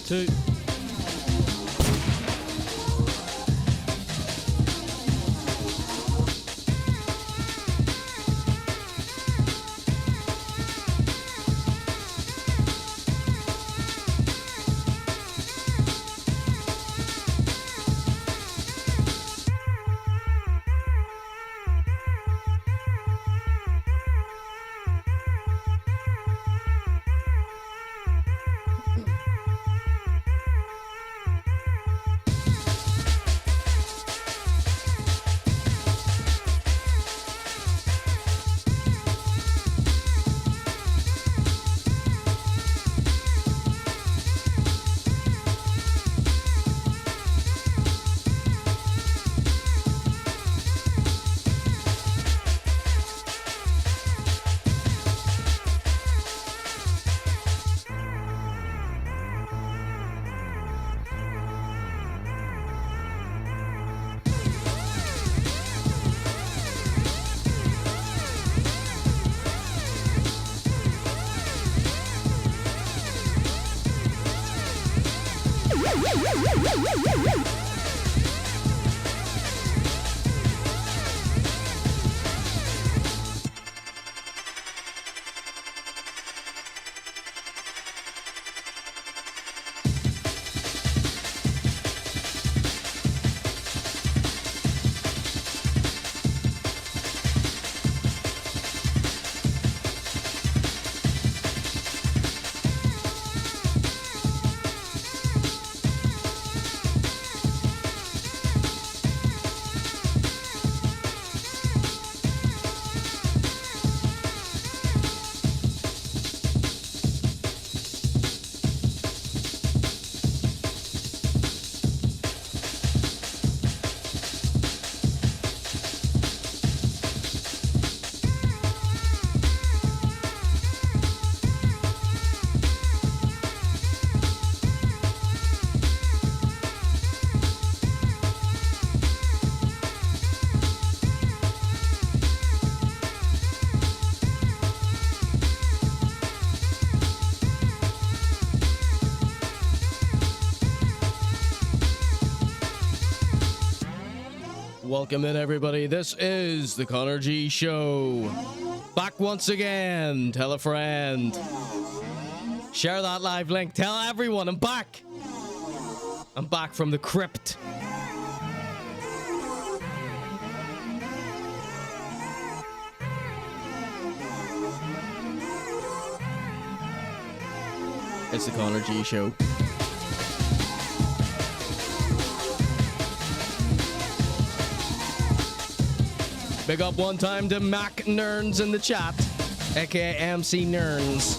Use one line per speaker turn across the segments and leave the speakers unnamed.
2. Welcome in, everybody. This is the ConorG Show. Back once again. Tell a friend. Share that live link. Tell everyone I'm back. I'm back from the crypt. It's the ConorG Show. Big up one time to Mac Nerns in the chat, aka MC Nerns.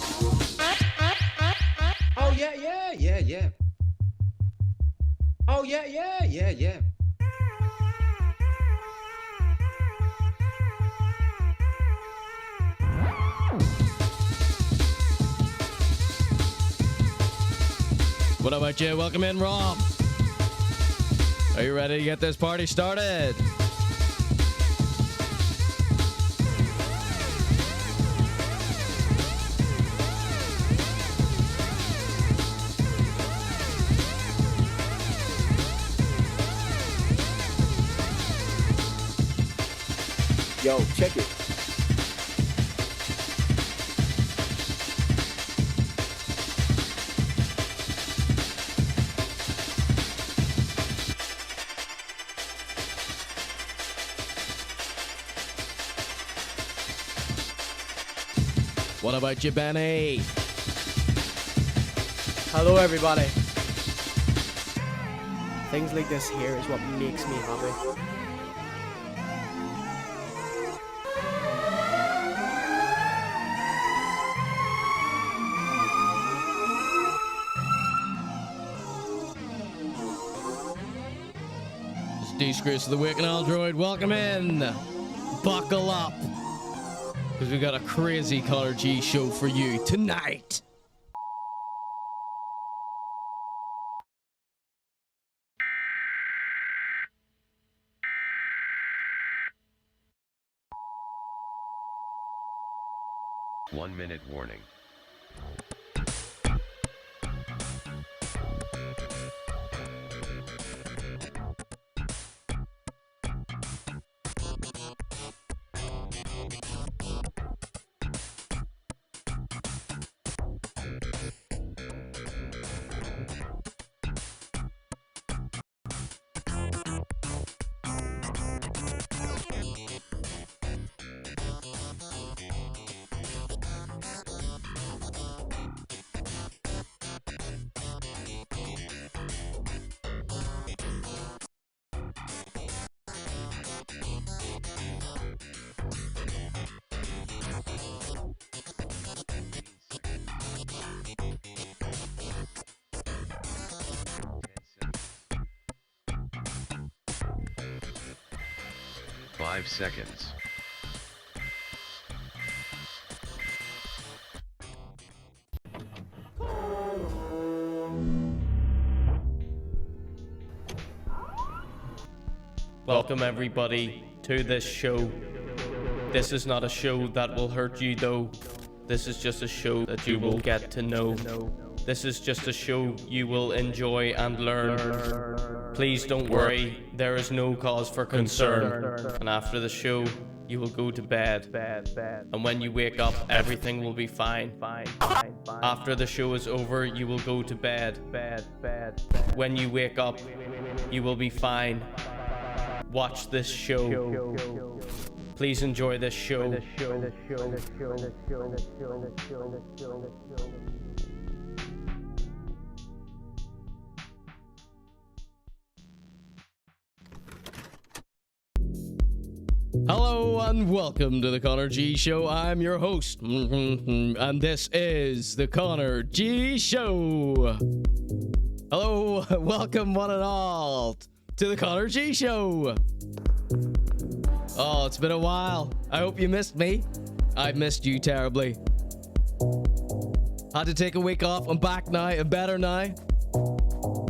Oh yeah. Oh yeah.
What about you? Welcome in, Rob. Are you ready to get this party started?
Yo, check it.
What about you, Benny?
Hello, everybody. Things like this here is what makes me happy.
Disgrace of the Week and Aldroid, welcome in. Buckle up, because we got a crazy ConorG show for you tonight.
5 seconds.
Welcome everybody to this show. This is not a show that will hurt you though. This is just a show that you will get to know. This is just a show you will enjoy and learn. Please don't worry, there is no cause for concern. And after the show, you will go to bed. And when you wake up, everything will be fine. After the show is over, you will go to bed. When you wake up, you will be fine. Watch this show. Please enjoy this show. Hello and welcome to the Conor.G Show. I'm your host, and this is the Conor.G Show. Hello, welcome one and all to the Conor.G Show. Oh, it's been a while. I hope you missed me. I missed you terribly. Had to take a week off. I'm back now. I'm better now.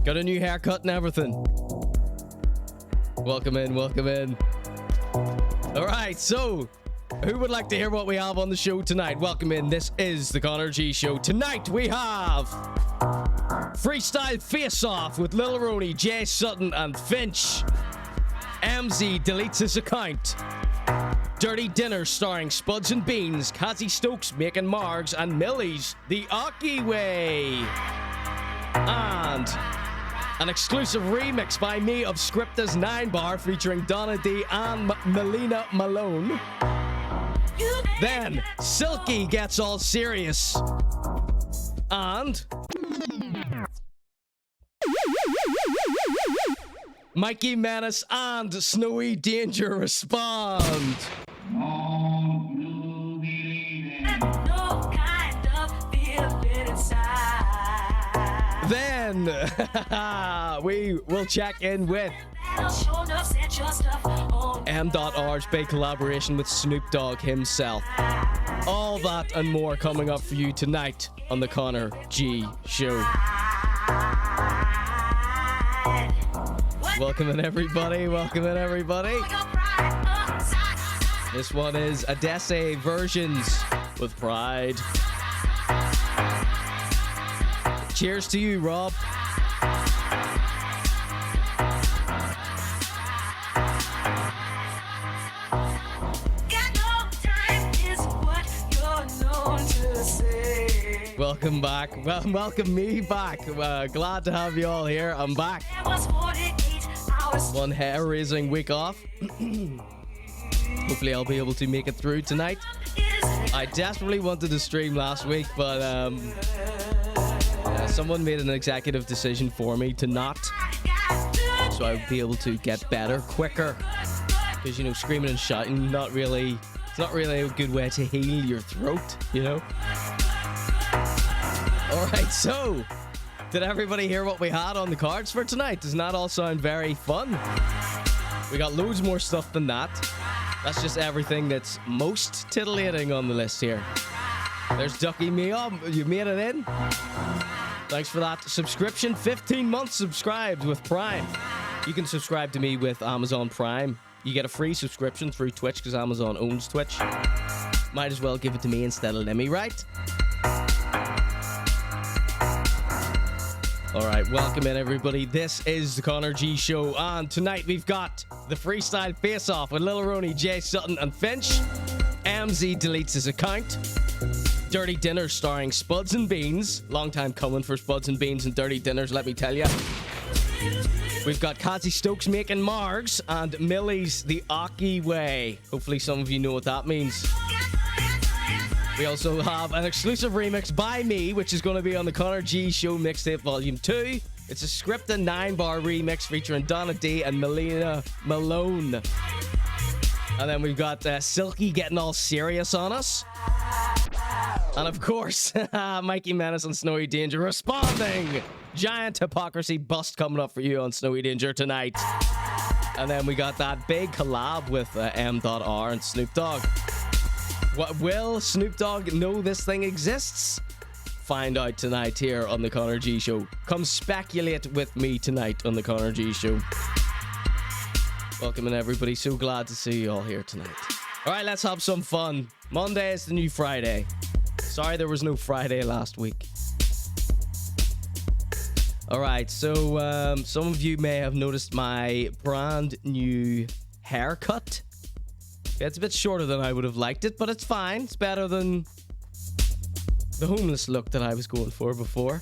Got a new haircut and everything. Welcome in, welcome in. All right, so who would like to hear what we have on the show tonight? Welcome in. This is the Conor.G Show. Tonight we have Freestyle Face Off with Lil Roney, Suttin and Fynch. Emmzy Deletes his account. Dirty Dinner starring Spuds and Beans, Casie Stokes making margs, and Millyz the Occy way. And an exclusive remix by me of Scripta's 9 Bar featuring Donna D and Melina Malone. Then Silky gets all serious. And Mikey Menace and Snowy Danger respond. Then we will check in with M.R's big collaboration with Snoop Dogg himself. All that and more coming up for you tonight on the Conor.G Show. Welcome in everybody, welcome in everybody. This one is Adesse Versions with Pride. Cheers to you, Rob. Welcome back. Well, welcome me back. Glad to have you all here. I'm back. One hair-raising week off. Hopefully I'll be able to make it through tonight. I desperately wanted to stream last week, but someone made an executive decision for me to not, so I would be able to get better quicker. Because, you know, screaming and shouting, it's not really a good way to heal your throat, you know. Alright, so did everybody hear what we had on the cards for tonight? Doesn't that all sound very fun? We got loads more stuff than that. That's just everything that's most titillating on the list here. There's Ducky Mia. You made it in. Thanks for that subscription. 15 months subscribed with Prime. You can subscribe to me with Amazon Prime. You get a free subscription through Twitch because Amazon owns Twitch. Might as well give it to me instead of Limmy, right? Alright, welcome in everybody. This is the Conor.G Show, and tonight we've got the Freestyle Face Off with Lil Roney, Suttin and Fynch. Emmzy Deletes his account. Dirty Dinner starring Spuds and Beans. Long time coming for Spuds and Beans and Dirty Dinners, let me tell you. We've got Casie Stokes making margs and Millyz the Occy way. Hopefully some of you know what that means. We also have an exclusive remix by me, which is going to be on the Conor.G Show Mixtape Volume 2. It's a Scripta 9 Bar remix featuring Donna D and Melina Malone. And then we've got Silky getting all serious on us. And of course, Mikey Menace and Snowy Danger responding. Giant hypocrisy bust coming up for you on Snowy Danger tonight. And then we got that big collab with M.R and Snoop Dogg. What, will Snoop Dogg know this thing exists? Find out tonight here on the Conor.G Show. Come speculate with me tonight on the Conor.G Show. Welcome in, everybody. So glad to see you all here tonight. All right, let's have some fun. Monday is the new Friday. Sorry there was no Friday last week. All right, so some of you may have noticed my brand new haircut. It's a bit shorter than I would have liked it, but it's fine. It's better than the homeless look that I was going for before.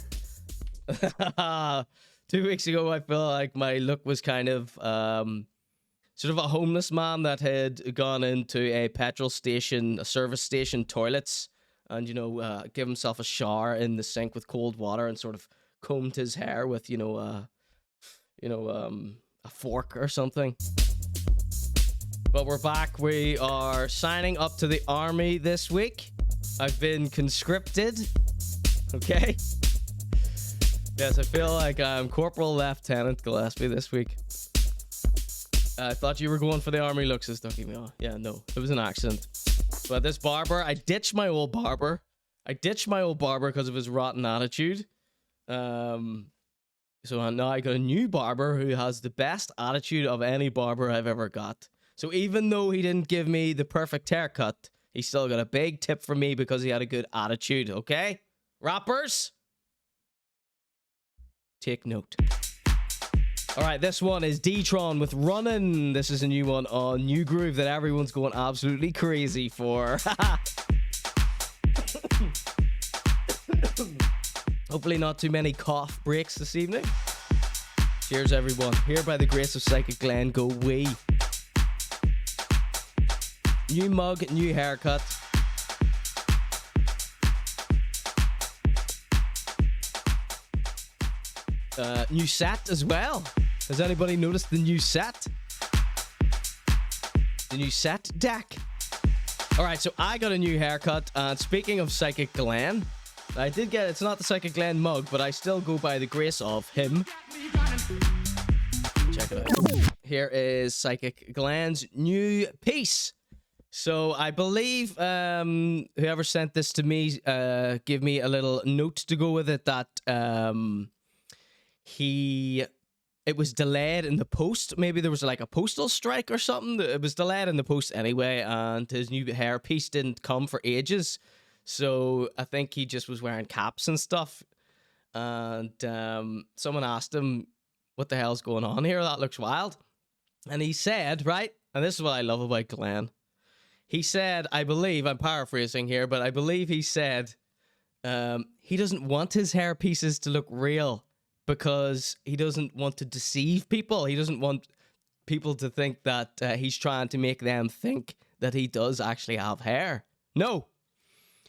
2 weeks ago, I felt like my look was kind of sort of a homeless man that had gone into a petrol station, a service station toilets, and, you know, give himself a shower in the sink with cold water and sort of combed his hair with, a fork or something. But we're back. We are signing up to the army this week. I've been conscripted. Okay. Yes, I feel like I'm Corporal Lieutenant Gillespie this week. I thought you were going for the army look, says Ducky me. Yeah, no, it was an accident. But this barber, I ditched my old barber. Because of his rotten attitude. So now I got a new barber who has the best attitude of any barber I've ever got. So even though he didn't give me the perfect haircut, he still got a big tip from me because he had a good attitude, okay? Rappers? Take note. All right, this one is D-Tron with Runnin'. This is a new one on New Groove that everyone's going absolutely crazy for. Hopefully not too many cough breaks this evening. Cheers, everyone. Here by the grace of Psychic Glen, go we. New mug, new haircut. New set as well. Has anybody noticed the new set? The new set deck. Alright, so I got a new haircut. And speaking of Psychic Glen, I did get, it's not the Psychic Glen mug, but I still go by the grace of him. Check it out. Here is Psychic Glen's new piece. So I believe whoever sent this to me gave me a little note to go with it that it was delayed in the post. Maybe there was like a postal strike or something. It was delayed in the post anyway, and his new hair piece didn't come for ages. So I think he just was wearing caps and stuff. And someone asked him, what the hell's going on here? That looks wild. And he said, right, and this is what I love about Glen. He said, I believe, I'm paraphrasing here, but I believe he said he doesn't want his hair pieces to look real because he doesn't want to deceive people. He doesn't want people to think that he's trying to make them think that he does actually have hair. No.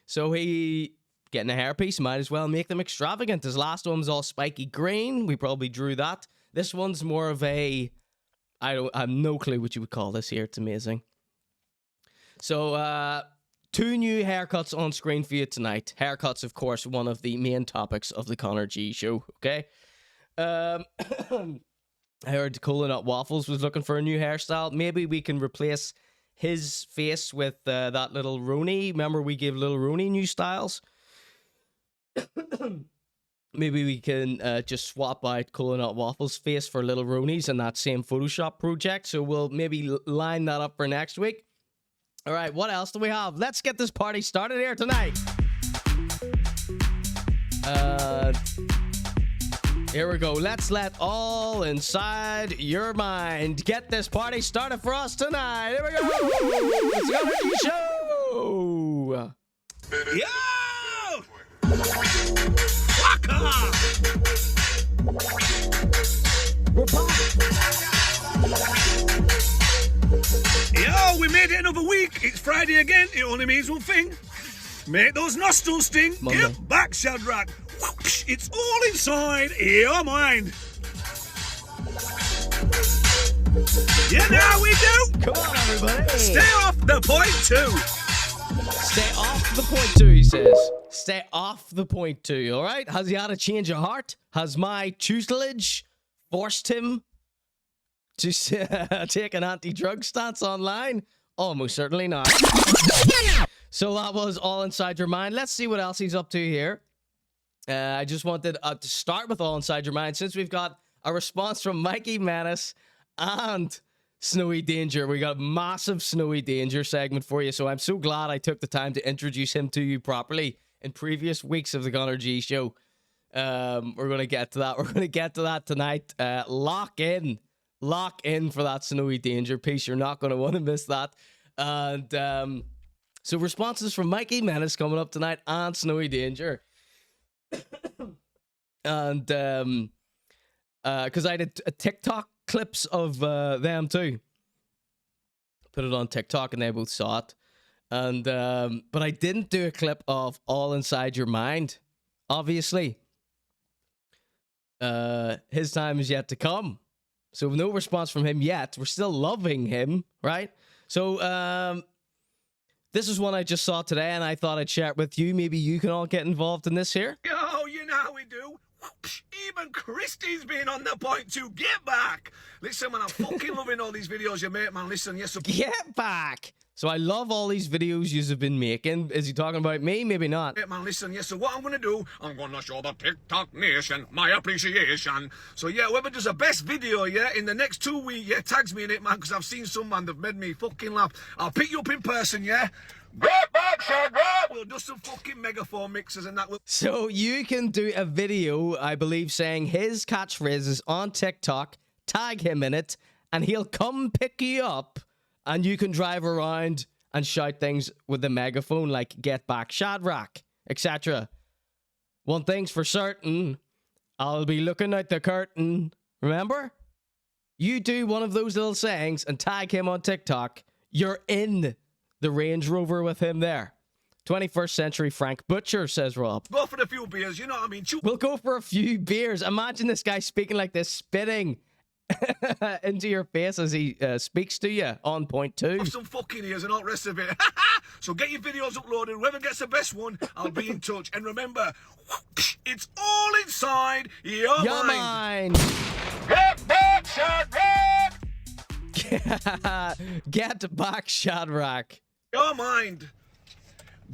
So he, getting a hairpiece, might as well make them extravagant. His last one was all spiky green. We probably drew that. This one's more of a, I have no clue what you would call this here. It's amazing. So, 2 new haircuts on screen for you tonight. Haircuts, of course, one of the main topics of the Conor.G Show, okay? I heard Coconut Waffles was looking for a new hairstyle. Maybe we can replace his face with that Lil Roney. Remember we gave Lil Roney new styles? Maybe we can just swap out Coconut Waffles' face for Lil Roney's in that same Photoshop project. So we'll maybe line that up for next week. All right, what else do we have? Let's get this party started here tonight. Here we go. Let's let all inside your mind get this party started for us tonight. Here we go. It's the show.
Yo! Fuck off!
We're back.
Yo, we made it another week. It's Friday again. It only means one thing. Make those nostrils sting.
Monday.
Get back, Shadrach. Whoosh, it's all inside your mind. You know how we do.
Come on, everybody.
Stay off the point two.
Stay off the point two, he says. Stay off the point two, all right? Has he had a change of heart? Has my tutelage forced him to take an anti-drug stance online? Almost certainly not. So that was all inside your mind. Let's see what else he's up to here. I just wanted to start with all inside your mind since we've got a response from Mikey Menace and Snowy Danger. We got a massive Snowy Danger segment for you, so I'm so glad I took the time to introduce him to you properly in previous weeks of the Conor.G show. We're going to get to that. We're going to get to that tonight. Lock in for that Snowy Danger piece. You're not going to want to miss that. And so responses from Mikey Menace coming up tonight and Snowy Danger. And because I did TikTok clips of them too. Put it on TikTok and they both saw it. And but I didn't do a clip of All Inside Your Mind, obviously. His time is yet to come. So no response from him yet. We're still loving him, right? So this is one I just saw today and I thought I'd share it with you. Maybe you can all get involved in this here.
Yo, you know how we do. Even Christy's been on the point to get back. Listen, man, I'm fucking loving all these videos you make, man. Listen, yes,
get back. So I love all these videos you've been making. Is he talking about me? Maybe not.
man, listen, yes, so what I'm going to do, I'm going to show the TikTok nation my appreciation. So, yeah, whoever does the best video, yeah, in the next 2 weeks, yeah, tags me in it, man, because I've seen some, man, that made me fucking laugh. I'll pick you up in person, yeah? Get back, Shaggy! We'll do some fucking megaphone mixes and that will...
So you can do a video, I believe, saying his catchphrases on TikTok, tag him in it, and he'll come pick you up, and you can drive around and shout things with the megaphone like "Get back, Shadrach," etc. One thing's for certain, I'll be looking out the curtain. Remember? You do one of those little sayings and tag him on TikTok, you're in the Range Rover with him there. 21st century Frank Butcher, says Rob.
Go for a few beers, you know what I mean?
We'll go for a few beers. Imagine this guy speaking like this, spitting into your face as he speaks to you on point two.
Have some fucking ears and all the rest of it. So get your videos uploaded. Whoever gets the best one, I'll be in touch. And remember, it's all inside your mind. Get back, Shadrach!
Get back, Shadrach.
Your mind.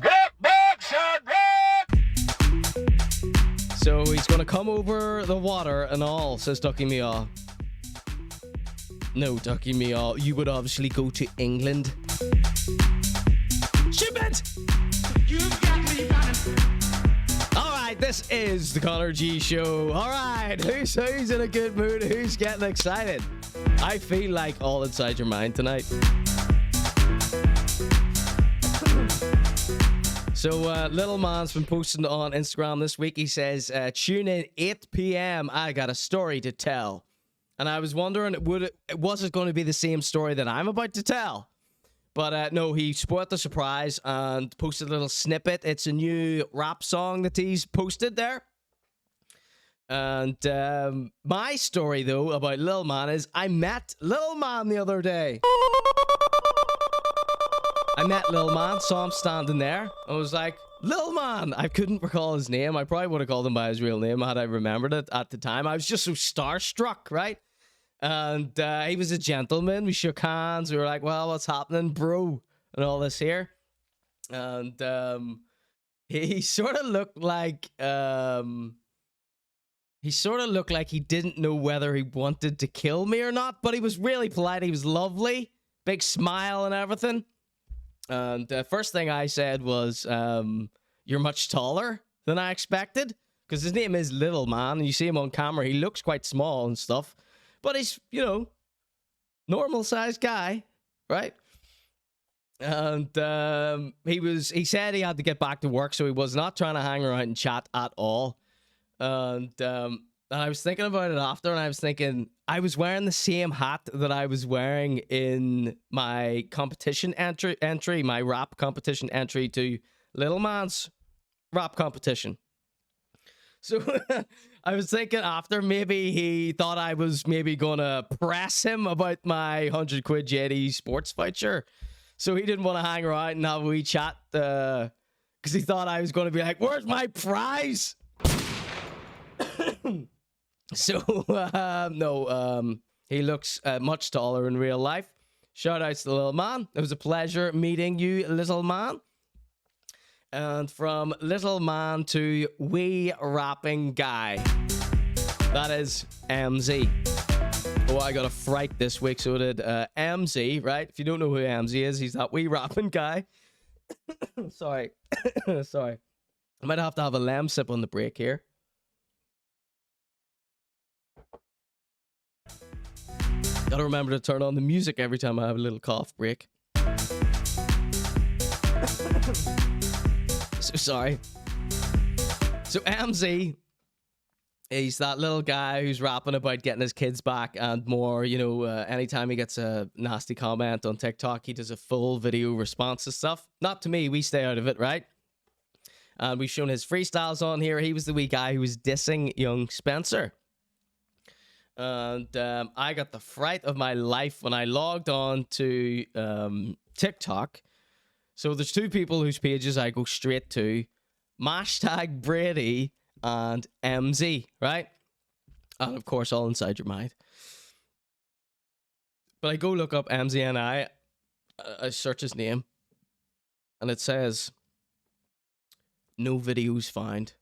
Get back, Shadrach!
So he's gonna come over the water and all, says Ducky Meow. No, Ducky Meow, you would obviously go to England. Stupid! You've got me running. Alright, this is the Conor.G show. Alright, who's in a good mood? Who's getting excited? I feel like all inside your mind tonight. So, Littleman's been posting on Instagram this week. He says, tune in 8 p.m. I got a story to tell. And I was wondering, was it going to be the same story that I'm about to tell? But no, he spoiled the surprise and posted a little snippet. It's a new rap song that he's posted there. And my story, though, about Lil Man is I met Lil Man the other day. I met Lil Man, saw him standing there. I was like, Lil Man! I couldn't recall his name. I probably would have called him by his real name had I remembered it at the time. I was just so starstruck, right? And he was a gentleman. We shook hands. We were like, well, what's happening, bro? And all this here. And he sort of looked like... He sort of looked like he didn't know whether he wanted to kill me or not, but he was really polite. He was lovely. Big smile and everything. And the first thing I said was, you're much taller than I expected. Because his name is Little Man. And you see him on camera. He looks quite small and stuff. But he's, you know, normal-sized guy, right? And he said he had to get back to work, so he was not trying to hang around and chat at all. And I was thinking about it after, and I was thinking, I was wearing the same hat that I was wearing in my competition entry, my rap competition entry to Little Man's rap competition. So I was thinking after, maybe he thought I was maybe going to press him about my 100 quid JD sports voucher. So he didn't want to hang around and have a wee chat because he thought I was going to be like, where's my prize? So, no, He looks much taller in real life. Shout outs to the little man. It was a pleasure meeting you, little man. And from little man to wee rapping guy. That is Emmzy. Oh, I got a fright this week, so did Emmzy, right? If you don't know who Emmzy is, he's that wee rapping guy. Sorry. Sorry. I might have to have a lamb sip on the break here. Gotta remember to turn on the music every time I have a little cough break. So sorry. So Emmzy, he's that little guy who's rapping about getting his kids back and more. You know, anytime he gets a nasty comment on TikTok, he does a full video response to stuff. Not to me, we stay out of it, right? And we've shown his freestyles on here. He was the wee guy who was dissing young Spencer. And I got the fright of my life when I logged on to TikTok. So there's two people whose pages I go straight to. Mashtag Brady and Emmzy, right? And of course, all inside your mind. But I go look up Emmzy and I search his name. And it says, no videos found.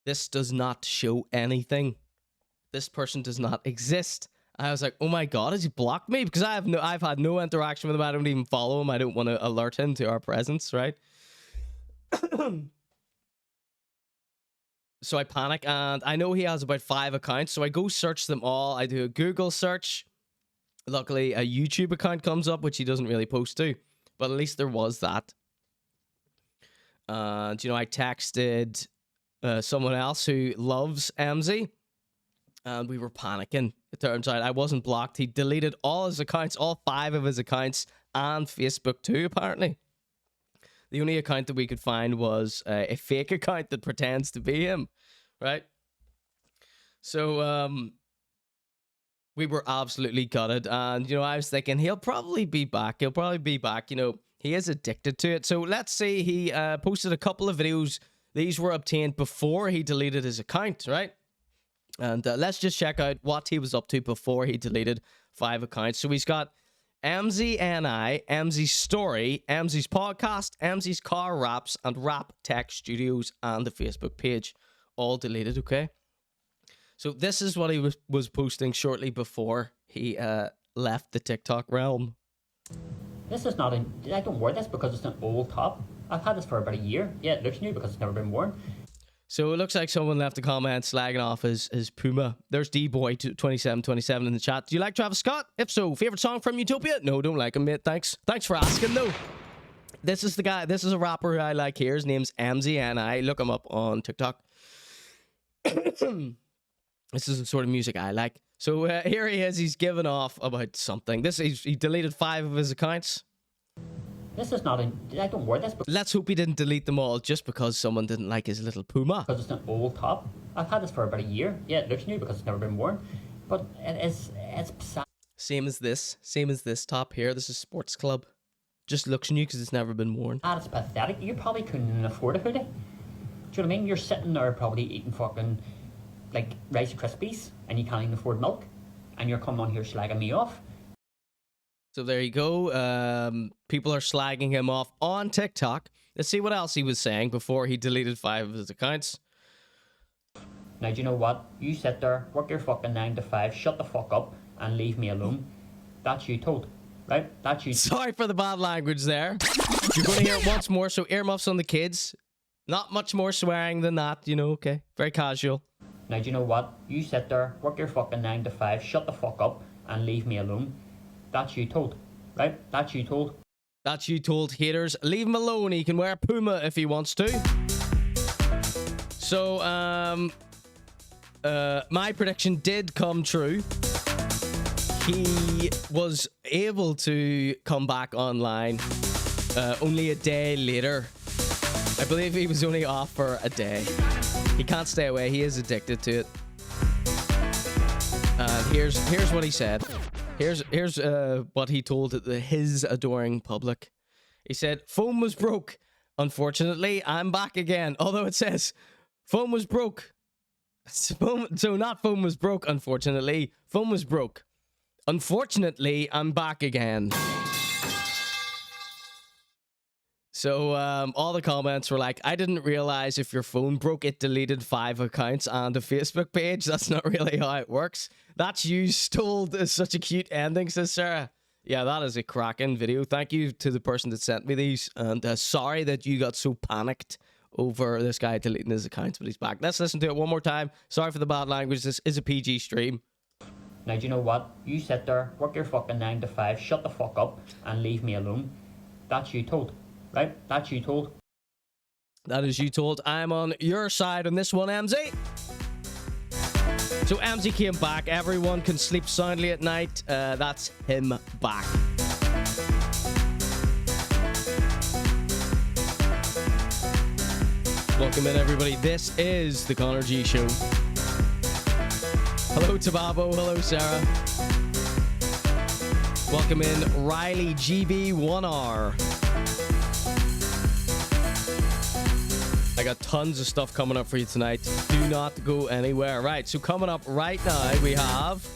This does not show anything. This person does not exist. I was like, oh my God, has he blocked me? Because I've had no interaction with him. I don't even follow him. I don't want to alert him to our presence, right? So I panic, and I know he has about 5 accounts, so I go search them all. I do a Google search. Luckily, a YouTube account comes up, which he doesn't really post to, but at least there was that. And, you know, I texted someone else who loves Emmzy, and we were panicking. It turns out I wasn't blocked. He deleted all his accounts, all 5 of his accounts, and Facebook too, apparently. The only account that we could find was a fake account that pretends to be him, right? So we were absolutely gutted. And, you know, I was thinking he'll probably be back. He'll probably be back. You know, he is addicted to it. So let's say he posted a couple of videos. These were obtained before he deleted his account, right? And let's just check out what he was up to before he deleted 5 accounts. So he's got Emmzy NI, Emmzy's Story, Emmzy's Podcast, Emmzy's Car Raps, and Rap Tech Studios, and the Facebook page. All deleted, okay? So this is what he was posting shortly before he left the TikTok realm.
This is not I don't wear this because it's an old top. I've had this for about a year. Yeah, it looks new because it's never been worn.
So it looks like someone left a comment slagging off his Puma. There's D-Boy2727 in the chat. Do you like Travis Scott? If so, favorite song from Utopia? No, don't like him, mate. Thanks for asking, though. This is the guy. This is a rapper who I like here. His name's Emmzy, and I look him up on TikTok. This is the sort of music I like. So here he is. He's giving off about something. He deleted 5 of his accounts.
This is not I don't wear this.
Let's hope he didn't delete them all just because someone didn't like his little Puma.
Because it's an old top. I've had this for about a year. Yeah, it looks new because it's never been worn. But it's
Same as this top here. This is Sports Club. Just looks new because it's never been worn.
It's pathetic. You probably couldn't afford a hoodie. Do you know what I mean? You're sitting there probably eating fucking like Rice Krispies and you can't even afford milk. And you're coming on here slagging me off.
So there you go. People are slagging him off on TikTok. Let's see what else he was saying before he deleted 5 of his accounts.
Now, do you know what? You sit there, work your fucking 9 to 5, shut the fuck up, and leave me alone. That's you told, right? That's you.
Sorry for the bad language there. You're going to hear it once more, so earmuffs on the kids. Not much more swearing than that, you know, okay. Very casual.
Now, do you know what? You sit there, work your fucking 9 to 5, shut the fuck up, and leave me alone. That's you told, right? That's you told.
That's you told, haters. Leave him alone. He can wear Puma if he wants to. So, my prediction did come true. He was able to come back online only a day later. I believe he was only off for a day. He can't stay away. He is addicted to it. And here's what he said. Here's what he told his adoring public. He said, phone was broke. Unfortunately, I'm back again. Although it says, phone was broke. So not phone was broke, unfortunately. Phone was broke. Unfortunately, I'm back again. So all the comments were like, I didn't realize if your phone broke, it deleted 5 accounts and a Facebook page. That's not really how it works. That's you told is such a cute ending, says Sarah. Yeah, that is a cracking video. Thank you to the person that sent me these. And sorry that you got so panicked over this guy deleting his accounts, but he's back. Let's listen to it one more time. Sorry for the bad language. This is a PG stream.
Now, do you know what? You sit there, work your fucking 9 to 5, shut the fuck up, and leave me alone. That's you told. Right? That's you told.
That is you told. I'm on your side on this one, Emmzy. So Emmzy came back. Everyone can sleep soundly at night. That's him back. Welcome in, everybody. This is the Conor.G Show. Hello, Tababo. Hello, Sarah. Welcome in, Riley GB1R. I got tons of stuff coming up for you tonight. Do not go anywhere. Right, so coming up right now, we have...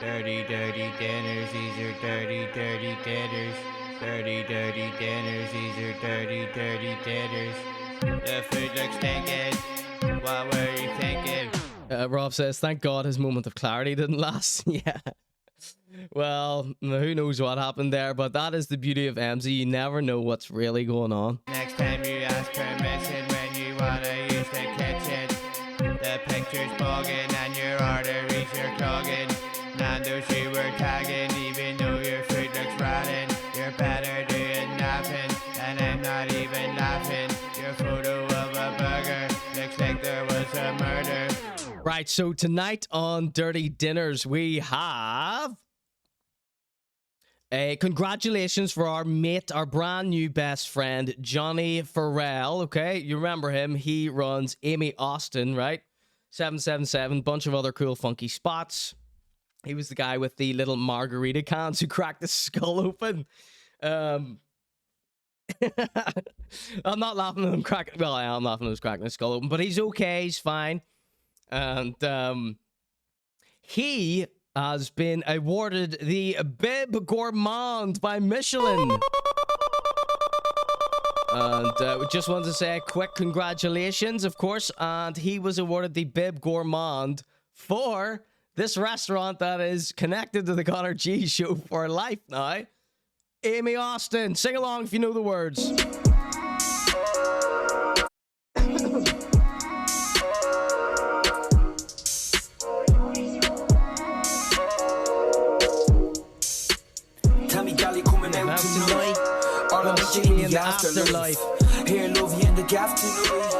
Dirty, dirty dinners, these are dirty, dirty dinners. Dirty, dirty dinners, these are dirty, dirty dinners. The food looks stinking. What were you thinking?
Rob says, thank God his moment of clarity didn't last. Yeah. Well, who knows what happened there, but that is the beauty of Emmzy. You never know what's really going on.
Next time you ask permission when you wanna use the kitchen. The picture's bugging and your arteries are clogging. Nando's you were tagging, even though your food looks rotten. You're better doing nothing, and I'm not even laughing. Your photo of a burger looks like there was a murder.
Right, so tonight on Dirty Dinners, we have... congratulations for our mate, our brand new best friend, Johnny Farrell, okay? You remember him. He runs Amy Austin, right? 777, bunch of other cool, funky spots. He was the guy with the little margarita cans who cracked the skull open. I'm not laughing at him cracking... Well, I am laughing at him cracking the skull open, but he's okay. He's fine. And he has been awarded the Bib Gourmand by Michelin. And we just wanted to say a quick congratulations, of course. And he was awarded the Bib Gourmand for this restaurant that is connected to the Conor.G Show for life now. Amy Austin. Sing along if you know the words. In the afterlife.
Here, love you in the gaff tonight.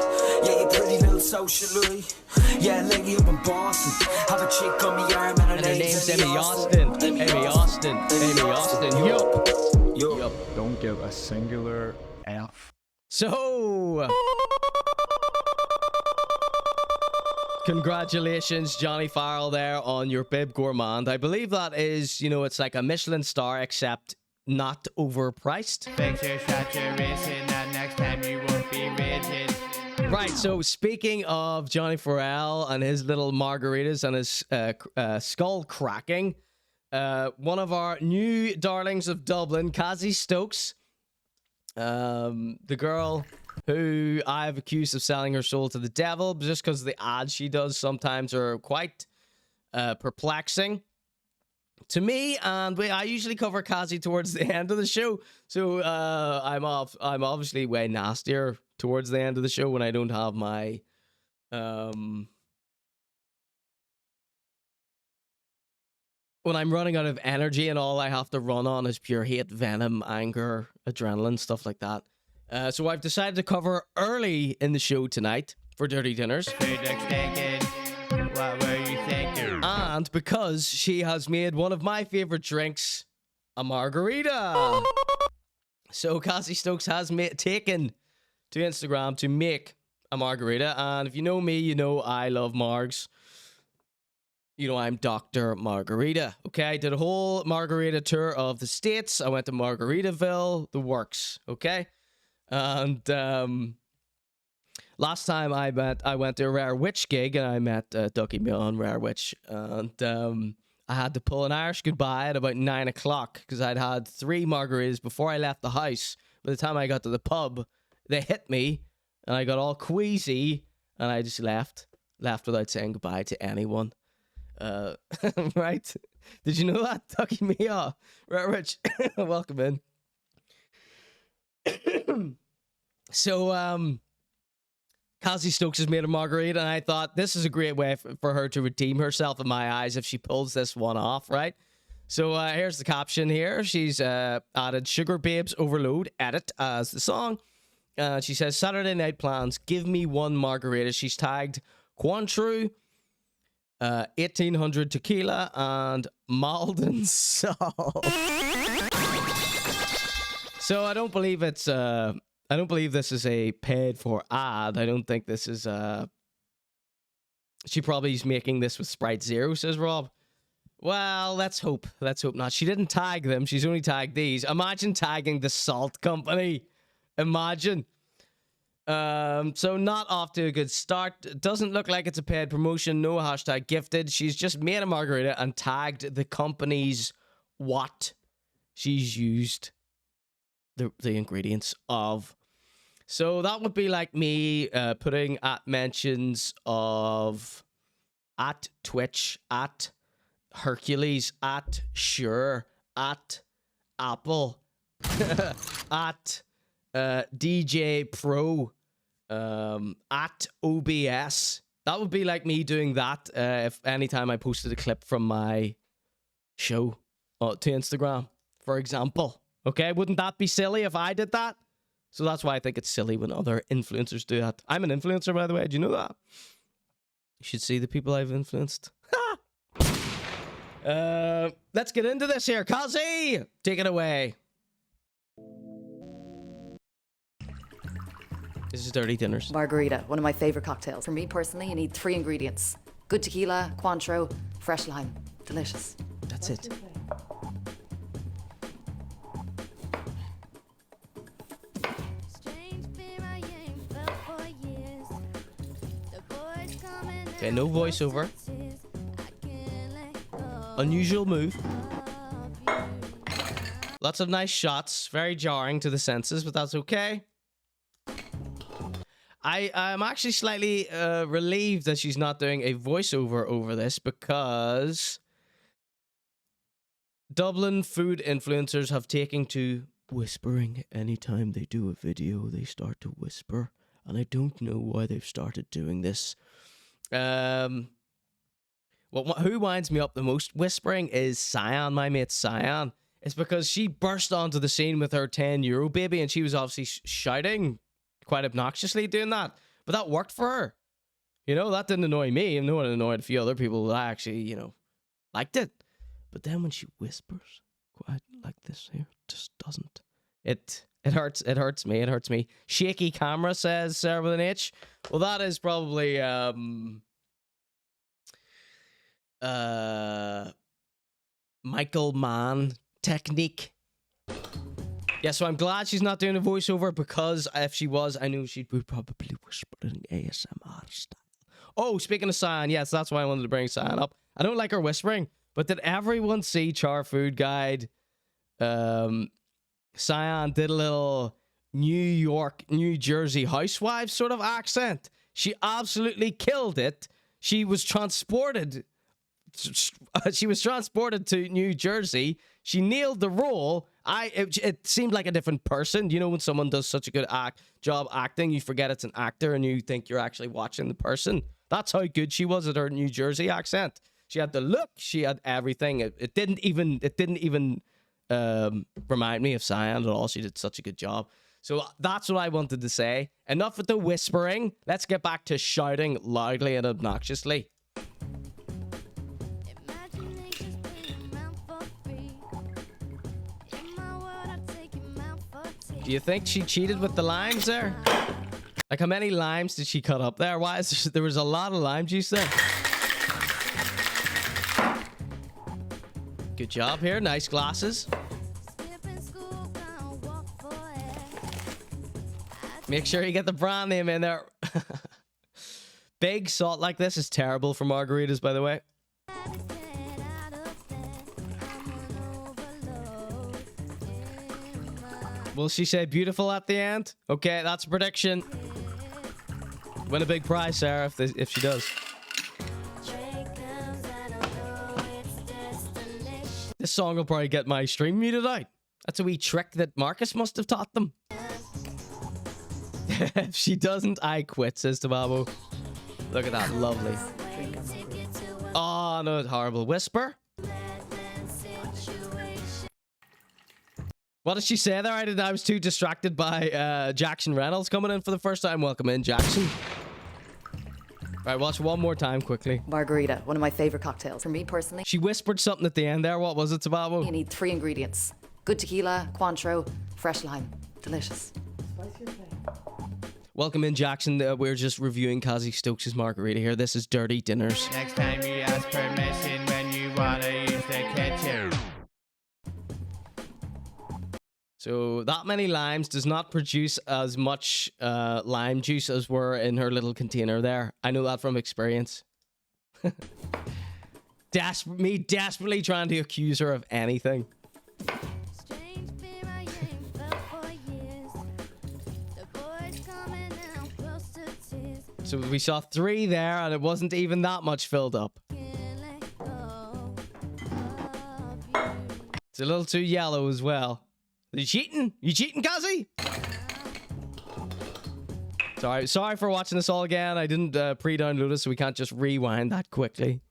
Yeah, you pretty little socially. Yeah, lady up in Boston. Have a chick on my arm and her name's
Amy Austin. Amy Austin. Amy Austin. Yup. Yup.
Don't give a singular F.
So, congratulations, Johnny Farrell, there on your Bib Gourmand. I believe that is, you know, it's like a Michelin star, except not overpriced.
Picture saturation, and next time you won't be rigid.
Right, so speaking of Johnny Farrell and his little margaritas and his skull cracking, one of our new darlings of Dublin, Casie Stokes, the girl who I've accused of selling her soul to the devil just because the ads she does sometimes are quite perplexing to me, and I usually cover Casie towards the end of the show, so I'm obviously way nastier towards the end of the show when I don't have my when I'm running out of energy and all I have to run on is pure hate, venom, anger, adrenaline, stuff like that. So I've decided to cover early in the show tonight for Dirty Dinners.
What were you thinking?
And because she has made one of my favorite drinks, a margarita. So Casie Stokes has taken to Instagram to make a margarita. And if you know me, you know I love margs. You know, I'm Dr. Margarita. Okay, I did a whole margarita tour of the States. I went to Margaritaville, the works. Okay, and last time I went to a Rare Witch gig, and I met Ducky Mill on Rare Witch, and I had to pull an Irish goodbye at about 9 o'clock because I'd had 3 margaritas before I left the house. By the time I got to the pub, they hit me, and I got all queasy, and I just left without saying goodbye to anyone. Right? Did you know that? Ducky Mia, Rare Rich, welcome in. So, Casie Stokes has made a margarita, and I thought this is a great way for her to redeem herself in my eyes if she pulls this one off, right? So, here's the caption here. She's added Sugar Babes Overload Edit as the song. She says, Saturday night plans, give me one margarita. She's tagged Cointreau, 1800 tequila, and Malden salt. So I don't believe it's I don't believe this is a paid for ad. I don't think this is she probably is making this with Sprite Zero, says Rob. Well, let's hope not. She didn't tag them, she's only tagged these. Imagine tagging the salt company. Imagine. So not off to a good start. Doesn't look like it's a paid promotion. No hashtag gifted. She's just made a margarita and tagged the company's what she's used the ingredients of. So that would be like me putting at mentions of at Twitch, at Hercules, at Shure, at Apple, at DJ Pro, at OBS. That would be like me doing that if anytime I posted a clip from my show to Instagram, for example. Okay, wouldn't that be silly if I did that? So that's why I think it's silly when other influencers do that. I'm an influencer, by the way. Do you know that? You should see the people I've influenced. Let's get into this here. Casie, take it away. This is Dirty Dinners.
Margarita, one of my favorite cocktails. For me personally, you need 3 ingredients. Good tequila, Cointreau, fresh lime. Delicious.
That's it. Okay, no voiceover. Unusual move. Lots of nice shots. Very jarring to the senses, but that's okay. I'm actually slightly relieved that she's not doing a voiceover over this because Dublin food influencers have taken to whispering. Anytime they do a video, they start to whisper. And I don't know why they've started doing this. Who winds me up the most whispering is Cyan, my mate Cyan. It's because she burst onto the scene with her €10 baby, and she was obviously shouting quite obnoxiously doing that. But that worked for her. You know, that didn't annoy me. And no one annoyed a few other people that actually, you know, liked it. But then when she whispers quite like this here, it just doesn't. It hurts. It hurts me. It hurts me. Shaky camera, says Sarah with an H. Well, that is probably Michael Mann technique. Yeah, so I'm glad she's not doing a voiceover, because if she was, I knew she would probably whisper in ASMR style. Oh, speaking of Cyan, yes, that's why I wanted to bring Cyan up. I don't like her whispering, but did everyone see Char Food Guide? Cyan did a little New York, New Jersey housewife sort of accent. She absolutely killed it. She was transported to New Jersey. She nailed the role. It seemed like a different person. You know, when someone does such a good job acting, you forget it's an actor and you think you're actually watching the person. That's how good she was at her New Jersey accent. She had the look. She had everything. It didn't even remind me of Cyan at all. She did such a good job. So that's what I wanted to say. Enough with the whispering. Let's get back to shouting loudly and obnoxiously. Do you think she cheated with the limes there? Like, how many limes did she cut up there? Why is there was a lot of lime juice there? Good job here. Nice glasses. Make sure you get the brand name in there. Big salt like this is terrible for margaritas, by the way. Will she say beautiful at the end? Okay, that's a prediction. Win a big prize, Sarah, if she does. This song will probably get my stream muted out. That's a wee trick that Marcus must have taught them. If she doesn't, I quit, says Tababo. Look at that, lovely. Oh, no, it's horrible. Whisper? What did she say there? I was too distracted by Jackson Reynolds coming in for the first time. Welcome in, Jackson. Right, watch one more time quickly.
Margarita, one of my favorite cocktails. For me personally,
She whispered something at the end there. What was it, Tababo?
you need 3 ingredients. Good tequila, Cointreau, fresh lime. Delicious.
Welcome in, Jackson. We're just reviewing Casie Stokes' margarita here. This is Dirty Dinners.
Next time you ask permission when you wanna use the kitchen.
So that many limes does not produce as much lime juice as were in her little container there. I know that from experience. Me desperately trying to accuse her of anything. So we saw 3 there, and it wasn't even that much filled up. It's a little too yellow as well. Are you cheating? You cheating, Casie? Sorry for watching this all again. I didn't pre-download it, so we can't just rewind that quickly.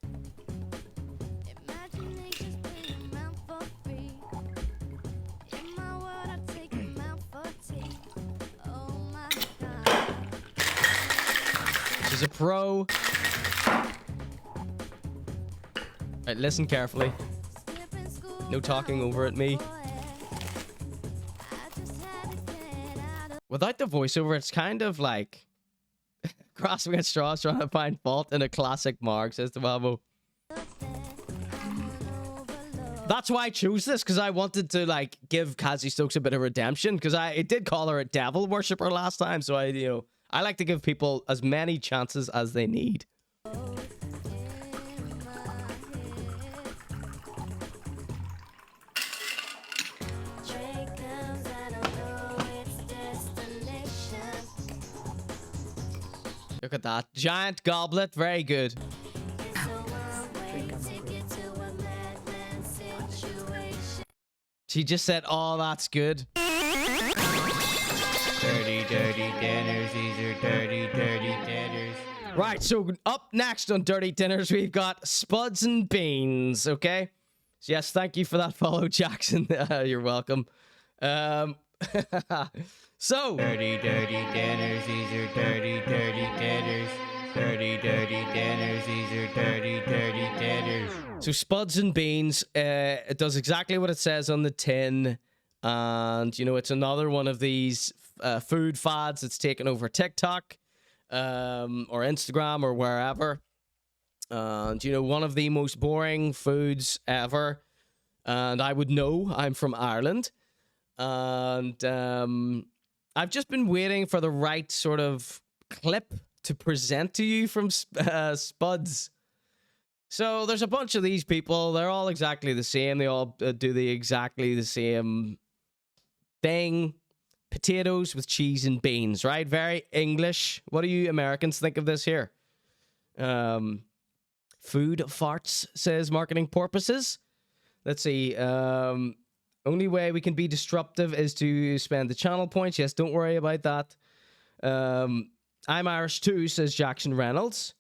She's a pro. Right, listen carefully. No talking over at me. Without the voiceover, it's kind of like grasping at straws trying to find fault in a classic marg, says the Babo. That's why I chose this, because I wanted to like give Casie Stokes a bit of redemption, because I did call her a devil worshipper last time, so I like to give people as many chances as they need. Look at that. Giant goblet. Very good. She just said, oh, that's good.
Dirty, dirty dinners. These are dirty, dirty dinners.
Right, so up next on Dirty Dinners, we've got Spuds and Beans, okay? So yes, thank you for that follow, Jackson. You're welcome. So
Dirty, dirty dinners. These are dirty, dirty dinners. Dirty, dirty dinners. These are dirty, dirty dinners.
So Spuds and Beans, it does exactly what it says on the tin. And, it's another one of these food fads that's taken over TikTok or Instagram or wherever. And, one of the most boring foods ever. And I would know. I'm from Ireland. And I've just been waiting for the right sort of clip to present to you from Spuds. So there's a bunch of these people. They're all exactly the same. They all do exactly the same thing. Potatoes with cheese and beans, right? Very English. What do you Americans think of this here? Food farts, says Marketing Porpoises. Let's see. Only way we can be disruptive is to spend the channel points. Yes, don't worry about that. I'm Irish too, says Jackson Reynolds.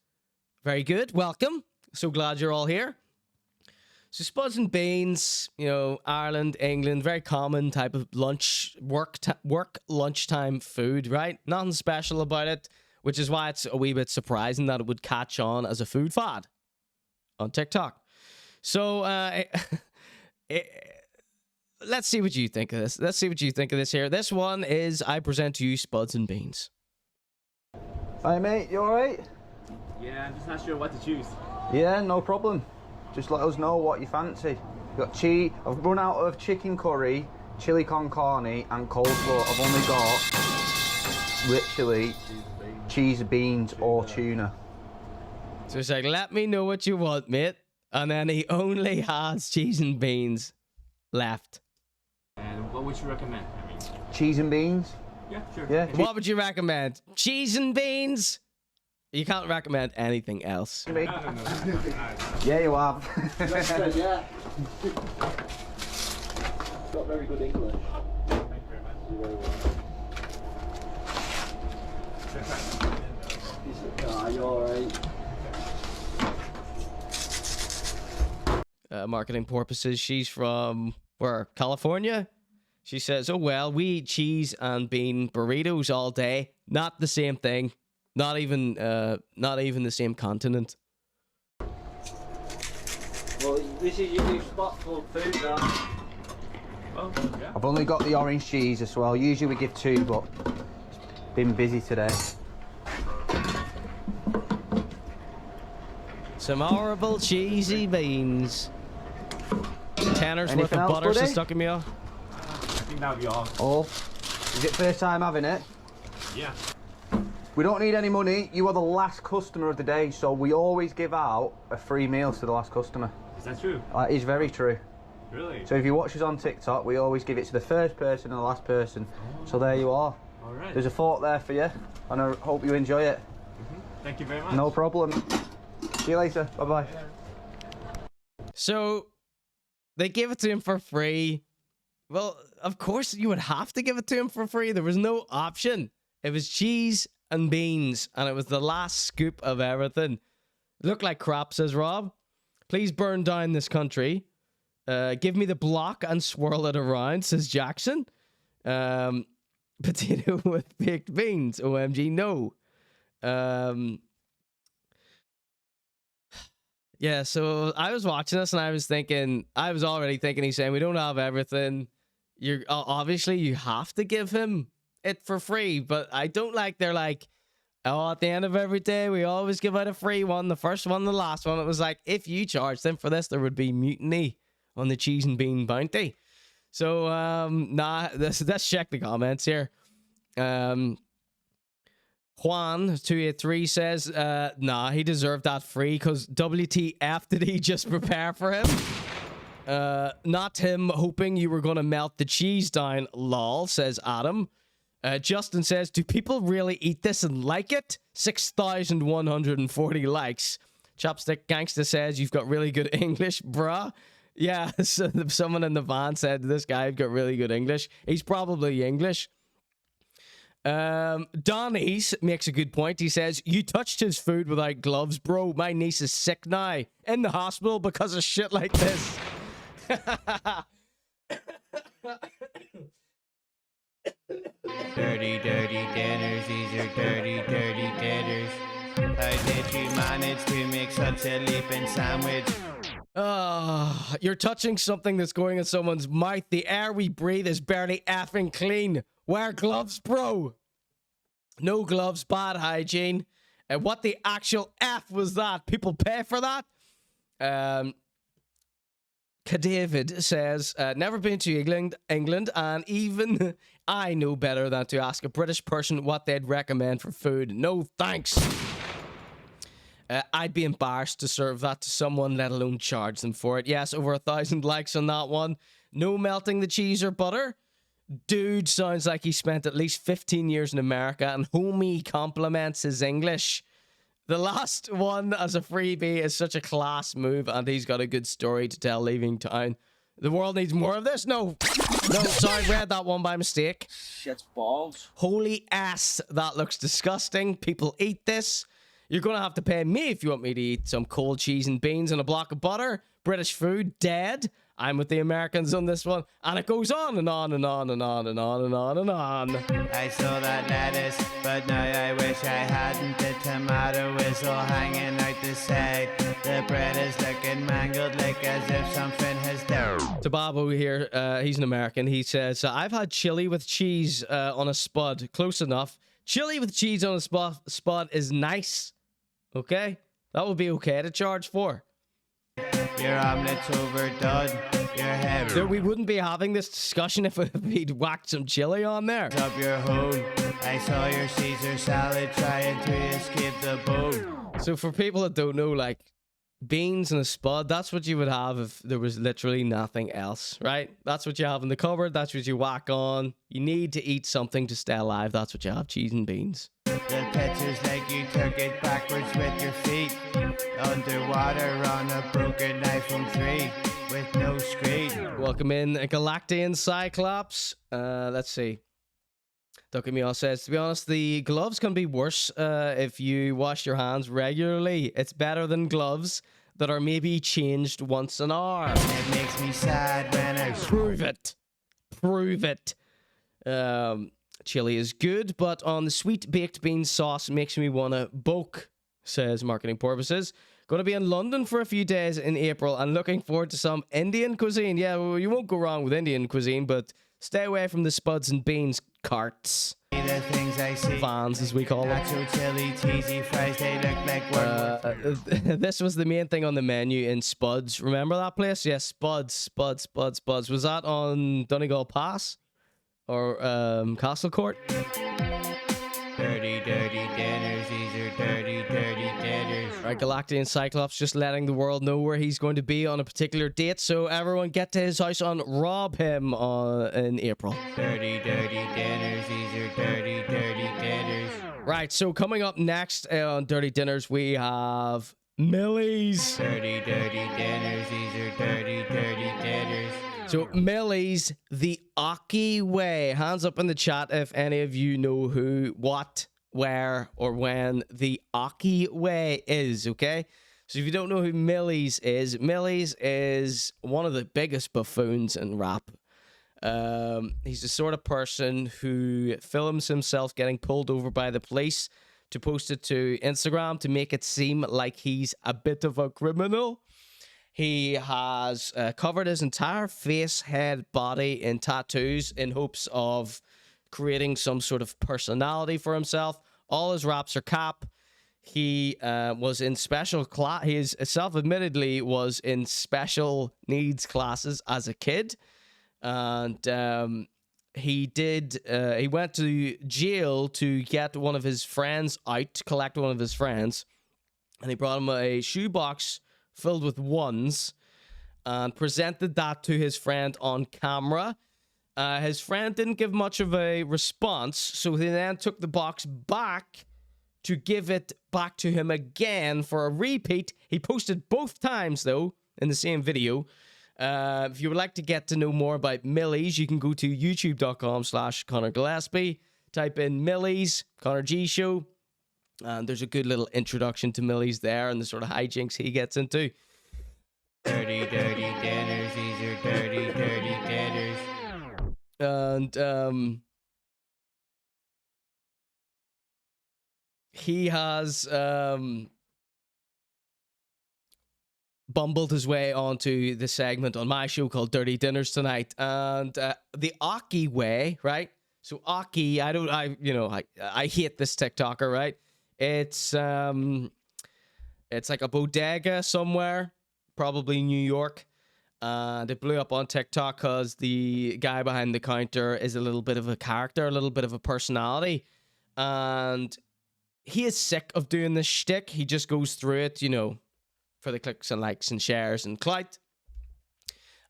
Very good. Welcome. So glad you're all here. So Spuds and Beans, Ireland, England, very common type of work lunchtime food, right? Nothing special about it, which is why it's a wee bit surprising that it would catch on as a food fad on TikTok. So let's see what you think of this. Let's see what you think of this here. This one is, I present to you Spuds and Beans.
Hi mate, you alright?
Yeah, I'm just not sure what to choose.
Yeah, no problem. Just let us know what you fancy. Got cheese. I've run out of chicken curry, chili con carne, and coleslaw. I've only got literally cheese, beans, or tuna.
So it's like, let me know what you want, mate. And then he only has cheese and beans left.
And what would you recommend? I mean,
cheese and beans?
Yeah, sure.
Yeah.
What would you recommend? Cheese and beans? You can't recommend anything else.
Yeah, you have.
Yeah. Got very good English.
Thank you very much.
You're very welcome. You're alright.
Marketing purposes, she's from where? California? She says, oh well, we eat cheese and bean burritos all day. Not the same thing. Not even the same continent.
Well, this is your new spot for food now.
Oh, yeah.
I've only got the orange cheese as well. Usually we give 2, but it's been busy today.
Some horrible cheesy beans. Tanner's worth
Anything
of
else,
butter
buddy?
stuck in me off.
I think that'll be all.
Oh, is it first time having it?
Yeah.
We don't need any money. You are the last customer of the day, so we always give out a free meal to the last customer.
Is that true?
That is very true.
Really?
So if you watch us on TikTok, we always give it to the first person and the last person. Oh. So there you are.
All right.
There's a fork there for you, and I hope you enjoy it.
Thank you very much.
No problem. See you later. Bye-bye.
So they gave it to him for free. Well, of course you would have to give it to him for free. There was no option. It was cheese and beans, and it was the last scoop of everything. Looked like crap, says Rob. Please burn down this country. Give me the block and swirl it around, says Jackson. Potato with baked beans. OMG, no. Yeah, so I was watching this and I was already thinking he's saying we don't have everything. You're obviously you have to give him it for free, but I don't like they're like, oh, at the end of every day we always give out a free one, the first one, the last one. It was like if you charged them for this, there would be mutiny on the cheese and bean bounty. So nah, let's check the comments here. Juan283 says, nah, he deserved that free because WTF did he just prepare for him? Not him hoping you were going to melt the cheese down, lol, says Adam. Justin says, do people really eat this and like it? 6,140 likes. Chopstick Gangsta says, you've got really good English, bruh. Yeah, so someone in the van said this guy's got really good English. He's probably English. Donnie's makes a good point. He says, you touched his food without gloves, bro. My niece is sick now. In the hospital because of shit like this.
Dirty, dirty dinners, these are dirty, dirty dinners. How did you manage to make such a leaping sandwich?
You're touching something that's going in someone's mouth. The air we breathe is barely effing clean. Wear gloves, bro. No gloves, bad hygiene. And what the actual F was that? People pay for that? David says, never been to England, and even I know better than to ask a British person what they'd recommend for food. No thanks. I'd be embarrassed to serve that to someone, let alone charge them for it. Yes, over 1,000 likes on that one. No melting the cheese or butter. Dude sounds like he spent at least 15 years in America, and homie compliments his English. The last one as a freebie is such a class move, and he's got a good story to tell leaving town. The world needs more of this? No, sorry, read that one by mistake.
Shit's balls.
Holy ass, that looks disgusting. People eat this. You're going to have to pay me if you want me to eat some cold cheese and beans and a block of butter. British food, dead. I'm with the Americans on this one. And it goes on and on and on and on and on and on and on.
I saw that lettuce, but now I wish I hadn't. The tomato is all hanging out the side. The bread is looking mangled like as if something has died.
Tababo here, he's an American. He says, I've had chili with cheese on a spud. Close enough. Chili with cheese on a spud is nice. Okay? That would be okay to charge for.
Your omelet's overdone. your head.
So we wouldn't be having this discussion if we'd whacked some chili on there.
Up your hole. I saw your Caesar salad trying to escape the bone.
So for people that don't know, like, beans and a spud, that's what you would have if there was literally nothing else, right? That's what you have in the cupboard. That's what you whack on. You need to eat something to stay alive. That's what you have, cheese and beans.
The picture's like you took it backwards with your feet. Underwater on a broken iPhone 3 with no screen.
Welcome in, Galactian Cyclops. Let's see. Ducky Meow says, to be honest, the gloves can be worse if you wash your hands regularly. It's better than gloves that are maybe changed once an hour.
It makes me sad when I
prove it. Prove it. Chili is good, but on the sweet baked bean sauce makes me want to boke, says marketing purposes. Going to be in London for a few days in April and looking forward to some Indian cuisine. Yeah, well, you won't go wrong with Indian cuisine, but stay away from the spuds and beans carts.
The things I see.
Fans, as we call them.
Nacho chili, cheesy fries, they look like
this was the main thing on the menu in Spuds. Remember that place? Yes, Spuds. Was that on Donegal Pass? Or Castle Court?
Dirty dinners, these are dirty dinners.
Right, Galactian Cyclops just letting the world know where he's going to be on a particular date, so everyone get to his house and rob him in April.
Dirty dinners, these are dirty dinners.
Right, so coming up next on Dirty Dinners, we have Millyz.
Dirty dinners, these are dirty dinners.
So, Millyz the Occy way. Hands up in the chat if any of you know who, what, where, or when the Occy way is, okay? So, if you don't know who Millyz is one of the biggest buffoons in rap. He's the sort of person who films himself getting pulled over by the police to post it to Instagram to make it seem like he's a bit of a criminal. He has covered his entire face, head, body in tattoos in hopes of creating some sort of personality for himself. All his raps are cap. He was in special class. He self-admittedly was in special needs classes as a kid. And he went to jail to get one of his friends out, collect one of his friends. And he brought him a shoebox filled with ones and presented that to his friend on camera. His friend didn't give much of a response, so he then took the box back to give it back to him again for a repeat. He posted both times, though, in the same video. If you would like to get to know more about Millyz, you can go to youtube.com/ConorGillespie. Type in Millyz, Conor.G show. And there's a good little introduction to Millyz there and the sort of hijinks he gets into.
Dirty dinners, these are dirty dinners.
And he has bumbled his way onto the segment on my show called Dirty Dinners Tonight. And the Occy way, right? So Occy, I hate this TikToker, right? It's like a bodega somewhere, probably New York. And it blew up on TikTok because the guy behind the counter is a little bit of a character, a little bit of a personality. And he is sick of doing this shtick. He just goes through it, for the clicks and likes and shares and clout.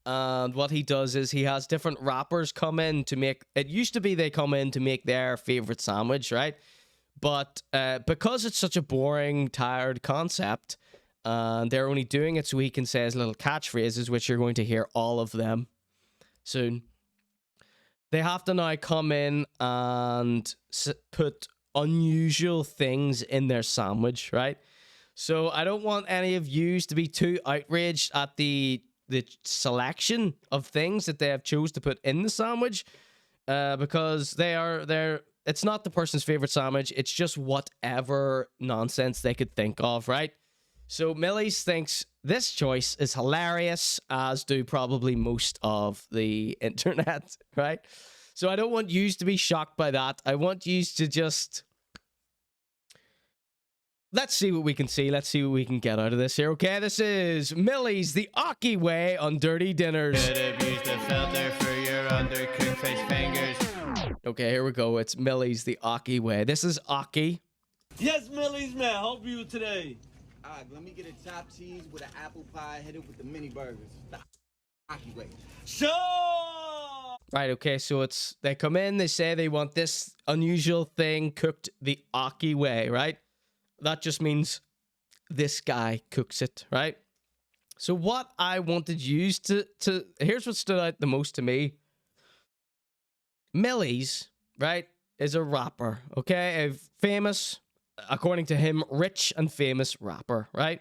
And what he does is he has different rappers come in to make... It used to be they come in to make their favorite sandwich, right? But because it's such a boring, tired concept, they're only doing it so he can say his little catchphrases, which you're going to hear all of them soon. They have to now come in and put unusual things in their sandwich, right? So I don't want any of you to be too outraged at the selection of things that they have chose to put in the sandwich, because it's not the person's favorite sandwich. It's just whatever nonsense they could think of, right? So Millyz thinks this choice is hilarious, as do probably most of the internet, right? So I don't want you to be shocked by that. I want you to just let's see what we can see. Let's see what we can get out of this here. Okay, this is Millyz the Occy way on Dirty Dinners.
Abuse the filter for your undercooked face fingers.
Okay, here we go. It's Millyz the Occy way. This is Occy.
Yes, Millyz, man. Help you today.
All right, let me get a top cheese with an apple pie, hit it with the mini burgers. The Occy way.
Sure.
Right, okay, so they come in, they say they want this unusual thing cooked the Occy way, right? That just means this guy cooks it, right? So what I wanted you to here's what stood out the most to me. Millyz, right, is a rapper, okay? A famous, according to him, rich and famous rapper, right?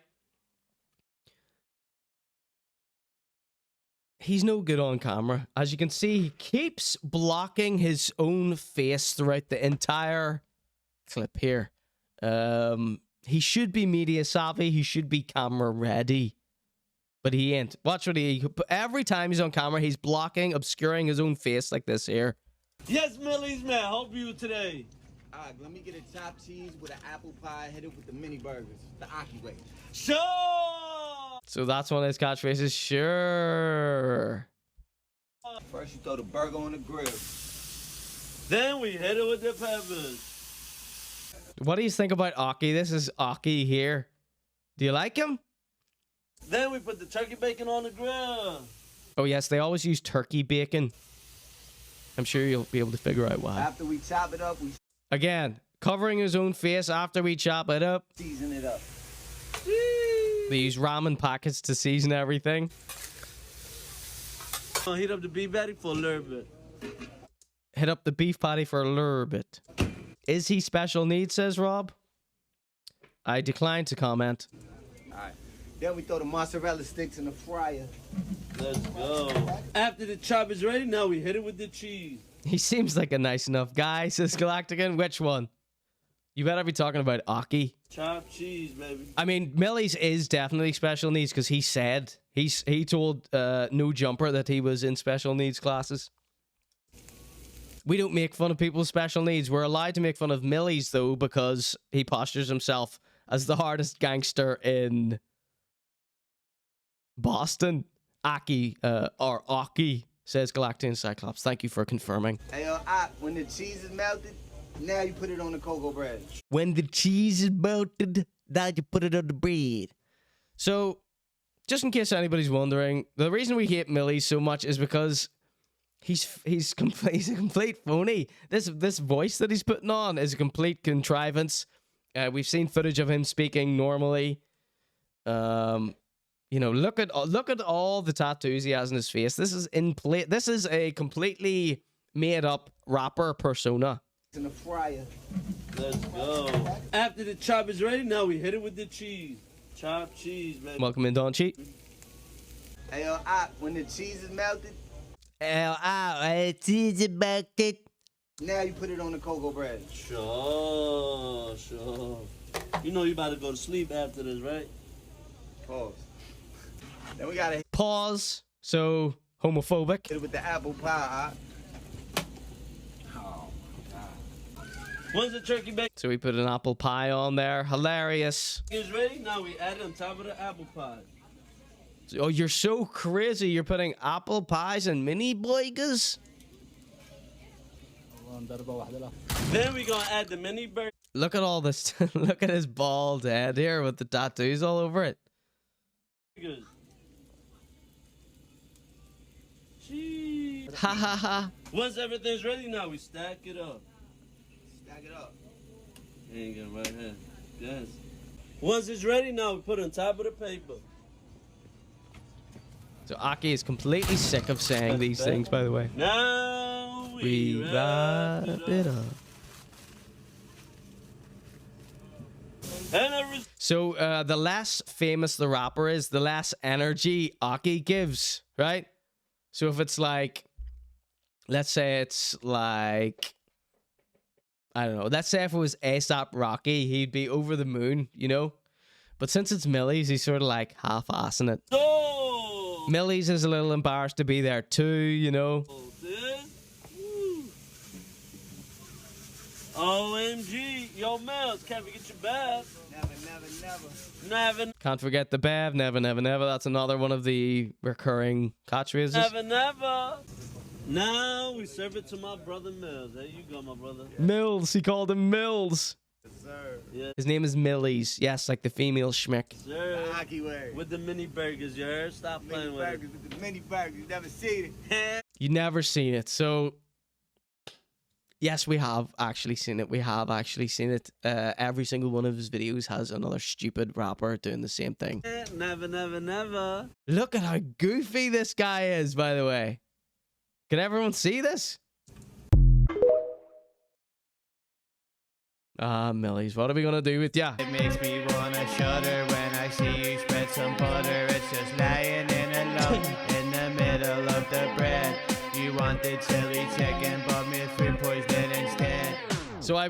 He's no good on camera. As you can see, he keeps blocking his own face throughout the entire clip here. He should be media savvy. He should be camera ready. But he ain't. Watch what every time he's on camera, he's blocking, obscuring his own face like this here.
Yes, Millyz, man. Help you today.
All right, let me get a top cheese with an apple pie, hit it with the mini burgers. The Occy way.
Sure.
So that's one of his catchphrases. Sure.
First you throw the burger on the grill.
Then we hit it with the peppers.
What do you think about Occy? This is Occy here. Do you like him?
Then we put the turkey bacon on the grill.
Oh yes, they always use turkey bacon. I'm sure you'll be able to figure out why.
After we chop it up, we
again covering his own face after we chop it up.
Season it up.
They use ramen packets to season everything.
I'll heat up the beef patty for a little bit.
Hit up the beef patty for a little bit. Is he special needs, says Rob? I decline to comment.
Alright. Then we throw the mozzarella sticks in the fryer.
Let's go. After the chop is ready, now we hit it with the cheese.
He seems like a nice enough guy, says Galactican. Which one? You better be talking about Occy.
Chopped cheese, baby.
I mean, Millyz is definitely special needs because he said, he told No Jumper that he was in special needs classes. We don't make fun of people's special needs. We're allowed to make fun of Millyz, though, because he postures himself as the hardest gangster in Boston. Occy, or Occy, says Galactian Cyclops. Thank you for confirming.
Hey, when the cheese is melted, now you put it on the cocoa bread.
When the cheese is melted, now you put it on the bread. So, just in case anybody's wondering, the reason we hate Millyz so much is because he's a complete phony. This voice that he's putting on is a complete contrivance. We've seen footage of him speaking normally. You know, look at all the tattoos he has on his face. This is a completely made up rapper persona.
In the fryer.
Let's go. After the chop is ready, now we hit it with the cheese. Chopped cheese, baby.
Welcome in, Don Cheat.
Hey, when the cheese is melted,
cheese is melted.
Now you put it on the cocoa bread.
Sure. You know you about to go to sleep after this, right?
Pause. Then we gotta
pause. So homophobic.
hit it with the apple pie.
Once the turkey bacon
So we put an apple pie on there. Hilarious.
is ready, now we add it on top of the apple pie.
Oh, you're so crazy. You're putting apple pies and mini burgers?
Then we gonna add the mini burger.
Look at all this. Look at his bald head here with the tattoos all over it.
Cheese.
Ha ha ha.
Once everything's ready, now we stack it up.
Stack it up.
Ain't gonna right here. Yes. Once it's ready, now we put it on top of the paper.
So Occy is completely sick of saying these things, by the way.
Now we
wrap it up. So the less famous the rapper is, the less energy Occy gives, right? So if it's like, let's say it's like, I don't know, let's say if it was A$AP Rocky, he'd be over the moon, you know? But since it's Millyz, he's sort of like half-assing it.
Oh!
Millyz is a little embarrassed to be there too, you know?
OMG, Yo, Mills, can't forget your bev. Never.
Can't forget the bev. Never, never, never. That's another one of the recurring catchphrases.
Never. Now we serve it to my brother Mills. There you go, my brother.
Mills. He called him Mills.
Yes, sir. Yeah.
His name is Millyz. Yes, like the female schmick.
Sir. Hockey word. With the mini burgers, you heard? Stop playing with it.
With the mini burgers. You never seen it.
You never seen it. So, yes, we have actually seen it. We have actually seen it. Every single one of his videos has another stupid rapper doing the same thing.
Never.
Look at how goofy this guy is, by the way. Can everyone see this? Millyz, what are we gonna do with ya?
It makes me wanna shudder when I see you spread some butter. It's just lying in a lump in the middle of the bread. You wanted chili chicken, but me food poisoning instead.
So I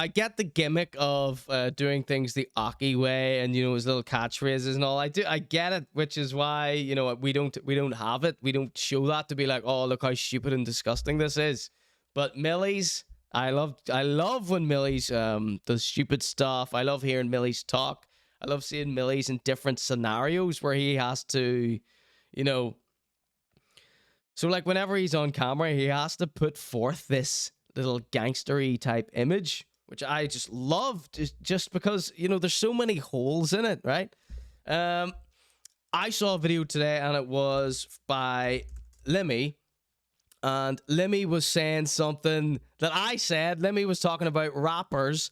get the gimmick of doing things the Occy way, and his little catchphrases and all. I get it, which is why we don't have it. We don't show that to be like, oh, look how stupid and disgusting this is. But Millyz, I love when Millyz does stupid stuff. I love hearing Millyz talk. I love seeing Millyz in different scenarios where he has to, So like whenever he's on camera, he has to put forth this little gangstery type image, which I just love, just because there's so many holes in it, right? I saw a video today and it was by Limmy, and Limmy was saying something that I said. Limmy was talking about rappers,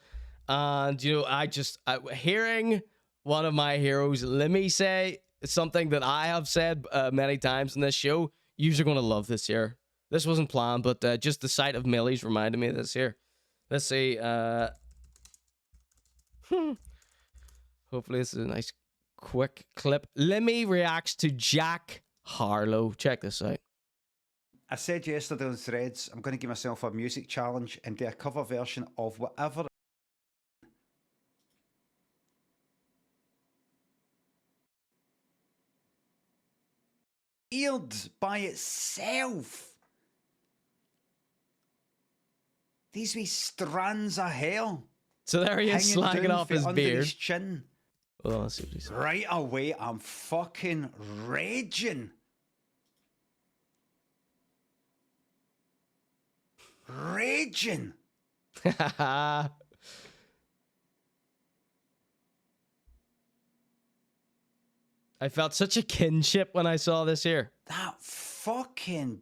and hearing one of my heroes, Limmy, say something that I have said many times in this show. You're gonna love this here. This wasn't planned, but just the sight of Millyz reminded me of this here. Let's see. Hopefully this is a nice, quick clip. Limmy reacts to Jack Harlow. Check this out.
I said yesterday on Threads, I'm going to give myself a music challenge and do a cover version of whatever. Beard by itself. These wee strands of hair.
So there he is, slagging off his beard.
His chin.
Oh, let's see what he said.
Right away, I'm fucking raging. Raging.
I felt such a kinship when I saw this here.
That fucking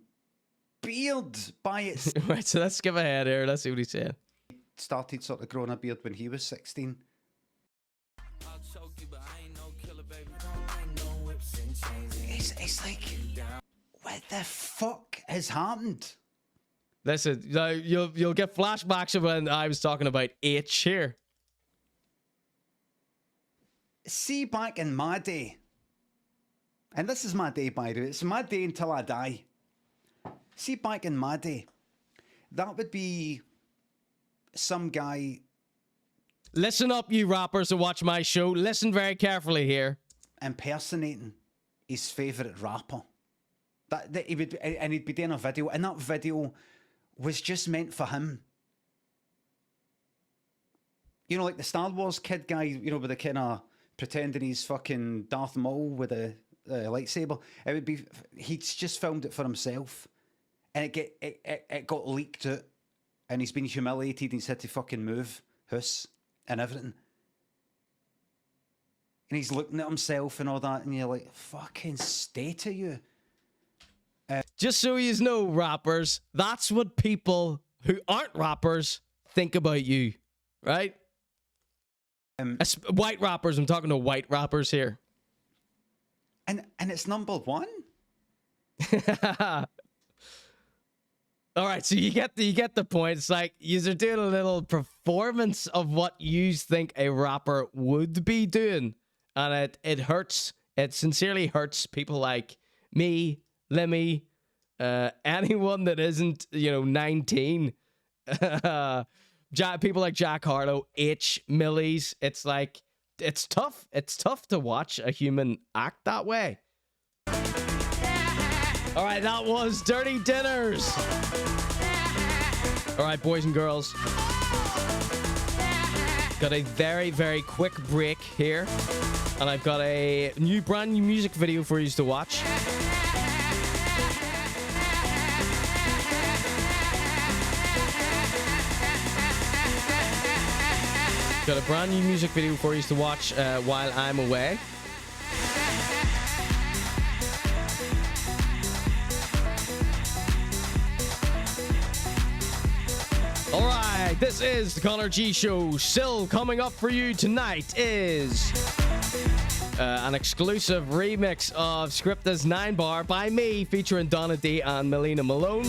beard by its...
Right, so let's skip ahead here. Let's see what he said.
Started sort of growing a beard when he was 16. It's like, what the fuck has happened?
Listen, you'll get flashbacks of when I was talking about H here.
See, back in my day, and this is my day, by the way, it's my day until I die. See, back in my day, that would be some guy...
Listen up, you rappers who watch my show. Listen very carefully here.
Impersonating his favourite rapper. That he would, and he'd be doing a video, and that video was just meant for him. You know, like the Star Wars kid guy, with the kind of pretending he's fucking Darth Maul with a lightsaber. It would be, he'd just filmed it for himself, and it got leaked out, and he's been humiliated. He's had to fucking move house and everything, and he's looking at himself and all that, and you're like, fucking stay to you.
Just so you know, rappers, that's what people who aren't rappers think about you, right? White rappers, I'm talking to white rappers here.
And it's number one.
All right, so you get the point. It's like you're doing a little performance of what you think a rapper would be doing, and it hurts. It sincerely hurts people like me, Limmy, anyone that isn't 19. People like Jack Harlow, Millyz. It's like it's tough. It's tough to watch a human act that way. All right, that was Dirty Dinners. All right, boys and girls. Got a very, very quick break here. And I've got a brand new music video for you to watch. Got a brand new music video for you to watch while I'm away. Alright, this is the Conor.G Show. Still coming up for you tonight is an exclusive remix of Scripta's 9 Bar by me, featuring Donna D and Melina Malone.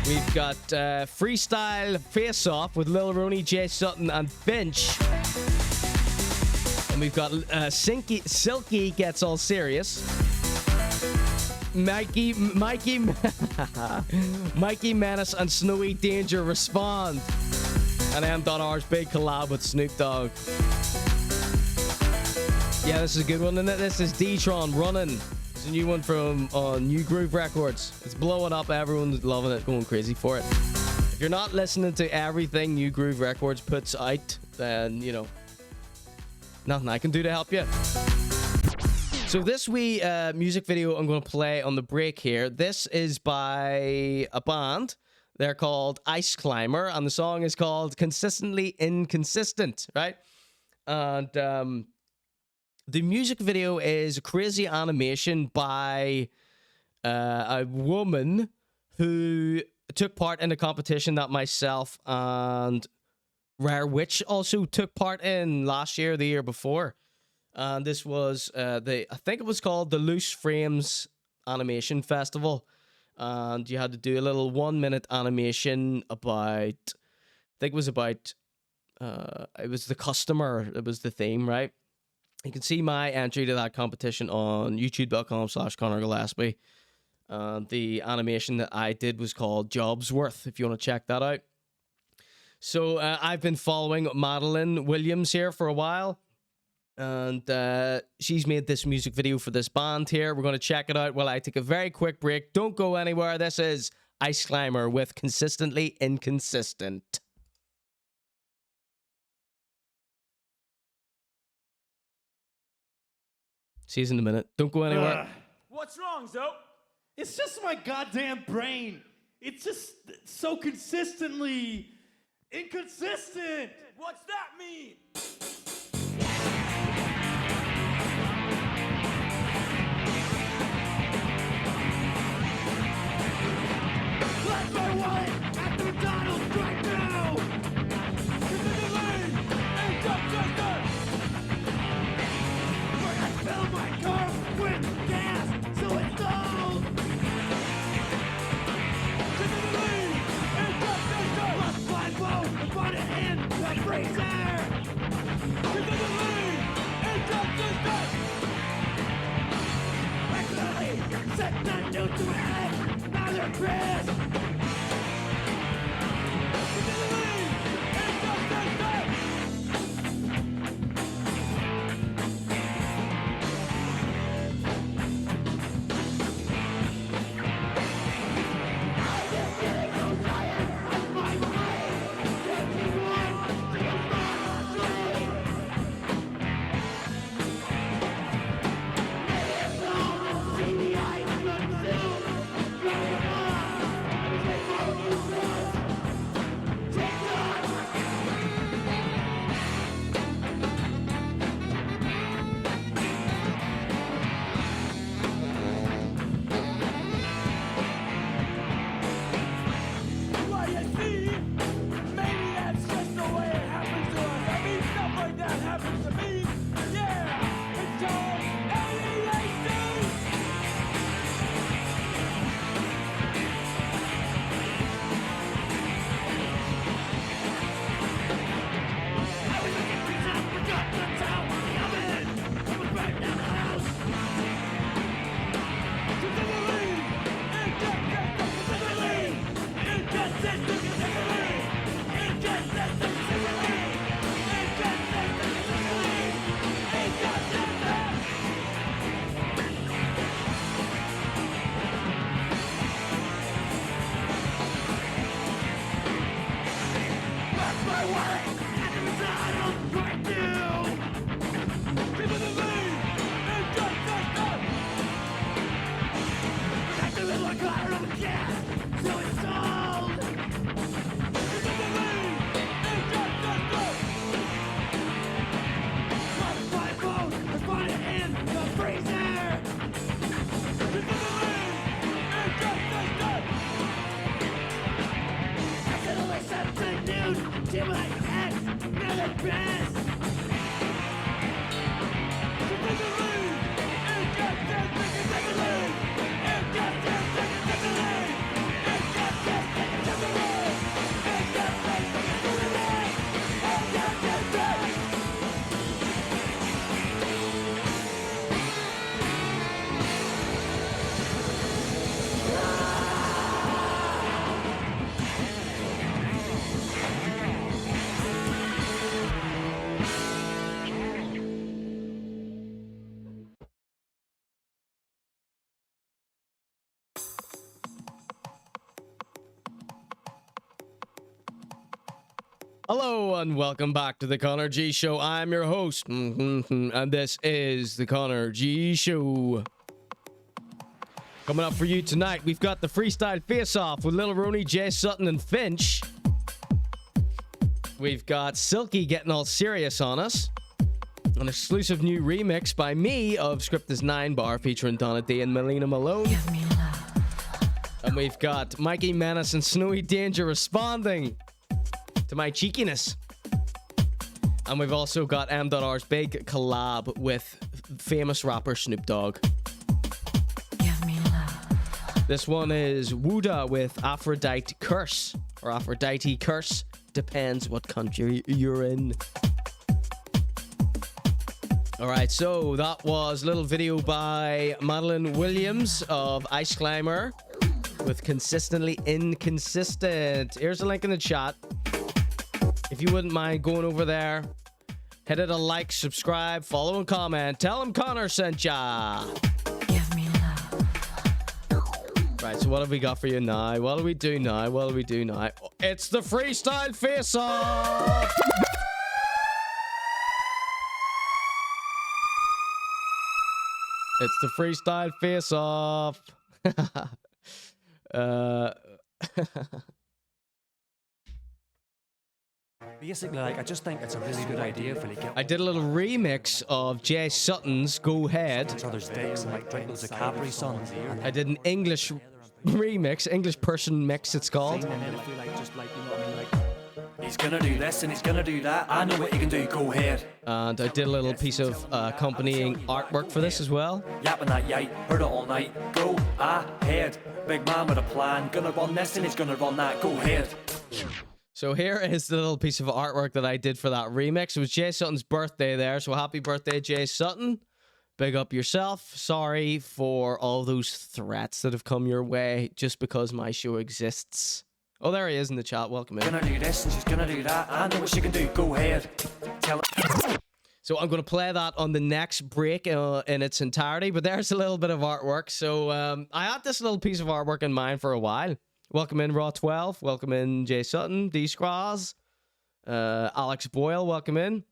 We've got Freestyle Face Off with Lil Roney, Suttin and Fynch. And we've got Silky Gets All Serious. Mikey Menace and Snowy Danger Respond. And M.R's big collab with Snoop Dogg. Yeah, this is a good one, isn't it? This is D-Tron Running. It's a new one from New Groove Records. It's blowing up. Everyone's loving it, going crazy for it. If you're not listening to everything New Groove Records puts out, then, you know, nothing I can do to help you. So this wee music video I'm going to play on the break here, this is by a band. They're called Ice Climber, and the song is called Consistently Inconsistent, right? And the music video is a crazy animation by a woman who took part in a competition that myself and Rare Witch also took part in last year, the year before. And this was I think it was called the Loose Frames Animation Festival, and you had to do a little 1-minute animation about, I think it was about it was the customer, it was the theme, right? You can see my entry to that competition on youtube.com/ConorGShow. The animation that I did was called Jobs Worth, if you want to check that out. So I've been following Madeline Williams here for a while. And she's made this music video for this band here. We're going to check it out while I take a very quick break. Don't go anywhere. This is Ice Climber with Consistently Inconsistent. See you in a minute. Don't go anywhere.
What's wrong, Zo? It's just my goddamn brain. It's just so consistently inconsistent. What's that mean? Let's my wallet at McDonald's right now! It's in the lane! Inconsistent! Where I fill my car with gas so it stalls! It's in the lane! Inconsistent! Let's find both and put it in the freezer!
Hello and welcome back to the Conor.G Show. I'm your host, and this is the Conor.G Show. Coming up for you tonight, we've got the Freestyle Face-Off with Lil Roney, Jay Suttin, and Fynch. We've got Silky getting all serious on us. An exclusive new remix by me of Script is 9 Bar featuring Donna D and Melina Malone. And we've got Mikey Menace and Snowy Danger responding to my cheekiness. And we've also got M.R's big collab with famous rapper Snoop Dogg. This one is Wooda with Aphrodite Curse, or Aphrodite Curse, depends what country you're in. Alright, so that was a little video by Madeline Williams of Ice Climber with Consistently Inconsistent. Here's a link in the chat. If you wouldn't mind going over there, hit it a like, subscribe, follow, and comment. Tell them Connor sent ya. Right, so what have we got for you now? What do we do now? What do we do now? It's the Freestyle Face-Off! It's the Freestyle Face-Off.
Basically, like, I just think it's a really good idea for like.
I did a little remix of Jay Sutton's Go Ahead.
Each other's dicks and like drink loads of Capri Suns.
I did an English remix, English person mix it's called.
And then I feel like just like, you know what I mean, like, he's gonna do this and he's gonna do that. I know what he can do. Go ahead.
And I did a little piece of accompanying artwork for this as well.
Yapping that yite, heard it all night. Go ahead. Big man with a plan. Gonna run this and he's gonna run that. Go ahead.
So here is the little piece of artwork that I did for that remix. It was Jay Sutton's birthday there, so happy birthday, Jay Sutton. Big up yourself. Sorry for all those threats that have come your way just because my show exists. Oh, there he is in the chat. Welcome in.
Gonna do this and she's gonna do that. I know what she can do. Go ahead. Tell her.
So I'm going to play that on the next break in its entirety, but there's a little bit of artwork. So I had this little piece of artwork in mind for a while. Welcome in Raw 12. Welcome in Jay Sutton, D Scraws, Alex Boyle. Welcome in.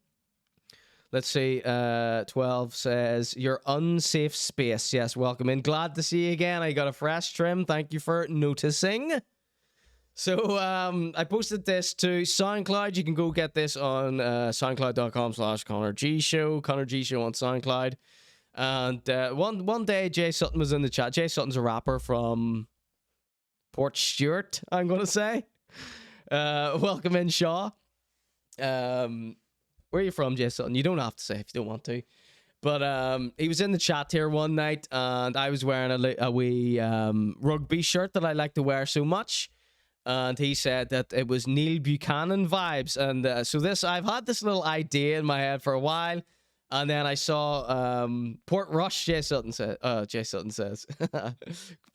Let's see. 12 says your unsafe space. Yes, welcome in. Glad to see you again. I got a fresh trim. Thank you for noticing. So I posted this to SoundCloud. You can go get this on soundcloud.com/ConorGShow. ConorGShow on SoundCloud. And one day Jay Sutton was in the chat. Jay Sutton's a rapper from Port Stewart, I'm going to say. Welcome in, Shaw. Where are you from, Jay Sutton? You don't have to say if you don't want to. But he was in the chat here one night, and I was wearing a wee rugby shirt that I like to wear so much. And he said that it was Neil Buchanan vibes. And so I've had this little idea in my head for a while. And then I saw Port Rush, Jay Sutton says.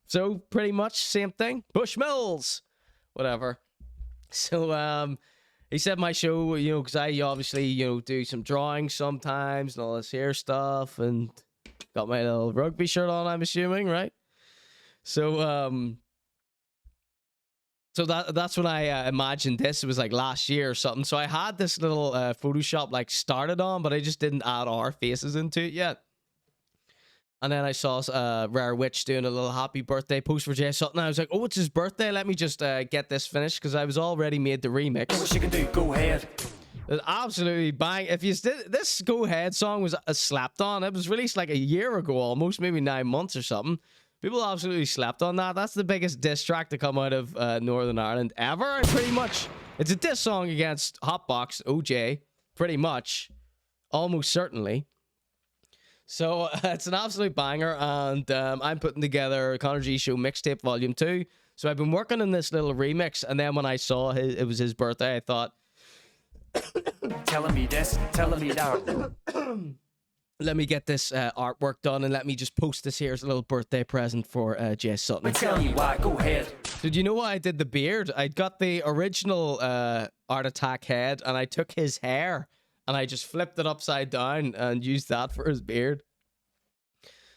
So pretty much same thing. Bushmills, whatever. So he said my show, you know, because I obviously, you know, do some drawing sometimes and all this hair stuff, and got my little rugby shirt on, I'm assuming, right? So that's when I imagined this. It was like last year or something. So I had this little Photoshop like started on, but I just didn't add our faces into it yet. And then I saw Rare Witch doing a little happy birthday post for Jay Sutton. I was like, oh, it's his birthday. Let me just get this finished, because I was already made the remix.
What she can do, go ahead.
It absolutely bang. If you did, this Go Ahead song was slapped on. It was released like a year ago almost, maybe 9 months or something. People absolutely slept on that. That's the biggest diss track to come out of Northern Ireland ever, pretty much. It's a diss song against Hotbox, OJ, pretty much. Almost certainly. So it's an absolute banger, and I'm putting together Conor.G Show Mixtape Volume 2. So I've been working on this little remix, and then when I saw it was his birthday, I thought...
telling me this, telling me that.
Let me get this artwork done, and let me just post this here as a little birthday present for Jay Sutton.
I'm telling you why, go ahead.
Did you know why I did the beard? I got the original Art Attack head, and I took his hair, and I just flipped it upside down and used that for his beard.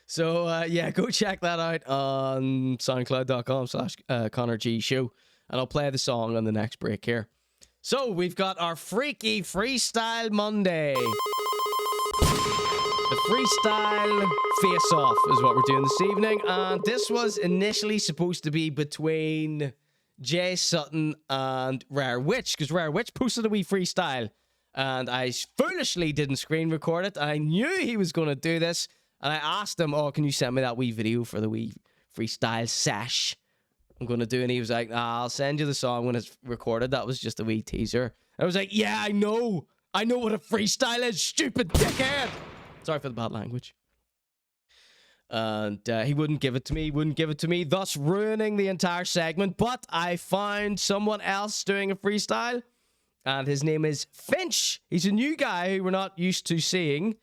So, yeah, go check that out on soundcloud.com/ConorGShow, and I'll play the song on the next break here. So we've got our Freaky Freestyle Monday. The Freestyle Face-Off is what we're doing this evening. And this was initially supposed to be between Jay Sutton and Rare Witch, because Rare Witch posted a wee freestyle. And I foolishly didn't screen record it. I knew he was going to do this. And I asked him, oh, can you send me that wee video for the wee freestyle sesh I'm going to do? And he was like, nah, I'll send you the song when it's recorded. That was just a wee teaser. I was like, yeah, I know. I know what a freestyle is, stupid dickhead. Sorry for the bad language. And he wouldn't give it to me. Thus ruining the entire segment. But I found someone else doing a freestyle. And his name is Finch. He's a new guy who we're not used to seeing.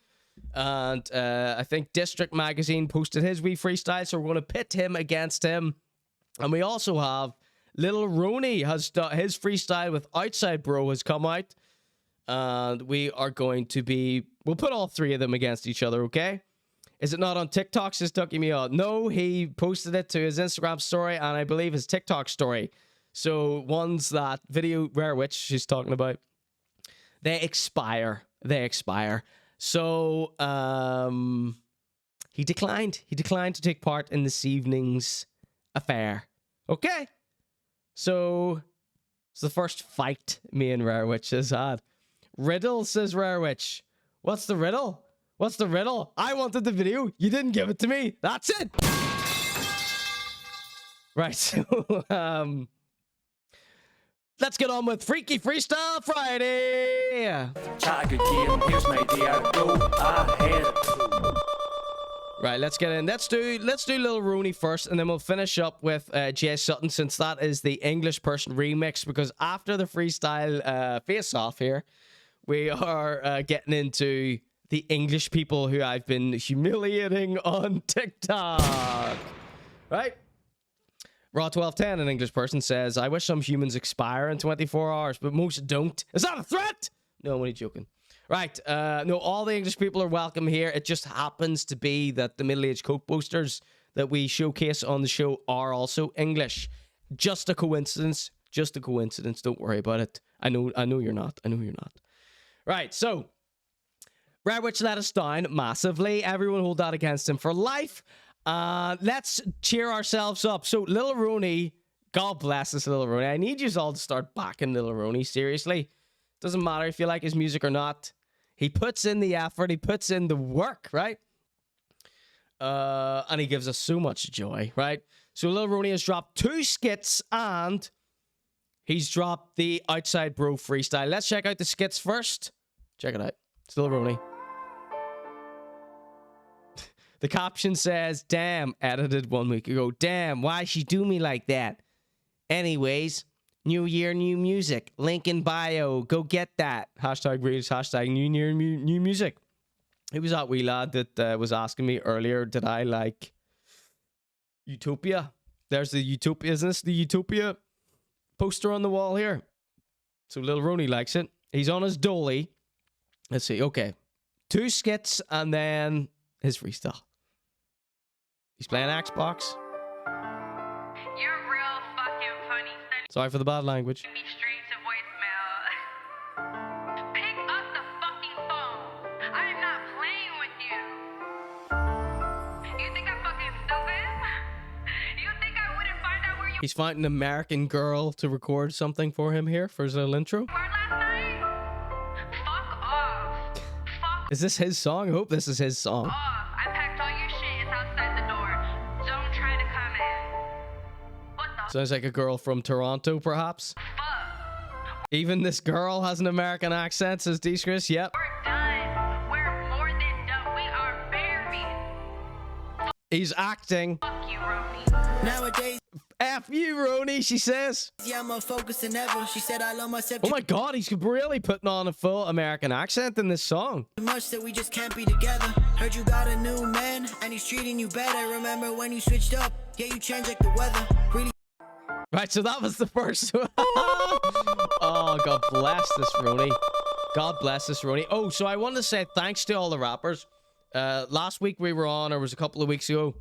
And I think District Magazine posted his wee freestyle. So we're going to pit him against him. And we also have Lil Roney has done his freestyle with Outside Bro has come out. And we are going to we'll put all three of them against each other, okay? Is it not on TikTok? Says Ducky Me out. No, he posted it to his Instagram story and I believe his TikTok story. So ones that video Rare Witch she's talking about, they expire. So he declined. He declined to take part in this evening's affair. Okay. So it's the first fight me and Rare Witch has had. Riddle, says Rare Witch. What's the riddle? I wanted the video. You didn't give it to me. That's it. Right. So let's get on with Freaky Freestyle Friday.
Chat a good game. Here's my idea. Go ahead.
Right, let's get in. Let's do Lil Roney first, and then we'll finish up with Jay Sutton, since that is the English person remix. Because after the freestyle face-off here, we are getting into the English people who I've been humiliating on TikTok. Right? Raw1210, an English person, says, I wish some humans expire in 24 hours, but most don't. Is that a threat? No, I'm only joking. Right, no, all the English people are welcome here. It just happens to be that the middle-aged Coke boasters that we showcase on the show are also English. Just a coincidence. Don't worry about it. I know you're not. Right, so Rare Witch let us down massively. Everyone hold that against him for life. Let's cheer ourselves up. So Lil Roney, God bless us, Lil Roney. I need you all to start backing Lil Roney, seriously. Doesn't matter if you like his music or not. He puts in the effort. He puts in the work, right? And he gives us so much joy, right? So Lil Roney has dropped 2 skits and he's dropped the Outside Bro freestyle. Let's check out the skits first. Check it out. It's Lil Roney. The caption says, damn, edited 1 week ago. Damn, why she do me like that? Anyways, new year, new music. Link in bio. Go get that. Hashtag reels, hashtag new year, new music. It was that wee lad that was asking me earlier, did I like Utopia? There's the Utopia, isn't this the Utopia poster on the wall here? So Lil Roney likes it. He's on his dolly. Let's see. Okay. 2 skits and then his freestyle. He's playing Xbox.
You're real fucking funny.
Sorry for the bad language.
Me straight to voicemail. Pick up the fucking phone. I am not playing with you. You think I'm fucking stupid? You think I wouldn't find out where you
He's finding an American girl to record something for him here for his little intro.
were last night? Fuck off.
Is this his song? I hope this is his song.
I packed all your shit. It's outside the door. Don't try to come in.
Sounds like a girl from Toronto, perhaps. Even this girl has an American accent, says D-Chris. Yep.
We're done. We're more than done. We are married.
He's acting.
Fuck you, Roney.
Nowadays,
F you, Roney, she says.
yeah, I'm more focused than ever. She said I love myself
Oh my god, he's really putting on a full American accent in this song.
too much that we just can't be together. Heard you got a new man and he's treating you better. Remember when you switched up? Yeah, you changed like the weather. Really.
Right, so that was the first one. Oh, God bless this Roney. God bless this Roney. Oh, so I wanted to say thanks to all the rappers. Last week we were on, or it was a couple of weeks ago,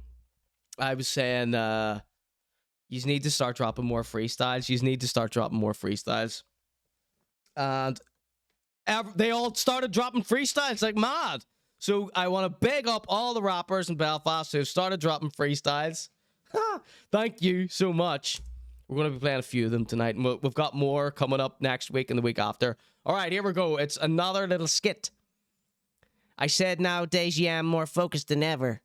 I was saying, you need to start dropping more freestyles. And they all started dropping freestyles like mad. So I want to big up all the rappers in Belfast who started dropping freestyles. Thank you so much. We're going to be playing a few of them tonight. And we've got more coming up next week and the week after. All right, here we go. It's another little skit. I said nowadays, yeah, I'm more focused than ever.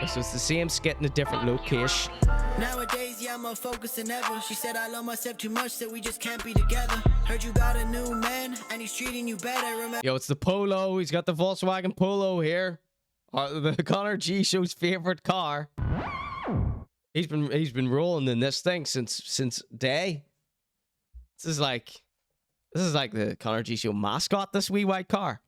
So it's the same skit in a different location.
Nowadays, yeah, I'm more focused than ever. She said I love myself too much that we just can't be together. Heard you got a new man and he's treating you better. Remember
Yo, it's the Polo. He's got the Volkswagen Polo here. The Conor.G show's favorite car. He's been rolling in this thing since day. This is like the Conor.G show mascot, this wee white car.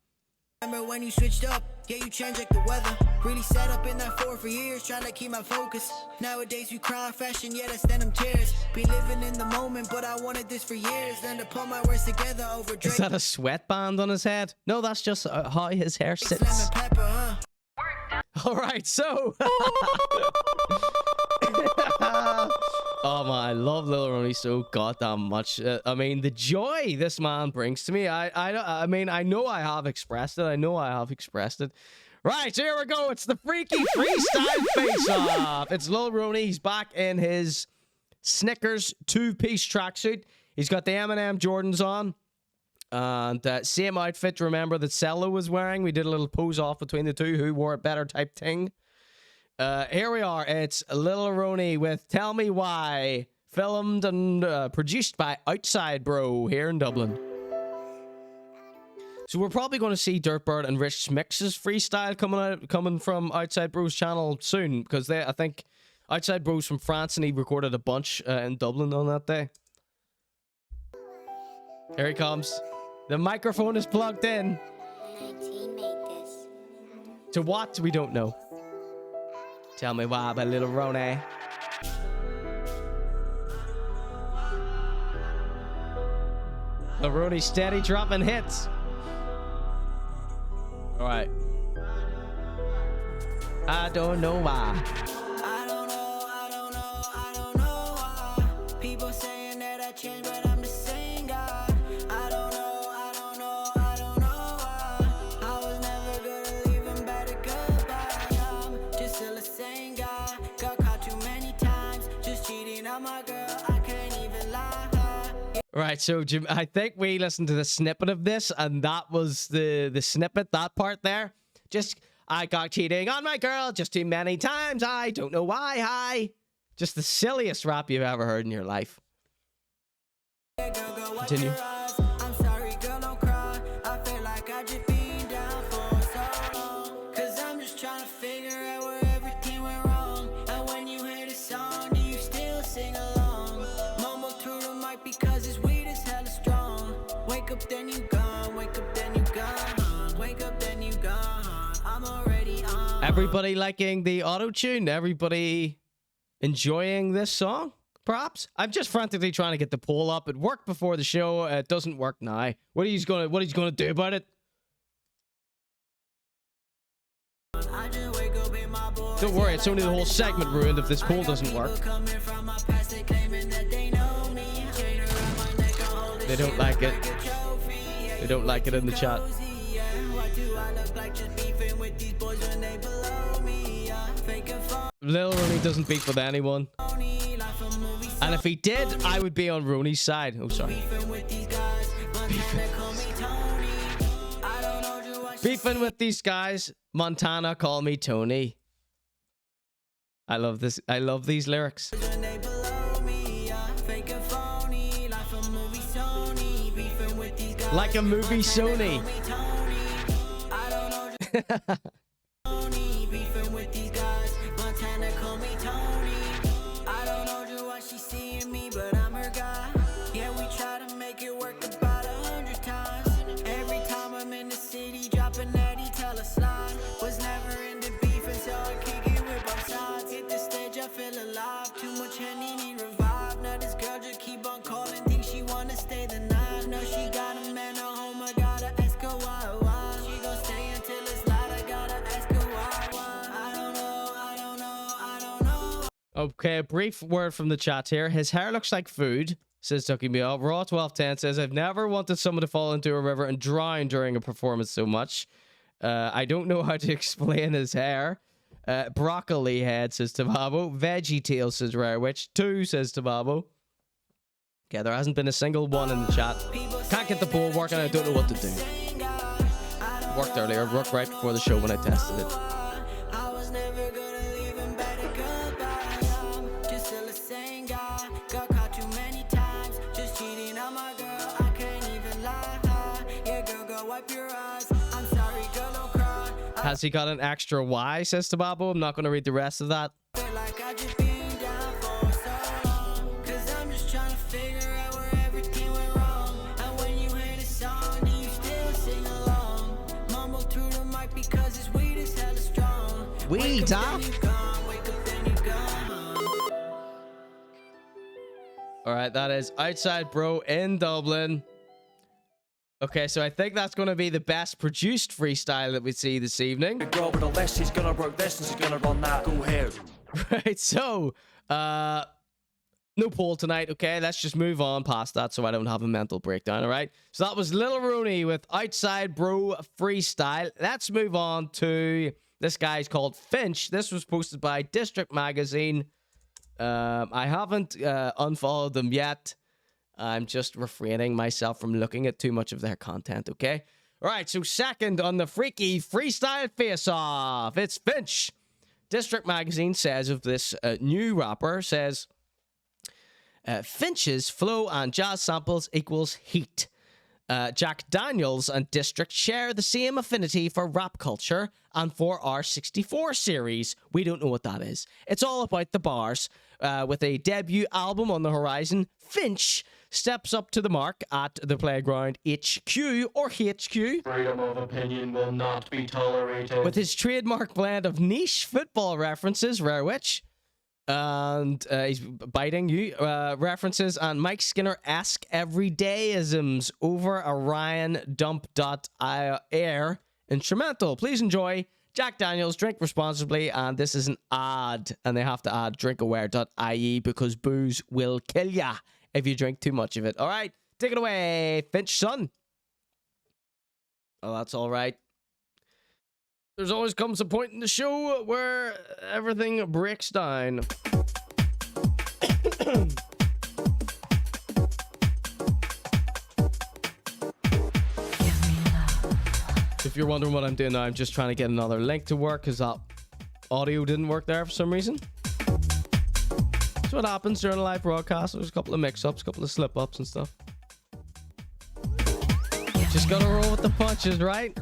Remember when you switched up? Yeah, you changed like the weather. Really set up in that for years, trying to keep my focus. Nowadays we cry fashion, yet I stand them tears. Be living in the moment, but I wanted this for years. Then to put my words together over Drake.
Is that a sweatband on his head? No, that's just how his hair sits.
Lemon pepper, huh?
All right, so. Oh man, I love Lil Roney so goddamn much. I mean, the joy this man brings to me. I mean, I know I have expressed it. Right, so here we go. It's the freaky freestyle face-off. It's Lil Roney. He's back in his Snickers two-piece tracksuit. He's got the Eminem Jordans on. And same outfit, remember, that Cello was wearing. We did a little pose-off between the two. Who wore it better type thing. Here we are. It's Lil Roney with Tell Me Why. Filmed and produced by Outside Bro here in Dublin. So we're probably going to see Dirtbird and Rich Smix's freestyle coming from Outside Bro's channel soon, because I think Outside Bro's from France and he recorded a bunch in Dublin on that day. Here he comes. The microphone is plugged in. To what? We don't know. Tell Me Why by Lil Roney. Lil Roney steady dropping hits. All right. I don't know why.
I don't know why. People saying that I changed, but I'm the same guy. I don't know why. I was never gonna leave him better goodbye. I'm just still the same guy. Got caught too many times, just cheating on my girl. I can't even lie.
Right, so Jim, I think we listened to the snippet of this, and that was the snippet, that part there. Just, I got cheating on my girl just too many times. I don't know why. Hi. Just the silliest rap you've ever heard in your life. Continue.
I'm sorry, girl, don't cry. I feel like I just been down for so long. Cause I'm just trying to figure out where everything went wrong. And when you hear the song, do you still sing along? Mumble through the mic because it's weird as hell strong. Wake up, then you gone. Wake up, then you gone. Wake up, then you gone. I'm already on.
Everybody liking the auto-tune? Everybody enjoying this song? Perhaps? I'm just frantically trying to get the poll up. It worked before the show. It doesn't work now. What he's gonna do about it? Don't worry, it's only the whole segment ruined if this poll doesn't work. They don't like it. They don't like it in the chat. Lil Roney doesn't beef with anyone. And if he did, I would be on Roney's side. Oh, sorry. Beefing with these guys. Montana, call me Tony. I love this. I love these lyrics. Like a movie Sony. Okay, a brief word from the chat here. His hair looks like food. says Tucky Me Up. Raw 1210 says, I've never wanted someone to fall into a river and drown during a performance so much. I don't know how to explain his hair. Broccoli Head, says Tababo. Veggie Tail, says Rare Witch. 2, says Tababo. Okay, there hasn't been a single one in the chat. Can't get the poll working. I don't know what to do. Worked earlier. Worked right before the show when I tested it. Has he got an extra Y, says Tababo? I'm not going to read the rest of that. Weed, huh? Alright, that is Outside Bro in Dublin. Okay, so I think that's going to be the best produced freestyle that we see this evening.
Girl with a list, he's gonna work this and she's gonna run that. Go ahead.
Right, so, no poll tonight, okay? Let's just move on past that so I don't have a mental breakdown, alright? So that was Lil Roney with Outside Bro Freestyle. Let's move on to this guy's called Finch. This was posted by District Magazine. I haven't unfollowed them yet. I'm just refraining myself from looking at too much of their content, okay? All right, so second on the freaky freestyle face-off, it's Finch. District Magazine says of this new rapper, says, Finch's flow and jazz samples equals heat. Jack Daniels and District share the same affinity for rap culture and for our 64 series. We don't know what that is. It's all about the bars. With a debut album on the horizon, Finch steps up to the mark at the Playground HQ or HQ.
Freedom of opinion will not be tolerated.
With his trademark blend of niche football references, Rare Witch, and he's biting you, references and Mike Skinner-esque everydayisms over a Ryan Dump.air instrumental. Please enjoy Jack Daniels, drink responsibly, and this is an ad, and they have to add drinkaware.ie because booze will kill ya if you drink too much of it. All right, take it away, Finch, son. Oh, that's all right. There's always comes a point in the show where everything breaks down. If you're wondering what I'm doing now, I'm just trying to get another link to work because that audio didn't work there for some reason. That's what happens during a live broadcast. There's a couple of mix-ups, a couple of slip-ups and stuff. Just gotta roll with the punches, right?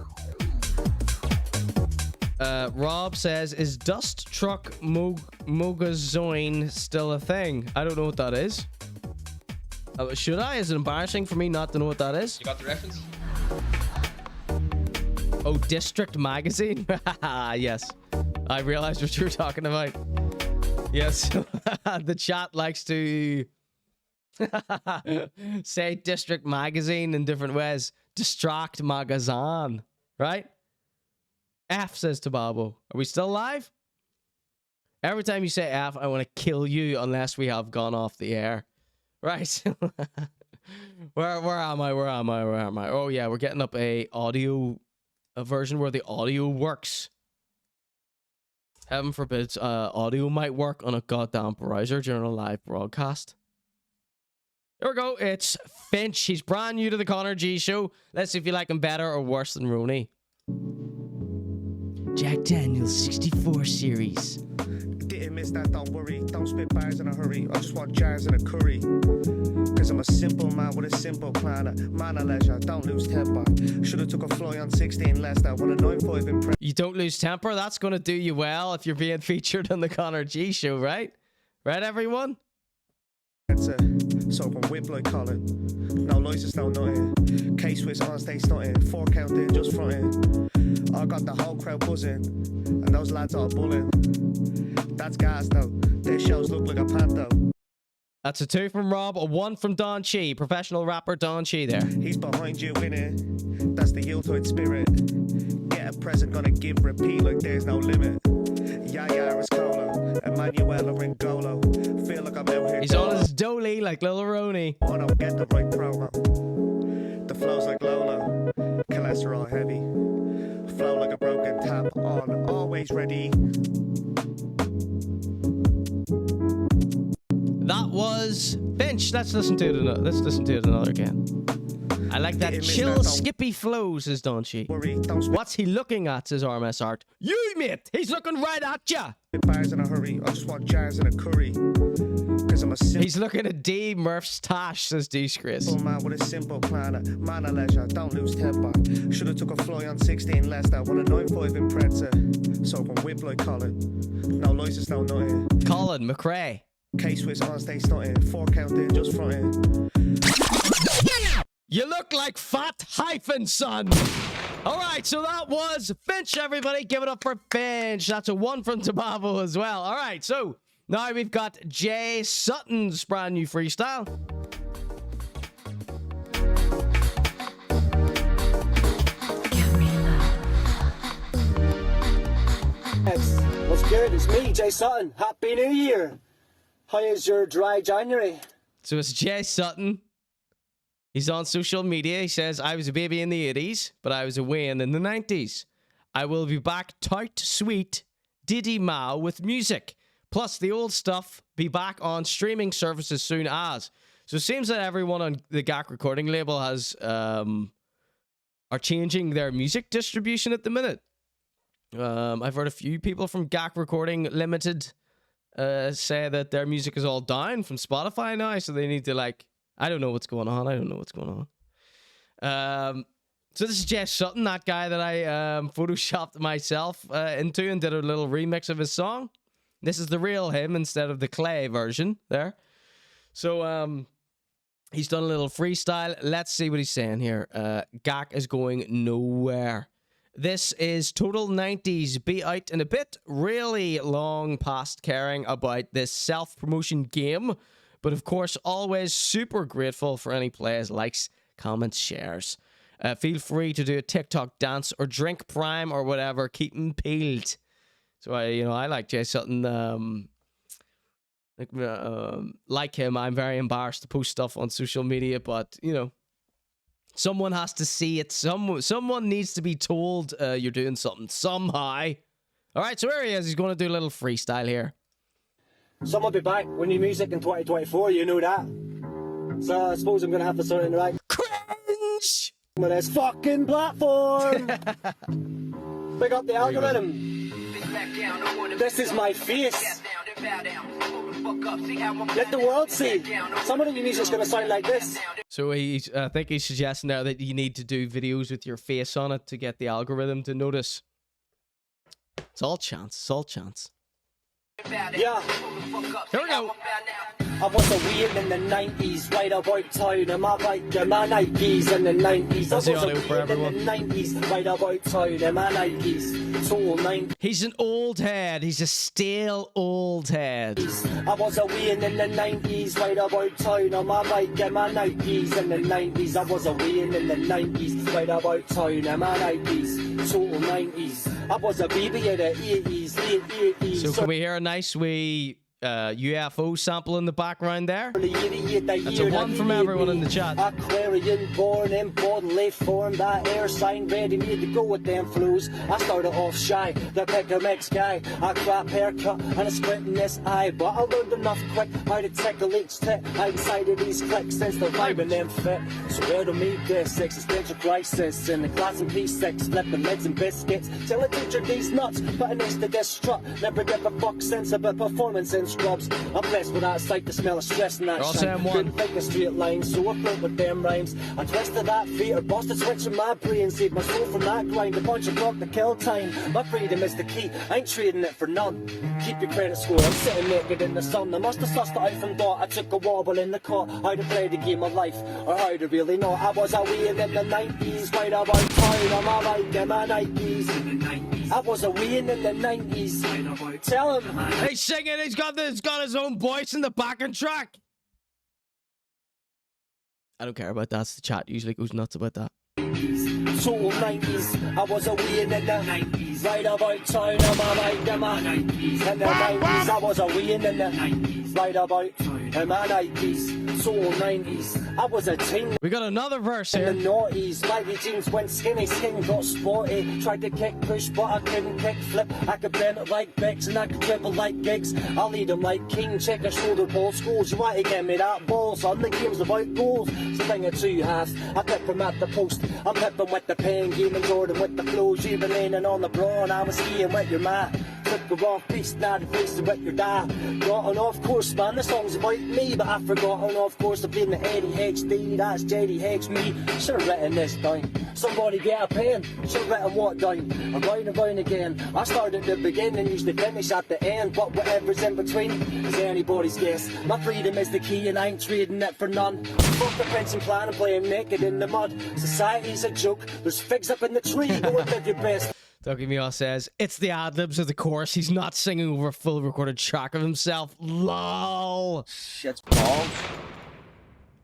Rob says, is dust truck mogazoin still a thing? I don't know what that is. Should I? Is it embarrassing for me not to know what that is?
You got the reference?
Oh, District Magazine? Yes. I realized what you were talking about. Yes. The chat likes to say District Magazine in different ways. Distract Magazine, right? F, says Tababo. Are we still live? Every time you say F, I want to kill you unless we have gone off the air. Right. Where am I? Oh, yeah, we're getting up a version where the audio works. Heaven forbid audio might work on a goddamn browser during a live broadcast. Here we go. It's Finch. He's brand new to the Conor.G show. Let's see if you like him better or worse than Roney. Jack Daniels 64 series.
Didn't miss that, don't worry. Don't spit bars in a hurry. I just want jars in a curry. Cause I'm a simple man with a simple plan. Man of leisure, don't lose temper. Should've took a fly on 16 Leicester. With a 9.5 impress. You
don't lose temper? That's gonna do you well if you're being featured on the Conor.G show, right? Right, everyone?
So from whip like Colin. No license, no nothing. K-Swiss on stage nothing. 4 counting, just fronting. I got the whole crowd buzzing. And those lads are bullying. That's gas though. Their shows look like a panto.
That's a 2 from Rob, a 1 from Don Chi, professional rapper Don Chi there.
He's behind you winning. That's the Yuletide spirit. Get a present, gonna give repeat like there's no limit. Yaya is Colo, Emmanuel or Ngolo. feel like I'm out here.
He's on his dolly like Lil Roney.
I don't get the right promo. The flow's like Lola, cholesterol heavy. Flow like a broken tap on, always ready.
That was Finch. Let's listen to it another again. I like that chill, skippy flow, says Donchi. What's he looking at, says RMS Art. You, mate! He's looking right at ya!
Bars in a hurry, I just want jars in a curry. Cause I'm a simple
He's looking at D Murph's Tash, says D-Chris.
man with a simple plan, man of leisure, don't lose temper. Should've took a fly on 16 Leicester, won a 9-5 in Pretzer. So I can whip like Colin. No license, no nothing.
Colin McRae.
K-Swiss on stage, nothing. 4 counting, just fronting.
You look like Fat Hyphen, son. All right, so that was Finch, everybody. Give it up for Finch. That's a 1 from Tababo as well. All right, so now we've got Jay Sutton's brand new freestyle.
What's good? It's me, Jay Sutton. Happy New Year. How is your dry January?
So it's Jay Sutton. He's on social media. He says, I was a baby in the 80s, but I was a Wayne in the 90s. I will be back tight, sweet, Diddy Mao with music. Plus, the old stuff be back on streaming services soon as. So it seems that everyone on the GAC recording label has are changing their music distribution at the minute. I've heard a few people from GAC Recording Limited say that their music is all down from Spotify now, so they need to, like, I don't know what's going on. So this is Jay Sutton, that guy that I photoshopped myself into and did a little remix of his song. This is the real him instead of the Clay version there. So he's done a little freestyle. Let's see what he's saying here. GAC is going nowhere. This is total 90s, be out in a bit, really long past caring about this self-promotion game, but of course always super grateful for any plays, likes, comments, shares. Feel free to do a TikTok dance or drink Prime or whatever, keep them peeled. So I like Jay Sutton, like him. I'm very embarrassed to post stuff on social media, but someone has to see it. Someone needs to be told you're doing something somehow. All right, so here he is. He's going to do a little freestyle here.
Someone will be back with new music in 2024, you know that. So I suppose I'm going to have to start in the right
cringe
with this fucking platform. Pick up the algorithm. This is my face. Let the world see. Some of the music's going to sound like this.
So I think he's suggesting now that you need to do videos with your face on it to get the algorithm to notice. It's all chance. It's all chance.
Yeah.
Here we go.
I was a weird in the 90s, right about town, and my bike and my Nikes in the 90s.
That's
I
the
was
audio
a
for
weird
everyone.
in the 90s, right about town, and my Nikes. Total 90s.
He's an old head. He's a stale old head.
I was a weird in the 90s, right about town, on my bike and my Nikes in the 90s. I was a weird in the 90s, right about town, and my Nikes. Total 90s. I was a baby in the 80s, late 80s.
So can we hear a nice wee UFO sample in the background there? That's a 1 from everyone in the chat.
Aquarian born in bodily form, that air sign ready made to go with them flows. I started off shy, the pick a mix guy. A crap haircut and a squint in this eye, but I learned enough quick how to tickle each tit outside of these clicks since the vibe and them fit. So where to meet this existential crisis in the class in P6, flip the mids and biscuits till I teacher these nuts, but an insta destruct. Never give a fuck sense of a performance in scrubs. I'm blessed with that sight, the smell of stress and that shine. Couldn't think a straight line, so I flirt with them rhymes. I twisted that fear, bossed a switch in my brain, saved my soul from that grind. A bunch of rock to kill time. My freedom is the key, I ain't trading it for none. Keep your credit score, I'm sitting naked in the sun. I must have sussed it out from dot. I took a wobble in the cut, how to play the game of life, or how to really know. I was a weird in the 90s, right about town, on my bike and my Nikes. I was a weird in the 90s. Tell him.
He's singing, he's got his own voice in the backing track. I don't care about that. The chat usually goes nuts about that.
Total 90s, I was a weird in the 90s, right about town, on my bike and my Nikes. In the 90s, I was a weird in the 90s. right about in my 90s, so 90s. I was a teen.
We got another verse here.
In the noughties, baggy jeans went skinny, skin got sporty. Tried to kick push, but I couldn't kick flip. I could bend it like Bex and I could dribble like gigs. I'll lead them like King, check a shoulder ball scores. You want to get me that ball, son? The game's about goals. It's a thing of two halves. I pip him at the post. I'm pipping with the pen game and Jordan with the flows. You've been leaning on the brawn. I was skiing with your ma. Took the wrong piece, now the face with your dad. Gotten off course, man. The song's about me, but I've forgotten off course to blame the ADHD. That's JDH me. Should've written this down. Somebody get a pen. Should've written what down? I'm round again. I started at the beginning, usually finish at the end. But whatever's in between is anybody's guess. My freedom is the key and I ain't trading it for none. Fuck the pension plan and playing naked in the mud. Society's a joke. There's figs up in the tree. Go and live your best.
Dougie Meow says, it's the ad-libs of the chorus. He's not singing over a full recorded track of himself. LOL.
Shit's balls.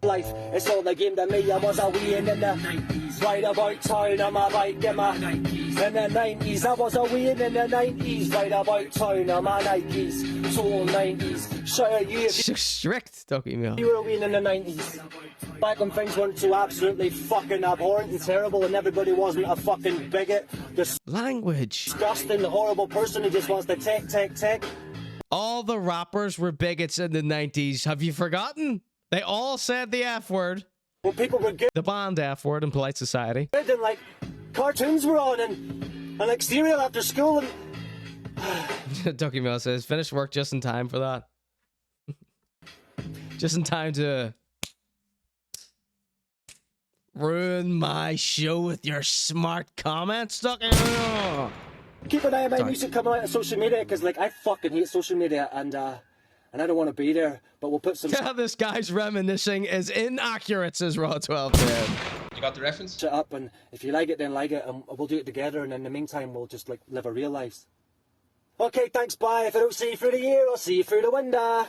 Life, it's all the game to me. I was a wee in the 90s. Right about town on my bike in my 90s. In the 90s, I was a wee in the 90s. Right about town on my Nikes. So 90s. Sure, you.
So strict, Dougie Meow.
You were a wee in the 90s. Back when things weren't so absolutely fucking abhorrent and terrible and everybody wasn't a fucking bigot.
Language.
Disgusting, horrible person who just wants to take.
All the rappers were bigots in the 90s. Have you forgotten? They all said the F word.
When people were good.
The banned F word in polite society.
And like cartoons were on and like cereal after school and
Dougie Meow says, finished work just in time for that. Just in time to ruin my show with your smart comments, Dougie.
Keep an eye on my music coming out on social media because like I fucking hate social media and I don't want to be there, but we'll put some.
Yeah, this guy's reminiscing is inaccurate, says Raw1210.
You got the reference?
Shut up, and if you like it, then like it, and we'll do it together, and in the meantime, we'll just like live our real lives. Okay, thanks, bye. If I don't see you through the year, I'll see you through the window.
All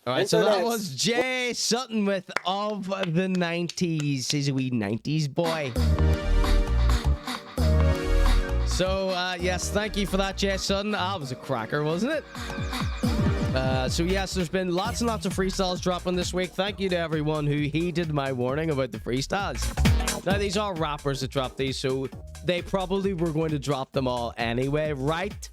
right, so that was Jay Sutton with Of the 90s. He's a wee 90s boy. So, yes, thank you for that, Jay Sutton. That was a cracker, wasn't it? So yes, there's been lots and lots of freestyles dropping this week. Thank you to everyone who heeded my warning about the freestyles. Now, these are rappers that dropped these, so they probably were going to drop them all anyway, right?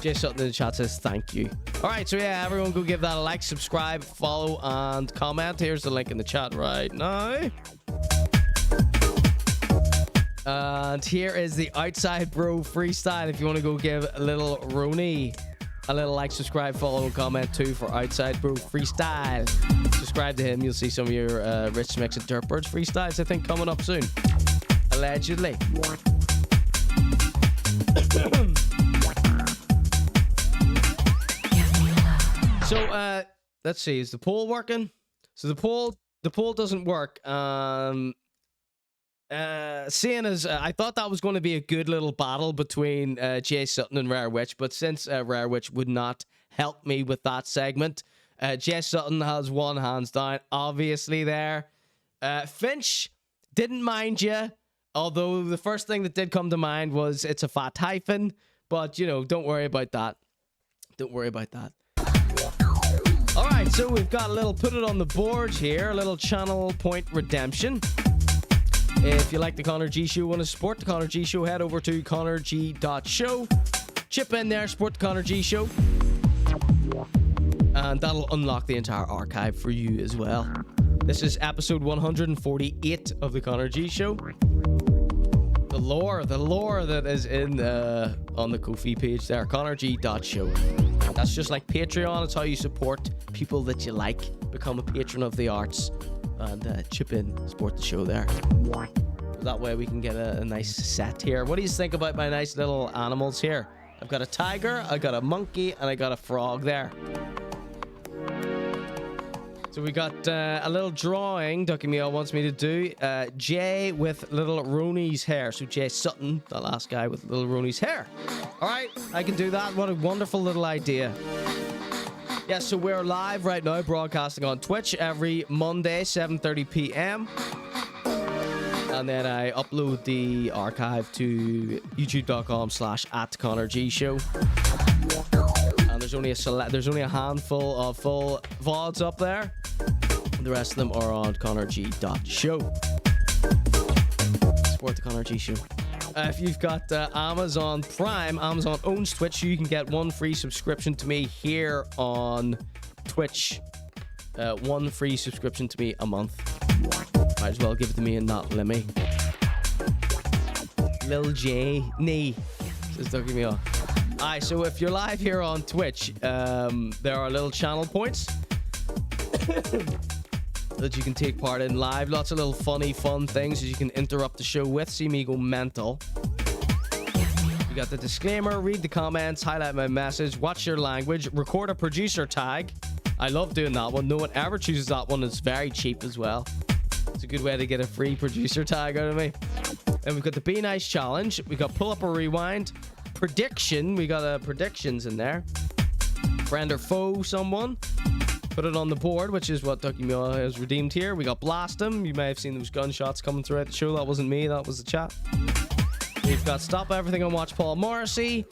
Jay Sutton in the chat says thank you. All right, so yeah, everyone go give that a like, subscribe, follow, and comment. Here's the link in the chat right now. And here is the Outside Bro freestyle. If you want to go give Lil Roney a little like, subscribe, follow, and comment too for Outside Bro Freestyle. Subscribe to him. You'll see some of your Rich Mix and Dirtbirds freestyles, I think, coming up soon. Allegedly. So, let's see. Is the poll working? So the poll doesn't work. Seeing as I thought that was going to be a good little battle between Jay Sutton and Rare Witch, but since Rare Witch would not help me with that segment, Jay Sutton has won hands down, obviously there. Finch didn't mind you, although the first thing that did come to mind was it's a fat hyphen, but you know, don't worry about that. Don't worry about that. All right, so we've got a little put it on the board here, a little channel point redemption. If you like the ConorG Show, want to support the ConorG Show, head over to conorg.show. Chip in there, support the ConorG Show. And that'll unlock the entire archive for you as well. This is episode 148 of the ConorG Show. The lore that is in on the Ko-fi page there, conorg.show. That's just like Patreon. It's how you support people that you like. Become a patron of the arts. And chip in, support the show there. That way we can get a nice set here. What do you think about my nice little animals here? I've got a tiger, I got a monkey, and I got a frog there. So we got a little drawing Ducky Meow wants me to do. Jay with Lil Roney's hair. So Jay Sutton, the last guy with Lil Roney's hair. All right, I can do that. What a wonderful little idea. Yeah, so we're live right now, broadcasting on Twitch every Monday, 7:30 p.m. And then I upload the archive to youtube.com/@ConorGShow. And there's There's only a handful of full VODs up there. The rest of them are on conorg.show. Support the Conor G Show. If you've got Amazon Prime, Amazon owns Twitch, so you can get one free subscription to me here on Twitch. One free subscription to me a month. Might as well give it to me and not Limmy. Lil J knee. Just don't give me off. Alright, so if you're live here on Twitch, there are little channel points that you can take part in live. Lots of little funny, fun things that you can interrupt the show with. See me go mental. You got the disclaimer, read the comments, highlight my message, watch your language, record a producer tag. I love doing that one. No one ever chooses that one. It's very cheap as well. It's a good way to get a free producer tag out of me. And we've got the Be Nice Challenge. We got Pull Up or Rewind. Prediction. We got predictions in there. Friend or foe someone. Put it on the board, which is what Ducky Mia has redeemed here. We got Blast Him. You may have seen those gunshots coming throughout the show. That wasn't me. That was the chat. We've got Stop Everything and Watch Paul Morrissey.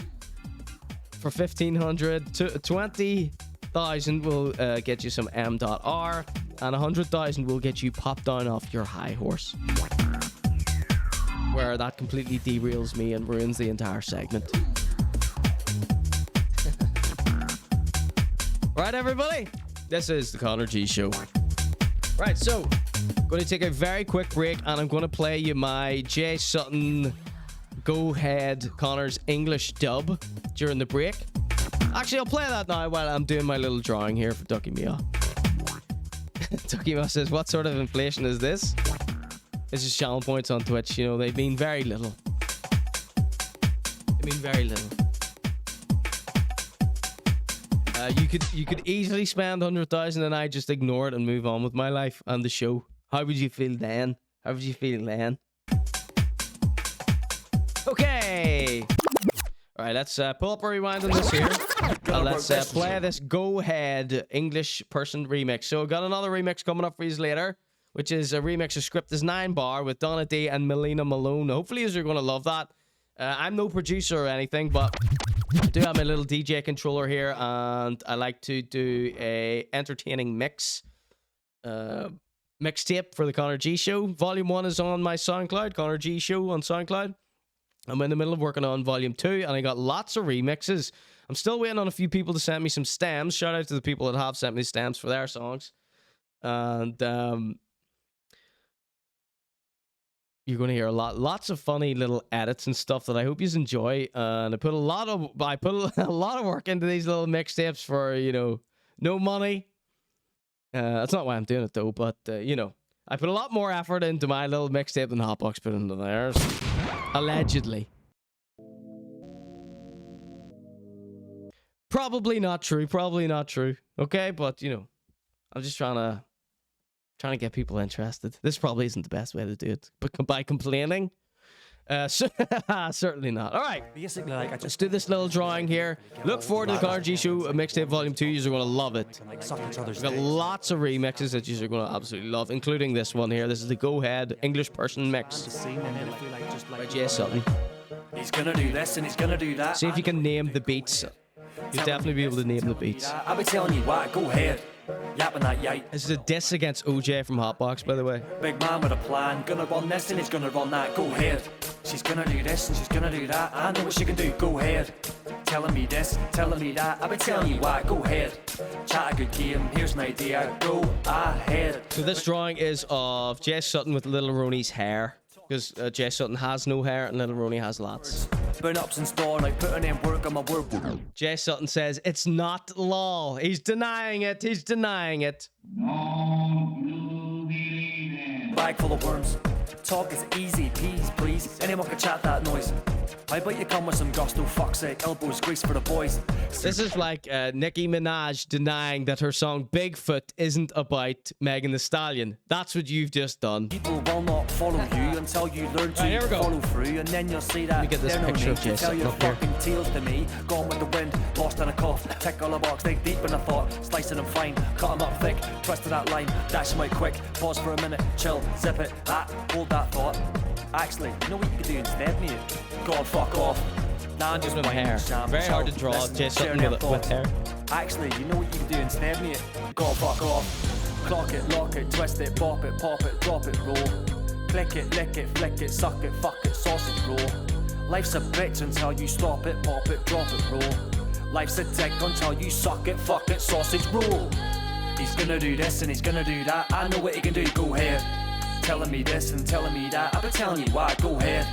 For 1,500. 20,000 will get you some M.R. And 100,000 will get you popped down off your high horse. Where that completely derails me and ruins the entire segment. Right, everybody? This is the Conor G Show. Right, so I'm going to take a very quick break and I'm going to play you my Jay Sutton Go Ahead Conor's English dub during the break. Actually, I'll play that now while I'm doing my little drawing here for Ducky Mia. Ducky Mia says, what sort of inflation is this? It's just channel points on Twitch. You know, they mean very little. They mean very little. You could easily spend 100,000 and I just ignore it and move on with my life and the show. How would you feel then? How would you feel then? Okay. All right, let's pull up a rewind on this here. And let's play this Go Ahead English person remix. So I've got another remix coming up for you later, which is a remix of Script is 9 Bar with Donna D and Melina Malone. Hopefully you're going to love that. I'm no producer or anything, but I do have my little DJ controller here, and I like to do a entertaining mixtape for the Conor G Show. Volume 1 is on my SoundCloud, Conor G Show on SoundCloud. I'm in the middle of working on Volume 2, and I got lots of remixes. I'm still waiting on a few people to send me some stems. Shout out to the people that have sent me stems for their songs. And you're going to hear lots of funny little edits and stuff that I hope you enjoy. And I put a lot of work into these little mixtapes for, you know, no money. That's not why I'm doing it though, but you know, I put a lot more effort into my little mixtape than Hotbox put into theirs. Allegedly. Probably not true. Okay, but you know, I'm just trying to get people interested. This probably isn't the best way to do it, but by complaining, certainly not. All right, basically, let's do this little drawing here. Look forward to the Conor G Show mixtape volume 2. You're going to love it. We've got lots of remixes that you're going to absolutely love, including this one here. This is the Go Ahead English person mix by Jay Sutton.
He's gonna do this and he's gonna do that.
See if you can name the beats. You'll definitely be able to name the beats.
I'll be telling you what, go ahead. Yapping that yite.
This is a diss against OJ from Hotbox, by the way.
Big man with a plan, gonna run this and he's gonna run that. Go ahead. She's gonna do this and she's gonna do that. I know what she can do. Go ahead. Telling me this, telling me that. I'll be telling you what. Go ahead. Chat a good game. Here's an idea. Go ahead.
So this drawing is of Jay Sutton with Lil Roney's hair. Because Jay Sutton has no hair and Lil Roney has lots.
Burn ups in store like putting in work on my word.
Jay Sutton says it's not lol. He's denying it. He's denying it.
Bag full of worms. Talk is easy, please. Anyone can chat that noise. I bet you come with some gusto, fuck's sake, elbows grease for the boys.
This is like Nicki Minaj denying that her song Bigfoot isn't about Megan Thee Stallion. That's what you've just done.
People will not follow you until you learn to follow through, and then you'll see that.
Let me get this picture of Jay Sutton up here.
Fucking tales to me, gone with the wind, lost in a cough, tick on a box, dig deep in a thought, slicing them fine, cut them up thick, twisted that line, dash them out quick, pause for a minute, chill, zip it, hold that thought. Actually, you know what you could do instead, mate? God, fuck off. Nah, I'm just
with hair. Very hard to draw Jay Sutton with hair.
Actually, you know what you can do instead, mate? Go fuck off. Clock it, lock it, twist it, bop it, pop it, drop it, roll. Click it, lick it, flick it, suck it, fuck it, sausage roll. Life's a bitch until you stop it, pop it, drop it, roll. Life's a dick until you suck it, fuck it, sausage roll. He's gonna do this and he's gonna do that. I know what he can do, go ahead. Telling me this and telling me that. I've been telling you why, go ahead.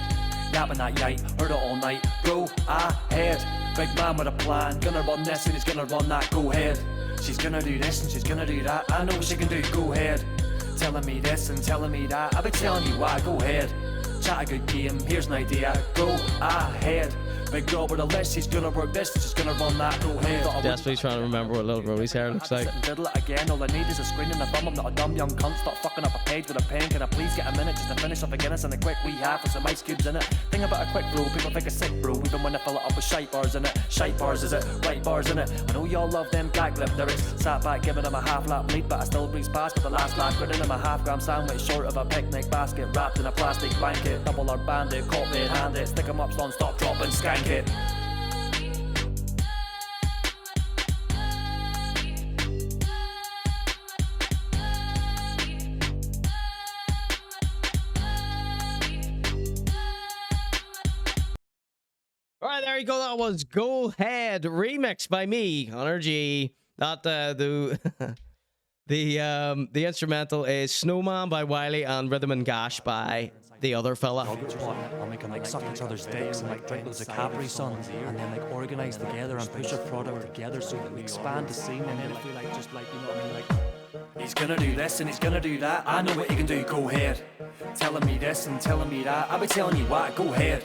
Yapping that yite, heard it all night, go ahead. Big man with a plan, gonna run this and he's gonna run that, go ahead. She's gonna do this and she's gonna do that. I know what she can do, go ahead. Telling me this and telling me that. I've been telling you why, go ahead. Chat a good game, here's an idea, go ahead. Big girl with a list, she's gonna work this and she's gonna run that, go ahead.
Desperately trying to remember what Lil Roney's hair looks like.
Diddle it again, all I need is a screen and a thumb. I'm not a dumb young cunt, stop fucking up a page with a pen. Can I please get a minute just to finish off a Guinness and a quick wee half with some ice cubes in it? Thing about a quick roll, people think it's sick, bro. Even when I fill it up with shite bars in it. Shite bars, is it? Right bars in it. I know y'all love them gag lip lyrics. Sat back giving them a half lap lead, but I still breeze past with the last lap. Grinning in my half-gram sandwich short of a picnic basket wrapped in a plastic blanket. Double our bandit, caught me handed. Stick 'em up, non-stop, drop and skank it.
All right, there you go. That was Go Ahead remix by me, ConorG. That the instrumental is Snowman by Wiley and Rhythm and Gash by the other fella.
And we can like suck each other's dicks and like drink loads of Capri Sun and then like organize together and push our product together so that we expand the scene and then if we like just like, you know what I mean, like he's gonna do this and he's gonna do that. I know what he can do, go ahead. Telling me this and telling me that. I'll be telling you what, go ahead.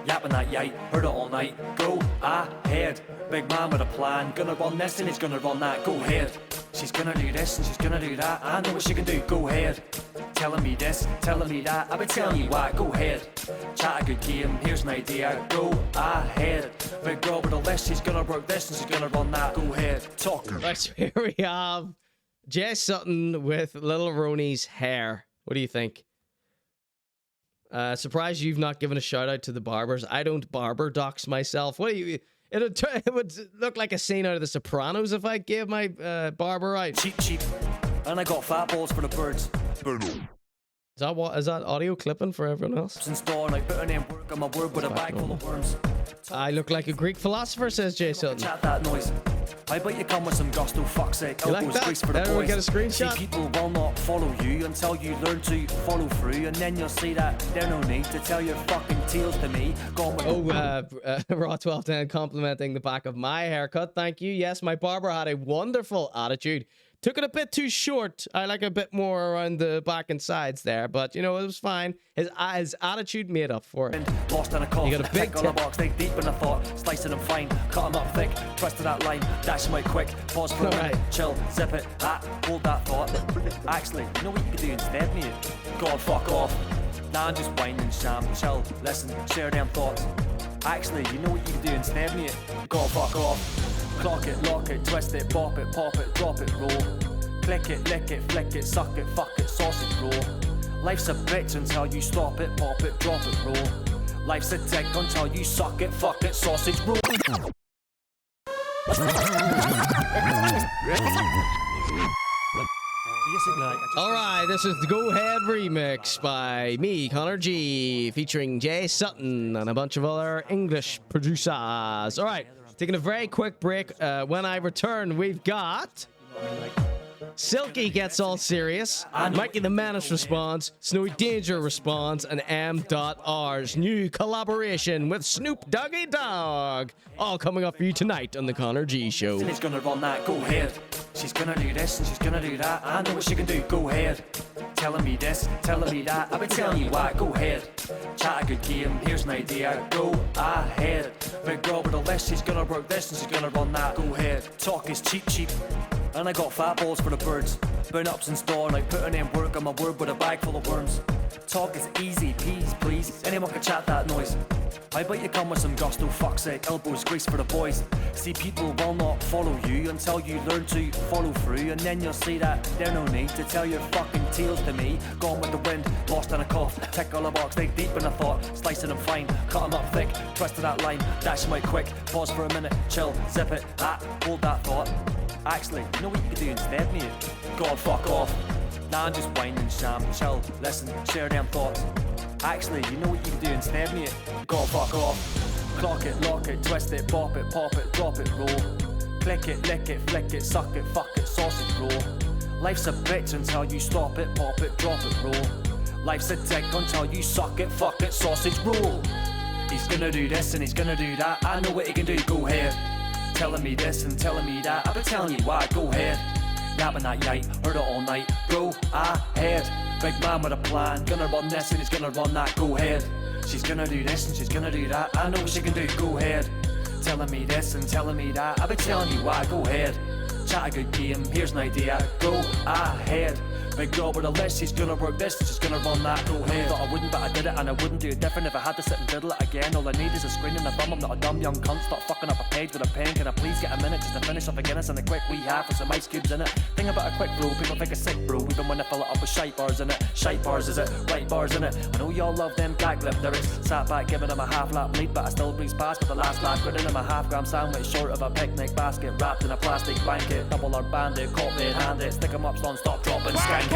Yapping that yite, heard it all night, go ahead. Big man with a plan, gonna run this and he's gonna run that, go ahead. She's gonna do this and she's gonna do that. I know what she can do, go ahead. Telling me this, telling me that. I'll be telling you what, go ahead. Chat a good game, here's an idea, go ahead. Big girl with a list, she's gonna work this and she's gonna run that, go ahead. Talk.
Right, so here we have Jay Sutton with Lil Roney's hair. What do you think? Surprised you've not given a shout out to the barbers. I don't barber dox myself. What do you? It would look like a scene out of The Sopranos if I gave my barber out.
Cheap. And I got fat balls for the birds.
Is that what? Is that audio clipping for everyone else?
In store, and I put in work on my word with a bag full of worms.
I look like a Greek philosopher, says Jay Sutton.
Chat that noise. I bet you come with some gusto, fuck's sake.
You like that?
For the
Everyone
boys.
get a screenshot?
See, people will not follow you until you learn to follow through, and then you'll see that there's no need to tell your fucking tales to me.
Raw 1210 complimenting the back of my haircut. Thank you. Yes, my barber had a wonderful attitude. Took it a bit too short. I like a bit more around the back and sides there, but you know, it was fine. His attitude made up for it.
Lost in a cough,
you got a big
on the box, dig deep in the thought, slicing them fine, cut them up thick, twisted that line, dash them out quick, pause for a minute, chill, zip it, hold that thought. Actually, you know what you could do instead, mate? God, fuck off. Nah, I'm just whining, sham, chill, listen, share them thoughts. Actually, you know what you could do instead, mate? God, fuck off. Clock it, lock it, twist it, bop it, pop it, drop it, roll. Click it, lick it, flick it, suck it, fuck it, sausage roll. Life's a bitch until you stop it, pop it, drop it, roll. Life's a dick until you suck it, fuck it, sausage roll.
Alright, this is the Go Ahead remix by me, ConorG, featuring Jay Sutton and a bunch of other English producers. Alright, taking a very quick break. When I return, we've got Silky Gets All Serious, Mikey the Menace responds, Snowy Danger responds, and M.R's new collaboration with Snoop Doggy Dogg. All coming up for you tonight on the ConorG Show.
She's gonna run that, go ahead. She's gonna do this and she's gonna do that. I know what she can do, go ahead. Telling me this, telling me that. I've been telling you what, go ahead. Chat a good game, here's an idea, go ahead. Big girl with a list, she's gonna work this and she's gonna run that, go ahead. Talk is cheap. And I got fat balls for the birds. Burn ups in store and I put in work on my word with a bag full of worms. talk is easy, peas, please. Anyone can chat that noise. I bet you come with some gusto, fuck's sake, elbows grease for the boys. See, people will not follow you until you learn to follow through, and then you'll see that there's no need to tell your fucking tales to me. Gone with the wind, lost in a cough, tick all the box, dig deep in a thought, slicing them fine, cut them up thick, twisted that line, dash them out quick, pause for a minute, chill, zip it, hold that thought. Actually, you know what you could do instead, mate? Go on, fuck off. Nah, I'm just whining, sham, chill, listen, share them thoughts. Actually, you know what you can do instead, mate? Go on, fuck off. Clock it, lock it, twist it, pop it, drop it, roll. Click it, lick it, flick it, suck it, fuck it, sausage roll. Life's a bitch until you stop it, pop it, drop it, roll. Life's a dick until you suck it, fuck it, sausage roll. He's gonna do this and he's gonna do that. I know what he can do, go ahead. Telling me this and telling me that. I've been telling you why, go ahead. Yapping that yite, heard it all night, go ahead. Big man with a plan, gonna run this and he's gonna run that, go ahead. She's gonna do this and she's gonna do that. I know what she can do, go ahead. Telling me this and telling me that. I've been telling you why, go ahead. Chat a good game, here's an idea, go ahead. Big girl with a list, she's gonna work this and she's gonna run that, go ahead. Thought I wouldn't, but I did it and I wouldn't do it different if I had to sit and diddle it again. All I need is a screen and a thumb, I'm not a dumb young cunt. Stop fucking up a page with a pen, can I please get a minute just to finish off a Guinness and a quick wee half with some ice cubes in it. Think about a quick flow, people think it's sick bro, even when I fill it up with shite bars in it. Shite bars is it, right bars in it. I know y'all love them gag lip lyrics. Sat back giving them a half lap lead, but I still breeze past with the last lap. Grinning in my half-gram sandwich short of a picnic basket, wrapped in a plastic blanket. Double our bandit, caught me handed, stick 'em up, non-stop, drop and skank it.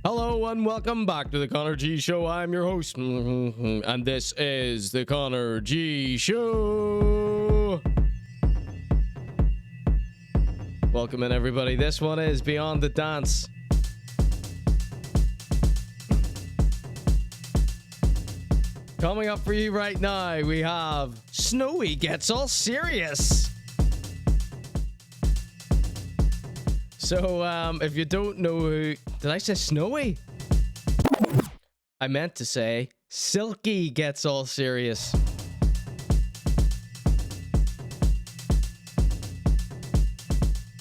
Hello and welcome back to the Conor.G Show. I'm your host, and this is the Conor.G Show. Welcome in, everybody. This one is Beyond the Dance. Coming up for you right now, we have Snowy Gets All Serious. So, if you don't know who... Did I say Snowy? I meant to say Silky Gets All Serious.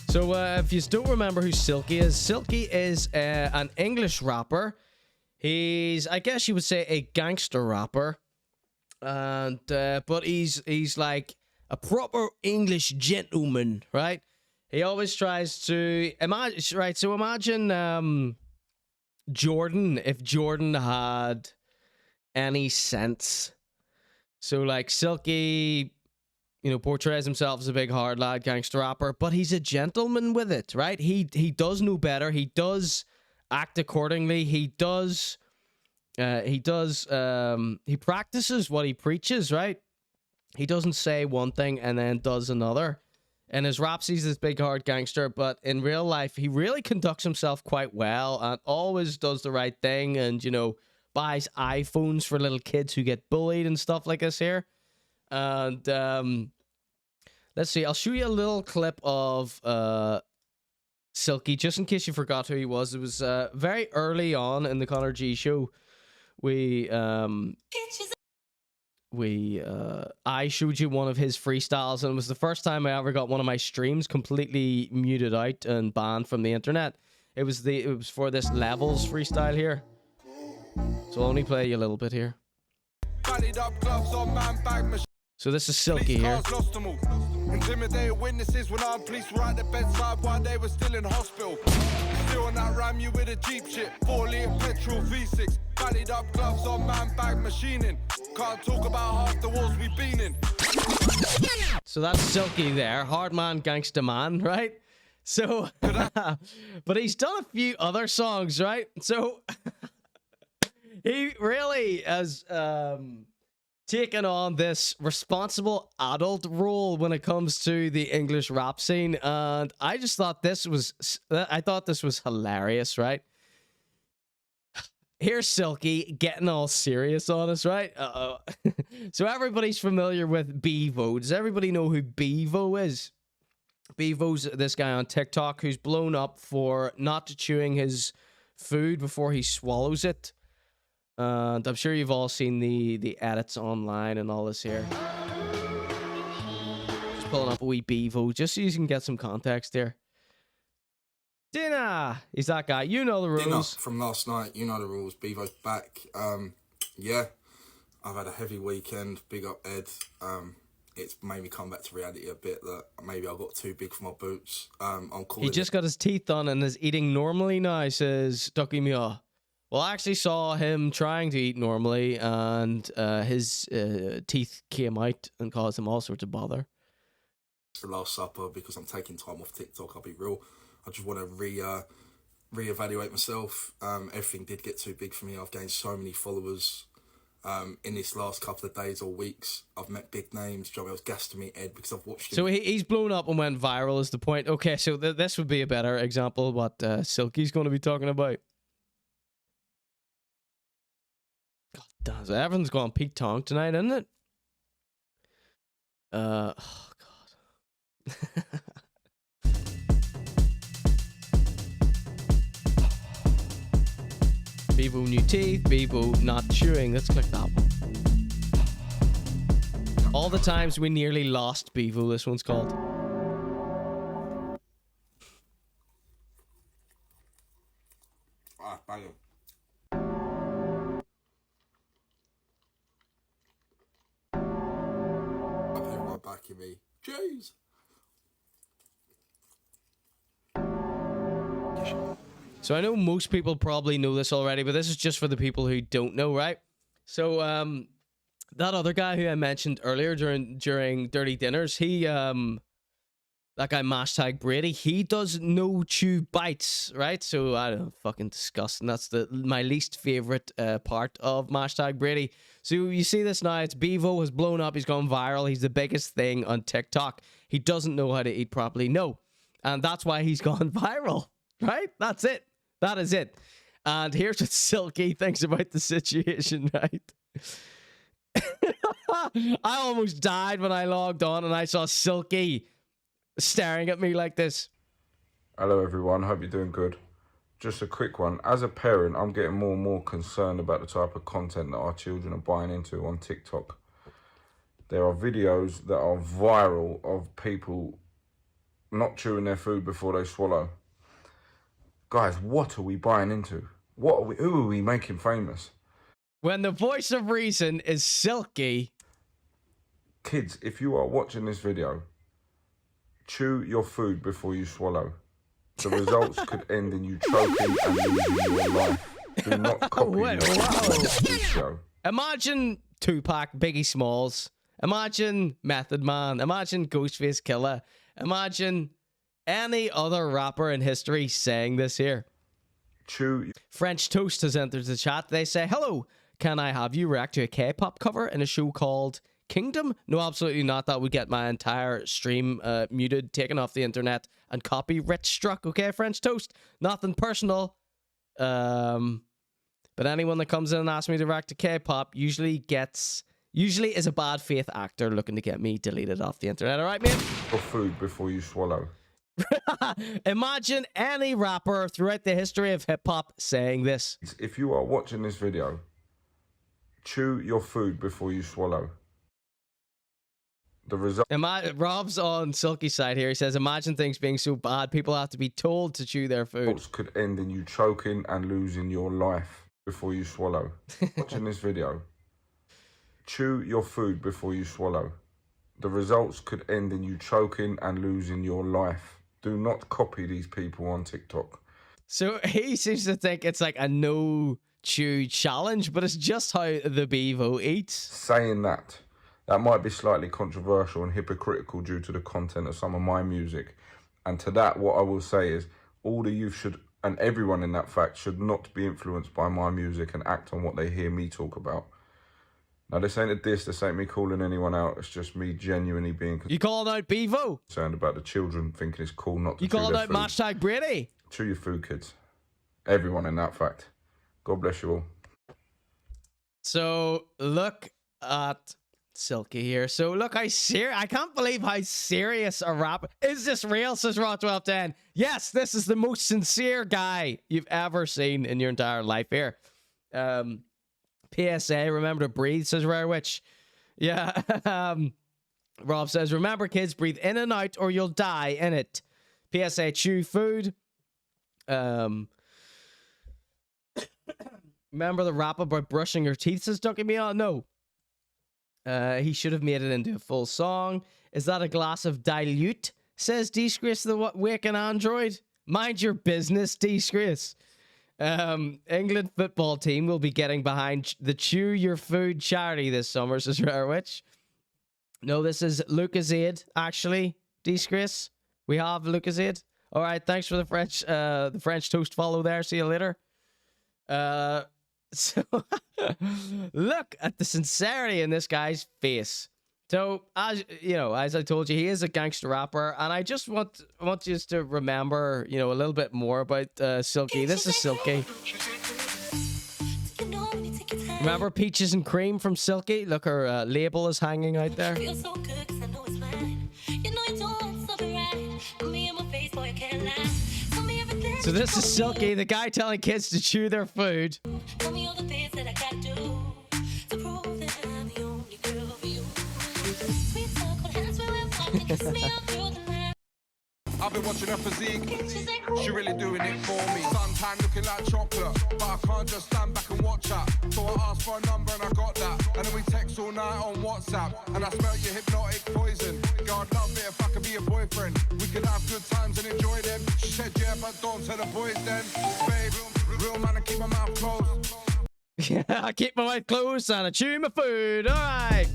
So, if you don't remember who Silky is an English rapper. He's, I guess you would say, a gangster rapper. And, but he's like a proper English gentleman, right? He always tries to imagine, right? So imagine Jordan, if Jordan had any sense. So like Silky, you know, portrays himself as a big hard lad gangster rapper, but he's a gentleman with it, right? He does know better. He does act accordingly. He practices what he preaches, right? He doesn't say one thing and then does another. In his raps, he's this big hard gangster, but in real life, he really conducts himself quite well and always does the right thing and, you know, buys iPhones for little kids who get bullied and stuff like this here. And let's see, I'll show you a little clip of Silky, just in case you forgot who he was. It was very early on in the Conor.G Show. I showed you one of his freestyles, and it was the first time I ever got one of my streams completely muted out and banned from the internet. It was for this Levels freestyle here. So I'll only play you a little bit here. So this is Silky here.
Intimidated witnesses when armed police were at the bedside while they were still in hospital. Still on that ram you with a Jeep shit, 4-litre petrol V6. Valid up gloves on man bag machining. Can't talk about half the wars we've been in.
So that's Silky there, hard man, gangsta man, right? So, but he's done a few other songs, right? So he really has taken on this responsible adult role when it comes to the English rap scene, and I just thought this was hilarious, right? Here's Silky getting all serious on us, right? So everybody's familiar with Bevo. Does everybody know who Bevo is? Bevo's this guy on TikTok who's blown up for not chewing his food before he swallows it. And I'm sure you've all seen the edits online and all this here. Just pulling up a wee Bevo, just so you can get some context here. Dinner! He's that guy. You know the rules.
Dinner from last night. You know the rules. Bevo's back. Yeah, I've had a heavy weekend. Big up, Ed. It's made me come back to reality a bit that maybe I got too big for my boots. I'm calling
He just got his teeth done and is eating normally now, says Ducky Mia. Well, I actually saw him trying to eat normally, and his teeth came out and caused him all sorts of bother.
the Last Supper because I'm taking time off TikTok. I'll be real. I just want to reevaluate myself. Everything did get too big for me. I've gained so many followers in this last couple of days or weeks. I've met big names. Joe was gassed to me, Ed, because I've watched him.
So he's blown up and went viral is the point. Okay, so this would be a better example of what Silky's going to be talking about. God damn, so everyone's going Pete Tong tonight, isn't it? Oh, God. Bevo new teeth, Bevo not chewing. Let's click that one. All the times we nearly lost Bevo, this one's called.
Ah, bang him. Everyone backing me. Jeez.
So I know most people probably know this already, but this is just for the people who don't know, right? So that other guy who I mentioned earlier during Dirty Dinners, he that guy Mashtag Brady, he does no chew bites, right? So I don't know, fucking disgusting. That's my least favorite part of Mashtag Brady. So you see this now, it's Bevo has blown up, he's gone viral, he's the biggest thing on TikTok. He doesn't know how to eat properly, no. And that's why he's gone viral, right? That's it. That is it. And here's what Silky thinks about the situation, right? I almost died when I logged on and I saw Silky staring at me like this.
Hello everyone, hope you're doing good. Just a quick one. As a parent, I'm getting more and more concerned about the type of content that our children are buying into on TikTok. There are videos that are viral of people not chewing their food before they swallow. Guys, what are we buying into? Who are we making famous?
When the voice of reason is Silky.
Kids, if you are watching this video, chew your food before you swallow. The results could end in you choking and losing your life. Do not copy this show.
Imagine Tupac, Biggie Smalls. Imagine Method Man. Imagine Ghostface Killer. Imagine any other rapper in history saying this here.
Chew.
French Toast has entered the chat. They say, hello, can I have you react to a K-pop cover in a show called Kingdom? No, absolutely not. That would get my entire stream muted, taken off the internet, and copyright struck. Okay, French Toast? Nothing personal. But anyone that comes in and asks me to react to K-pop usually is a bad faith actor looking to get me deleted off the internet. All right, mate?
Your food before you swallow.
Imagine any rapper throughout the history of hip-hop saying this.
If you are watching this video, chew your food before you swallow. The result.
Rob's on Silky's side here. He says, imagine things being so bad, people have to be told to chew their food.
Could end in you choking and losing your life before you swallow. Watching this video, chew your food before you swallow. The results could end in you choking and losing your life. Do not copy these people on TikTok.
So he seems to think it's like a no chew challenge, but it's just how the Bevo eats.
Saying that might be slightly controversial and hypocritical due to the content of some of my music. And to that, what I will say is all the youth should, and everyone in that fact, should not be influenced by my music and act on what they hear me talk about. Now, this ain't a diss, this ain't me calling anyone out, it's just me genuinely being...
You called out Bevo?
...concerned about the children thinking it's cool not to chew their food.
You called out Mashtag Brady?
Chew your food, kids. Everyone in that fact. God bless you all.
So, look at Silky here. So, look, I can't believe how serious a rapper... Is this real, says Raw1210? Yes, this is the most sincere guy you've ever seen in your entire life here. PSA, remember to breathe, says Rare Witch. Yeah. Rob says, remember, kids, breathe in and out or you'll die in it. PSA, chew food. Remember the rap about brushing your teeth, says Ducky Me on? No. He should have made it into a full song. Is that a glass of dilute? Says Disgrace the waking android. Mind your business, Disgrace. England football team will be getting behind the Chew Your Food charity this summer, says Rare Witch. No, this is Lucasade, actually. Disgrace. We have Lucasade. All right, thanks for the French toast follow there. See you later. So look at the sincerity in this guy's face. So, as you know, as I told you, he is a gangster rapper, and I just want you to remember, you know, a little bit more about Silky. This is Silky. Remember Peaches and Cream from Silky? Look, her label is hanging out there. So this is Silky, the guy telling kids to chew their food.
I've been watching her physique, she really doing it for me. Suntan looking like chocolate, but I can't just stand back and watch her. So I asked for a number and I got that, and then we text all night on WhatsApp. And I smell your hypnotic poison. God love it if I could be your boyfriend. We could have good times and enjoy them. She said yeah, but don't tell the boys then. Babe, real man, I keep my mouth closed.
Yeah, I keep my mouth closed and I chew my food. All right.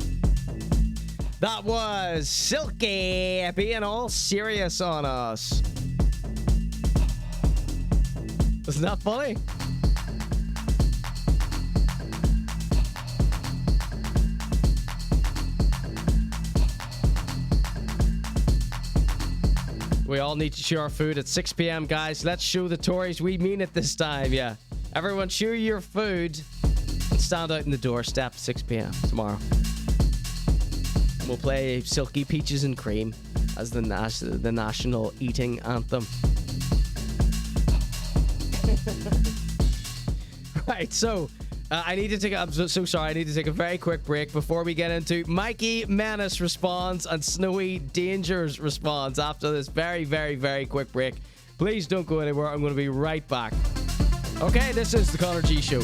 That was Silky being all serious on us. Isn't that funny? We all need to chew our food at 6 p.m, guys. Let's show the Tories we mean it this time, yeah. Everyone chew your food and stand out in the doorstep 6 p.m. tomorrow. We'll play Silky Peaches and Cream as the national eating anthem. Right, so I need to take. I'm so sorry. I need to take a very quick break before we get into Mikey Menace response and Snowy Dangers response after this very, very, very quick break. Please don't go anywhere. I'm going to be right back. Okay, this is the ConorG Show.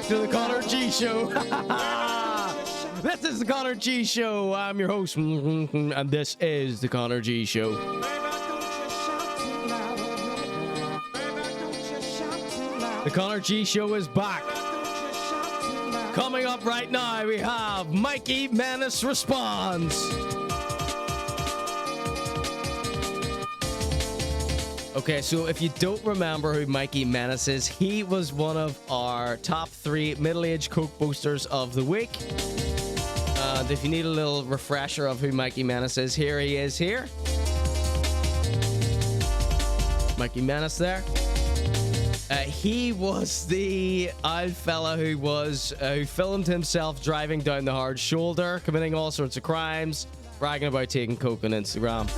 To the ConorG Show. This is the ConorG Show. I'm your host, and this is the ConorG Show. The ConorG Show is back. Coming up right now, we have Mikey Menace Responds. Okay, so if you don't remember who Mikey Menace is, he was one of our top 3 middle-aged coke boasters of the week. And if you need a little refresher of who Mikey Menace is, here he is here. Mikey Menace there. He was the old fella who filmed himself driving down the hard shoulder, committing all sorts of crimes, bragging about taking coke on Instagram.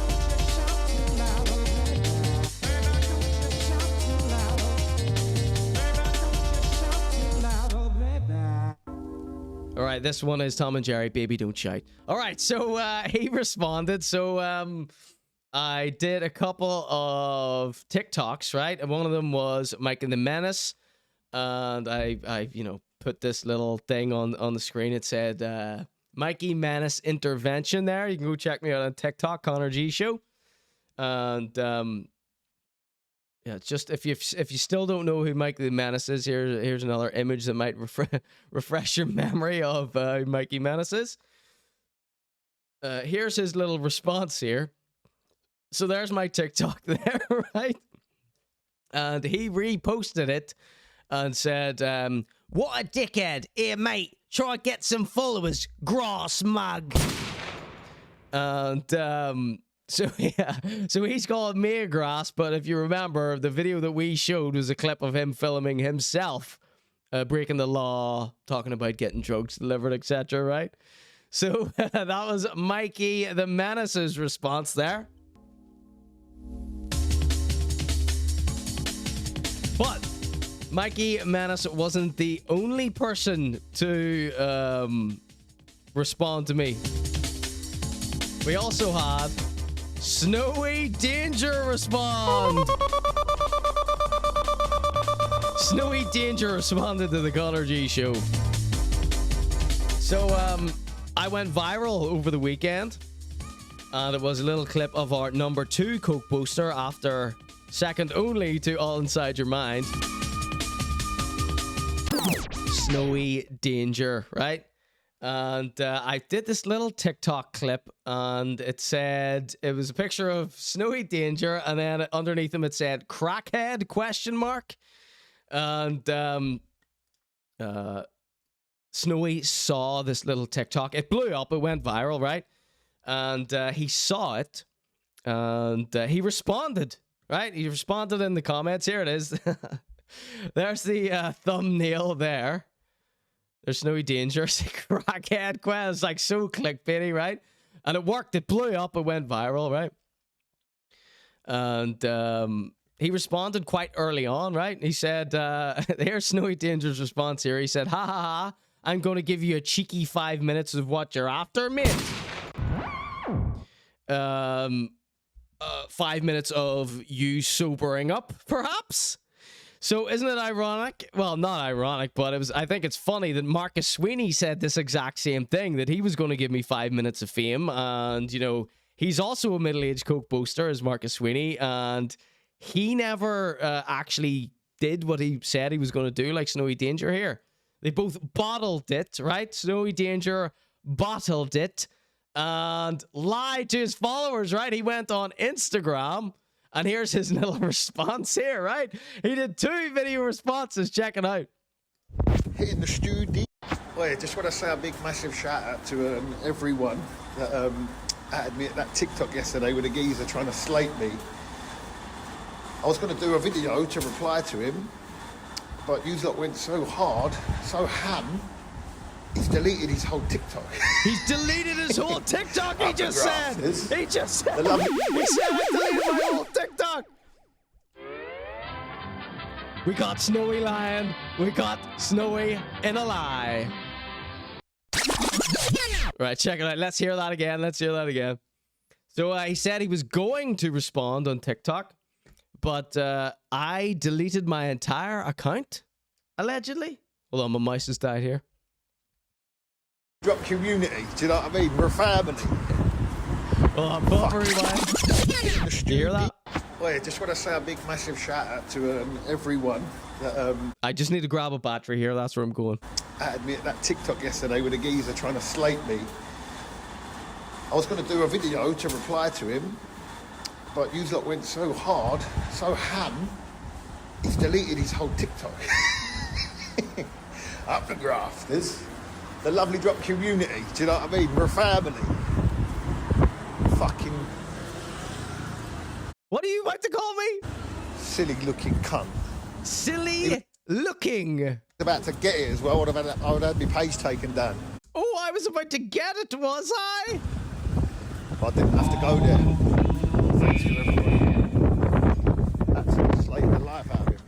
All right, this one is Tom and Jerry, Baby Don't Shout. All right, so he responded. So I did a couple of TikToks, right? And one of them was Mikey the Menace. And I put this little thing on the screen. It said Mikey Menace intervention there. You can go check me out on TikTok, ConorGShow. And yeah, it's just if you still don't know who Mikey the Menace is, here's another image that might refresh your memory of who Mikey Menace is. Here's his little response here. So there's my TikTok there, right? And he reposted it and said, "What a dickhead! Here, mate, try and get some followers, grass mug." And so he's called me a grass, but if you remember, the video that we showed was a clip of him filming himself breaking the law, talking about getting drugs delivered, etc., right? So that was Mikey the Menace's response there. But Mikey Menace wasn't the only person to respond to me. We also had Snowy Danger respond. Snowy Danger responded to the ConorG show. So I went viral over the weekend, and it was a little clip of our number 2 coke poster, after second only to All Inside Your Mind. Snowy Danger, right? And I did this little TikTok clip, and it said, it was a picture of Snowy Danger, and then underneath him it said crackhead ? And Snowy saw this little TikTok. It blew up, it went viral, right? And he saw it, and he responded, right? He responded in the comments. Here it is. There's the thumbnail there. There's Snowy Danger, crackhead quest. It's like so clickbaity, right? And it worked. It blew up. It went viral, right? And he responded quite early on, right? He said, here's Snowy Danger's response here. He said, "Ha ha ha, I'm going to give you a cheeky 5 minutes of what you're after, mate. 5 minutes of you sobering up, perhaps." So isn't it ironic? Well, not ironic, but I think it's funny that Marcus Sweeney said this exact same thing, that he was going to give me 5 minutes of fame. And, you know, he's also a middle-aged coke boaster, as Marcus Sweeney, and he never actually did what he said he was going to do, like Snowy Danger here. They both bottled it, right? Snowy Danger bottled it and lied to his followers, right? He went on Instagram, and here's his little response here, right? He did 2 video responses. Check it out.
Hitting the studio. Well, I just want to say a big, massive shout out to everyone that added me at that TikTok yesterday with a geezer trying to slate me. I was going to do a video to reply to him, but you lot went so hard, so ham, he's deleted his whole TikTok.
He's deleted his whole TikTok, he just said. He just said.
The
He said, "I deleted my whole TikTok." We got Snowy lying. We got Snowy in a lie. Right, check it out. Let's hear that again. Let's hear that again. So he said he was going to respond on TikTok, but I deleted my entire account, allegedly. Hold on, my mouse has died here.
Drop community, do you know what I mean? We're a family.
Well, I'm buffering, man. You hear that?
Well, I just want to say a big, massive shout out to everyone that
I just need to grab a battery here. That's where I'm going.
added me at that TikTok yesterday with a geezer trying to slate me. I was going to do a video to reply to him, But you lot went so hard, so ham, he's deleted his whole TikTok. Up the grafters. The lovely drop community, do you know what I mean? We're a family. Fucking...
What are you about to call me?
Silly looking cunt.
Silly looking.
About to get it as well, I would have had my page taken down.
Oh, I was about to get it, was I?
But I didn't have to go there. Thanks to everybody. Absolutely slated the life out of him.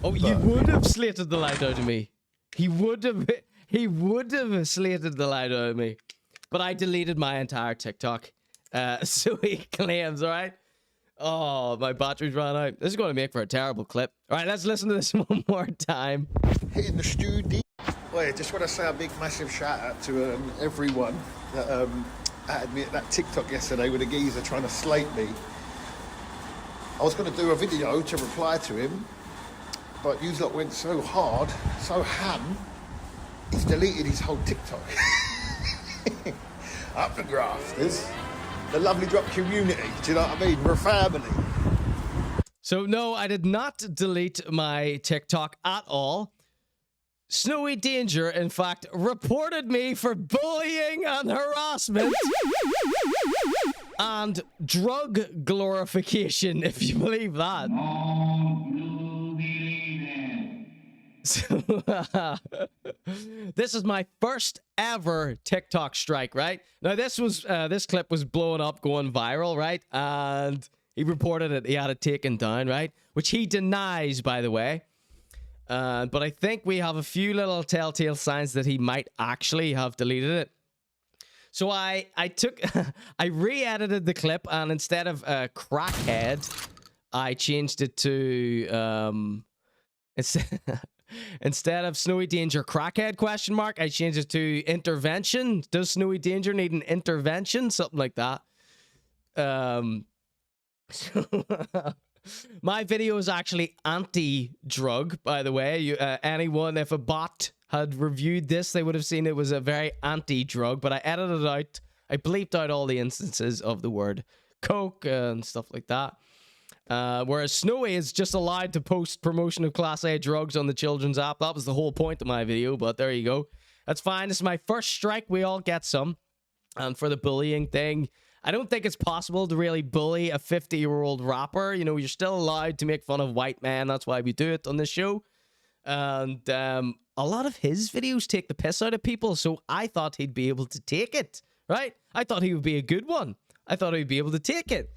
Oh, you would have slated the light out of me. He would have slated the light out of me. But I deleted my entire TikTok. So he claims, all right? Oh, my battery's ran out. This is going to make for a terrible clip. All right, let's listen to this one more time.
Hitting the studio. Well, just want to say a big, massive shout out to everyone that added me at that TikTok yesterday with a geezer trying to slate me. I was going to do a video to reply to him, but you lot went so hard, so ham, he's deleted his whole TikTok. Up the grafters. The lovely drop community, do you know what I mean? We're a family.
So no, I did not delete my TikTok at all. Snowy Danger, in fact, reported me for bullying and harassment and drug glorification, if you believe that. So, this is my first ever TikTok strike, right? Now, this clip was blowing up, going viral, right? And he reported it. He had it taken down, right? Which he denies, by the way. But I think we have a few little telltale signs that he might actually have deleted it. So I re-edited the clip, and instead of crackhead, I changed it to instead of Snowy Danger crackhead ? I changed it to intervention. Does Snowy Danger need an intervention? Something like that. My video is actually anti-drug, by the way. Anyone, if a bot had reviewed this, they would have seen it was a very anti-drug, but I edited it out. I bleeped out all the instances of the word coke and stuff like that. Whereas Snowy is just allowed to post promotion of Class A drugs on the children's app. That was the whole point of my video, but there you go. That's fine. This is my first strike. We all get some. And for the bullying thing, I don't think it's possible to really bully a 50-year-old rapper. You know, you're still allowed to make fun of white men. That's why we do it on this show. And a lot of his videos take the piss out of people, so I thought he'd be able to take it, right? I thought he would be a good one. I thought he'd be able to take it.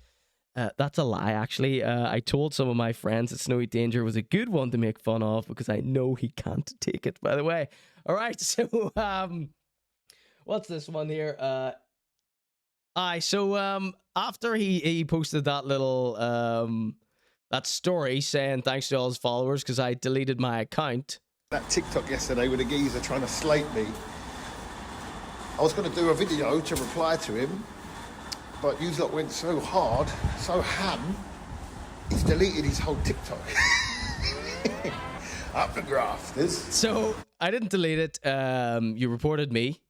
That's a lie, actually. I told some of my friends that Snowy Danger was a good one to make fun of because I know he can't take it, by the way. All right, so what's this one here? After he posted that little that story saying thanks to all his followers because I deleted my account.
That TikTok yesterday with a geezer trying to slate me. I was going to do a video to reply to him, but you lot went so hard, so ham, he's deleted his whole TikTok. Up the grafters.
So I didn't delete it. You reported me.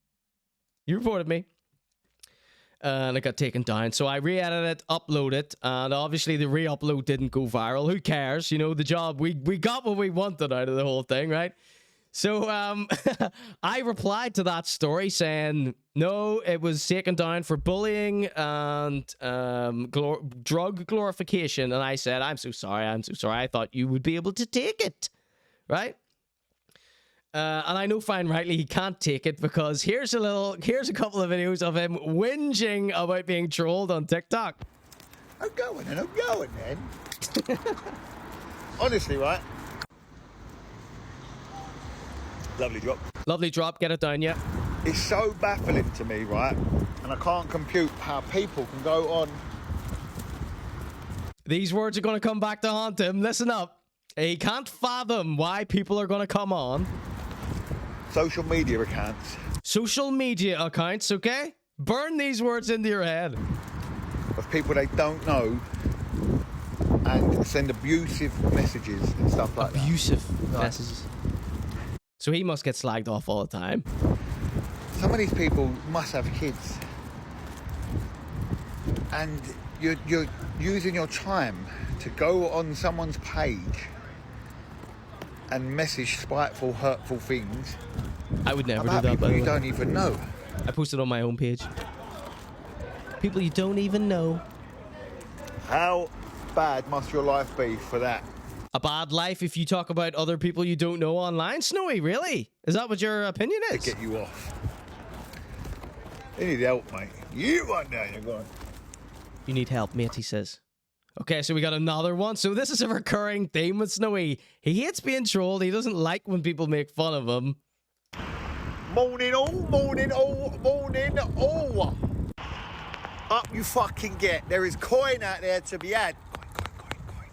And it got taken down. So I re-edited it, uploaded it, and obviously the re-upload didn't go viral. Who cares? You know, the job, we got what we wanted out of the whole thing, right? So I replied to that story saying, no, it was taken down for bullying and drug glorification. And I said, I'm so sorry. I thought you would be able to take it, right? And I know fine rightly he can't take it because here's a couple of videos of him whinging about being trolled on TikTok.
I'm going, man. Honestly, right?
Lovely drop, get it down, yeah.
It's so baffling to me, right? And I can't compute how people can go on.
These words are going to come back to haunt him. Listen up. He can't fathom why people are going to come on.
Social media accounts, okay? Burn these words into your head. Of people they don't know and send abusive messages and stuff like that.
Abusive messages. So he must get slagged off all the time.
Some of these people must have kids. And you're using your time to go on someone's page and message spiteful, hurtful things.
I would never do
about
that,
people
by the
you
way.
don't even know.
I posted on my own page. People you don't even know.
How bad must your life be for that?
A bad life if you talk about other people you don't know online? Snowy, really? Is that what your opinion is?
To get you off. You need help, mate. You want that, you're going.
You need help, mate, he says. Okay, so we got another one. So this is a recurring theme with Snowy. He hates being trolled. He doesn't like when people make fun of him.
Morning all, morning all, morning all. Up you fucking get. There is coin out there to be had. Coin.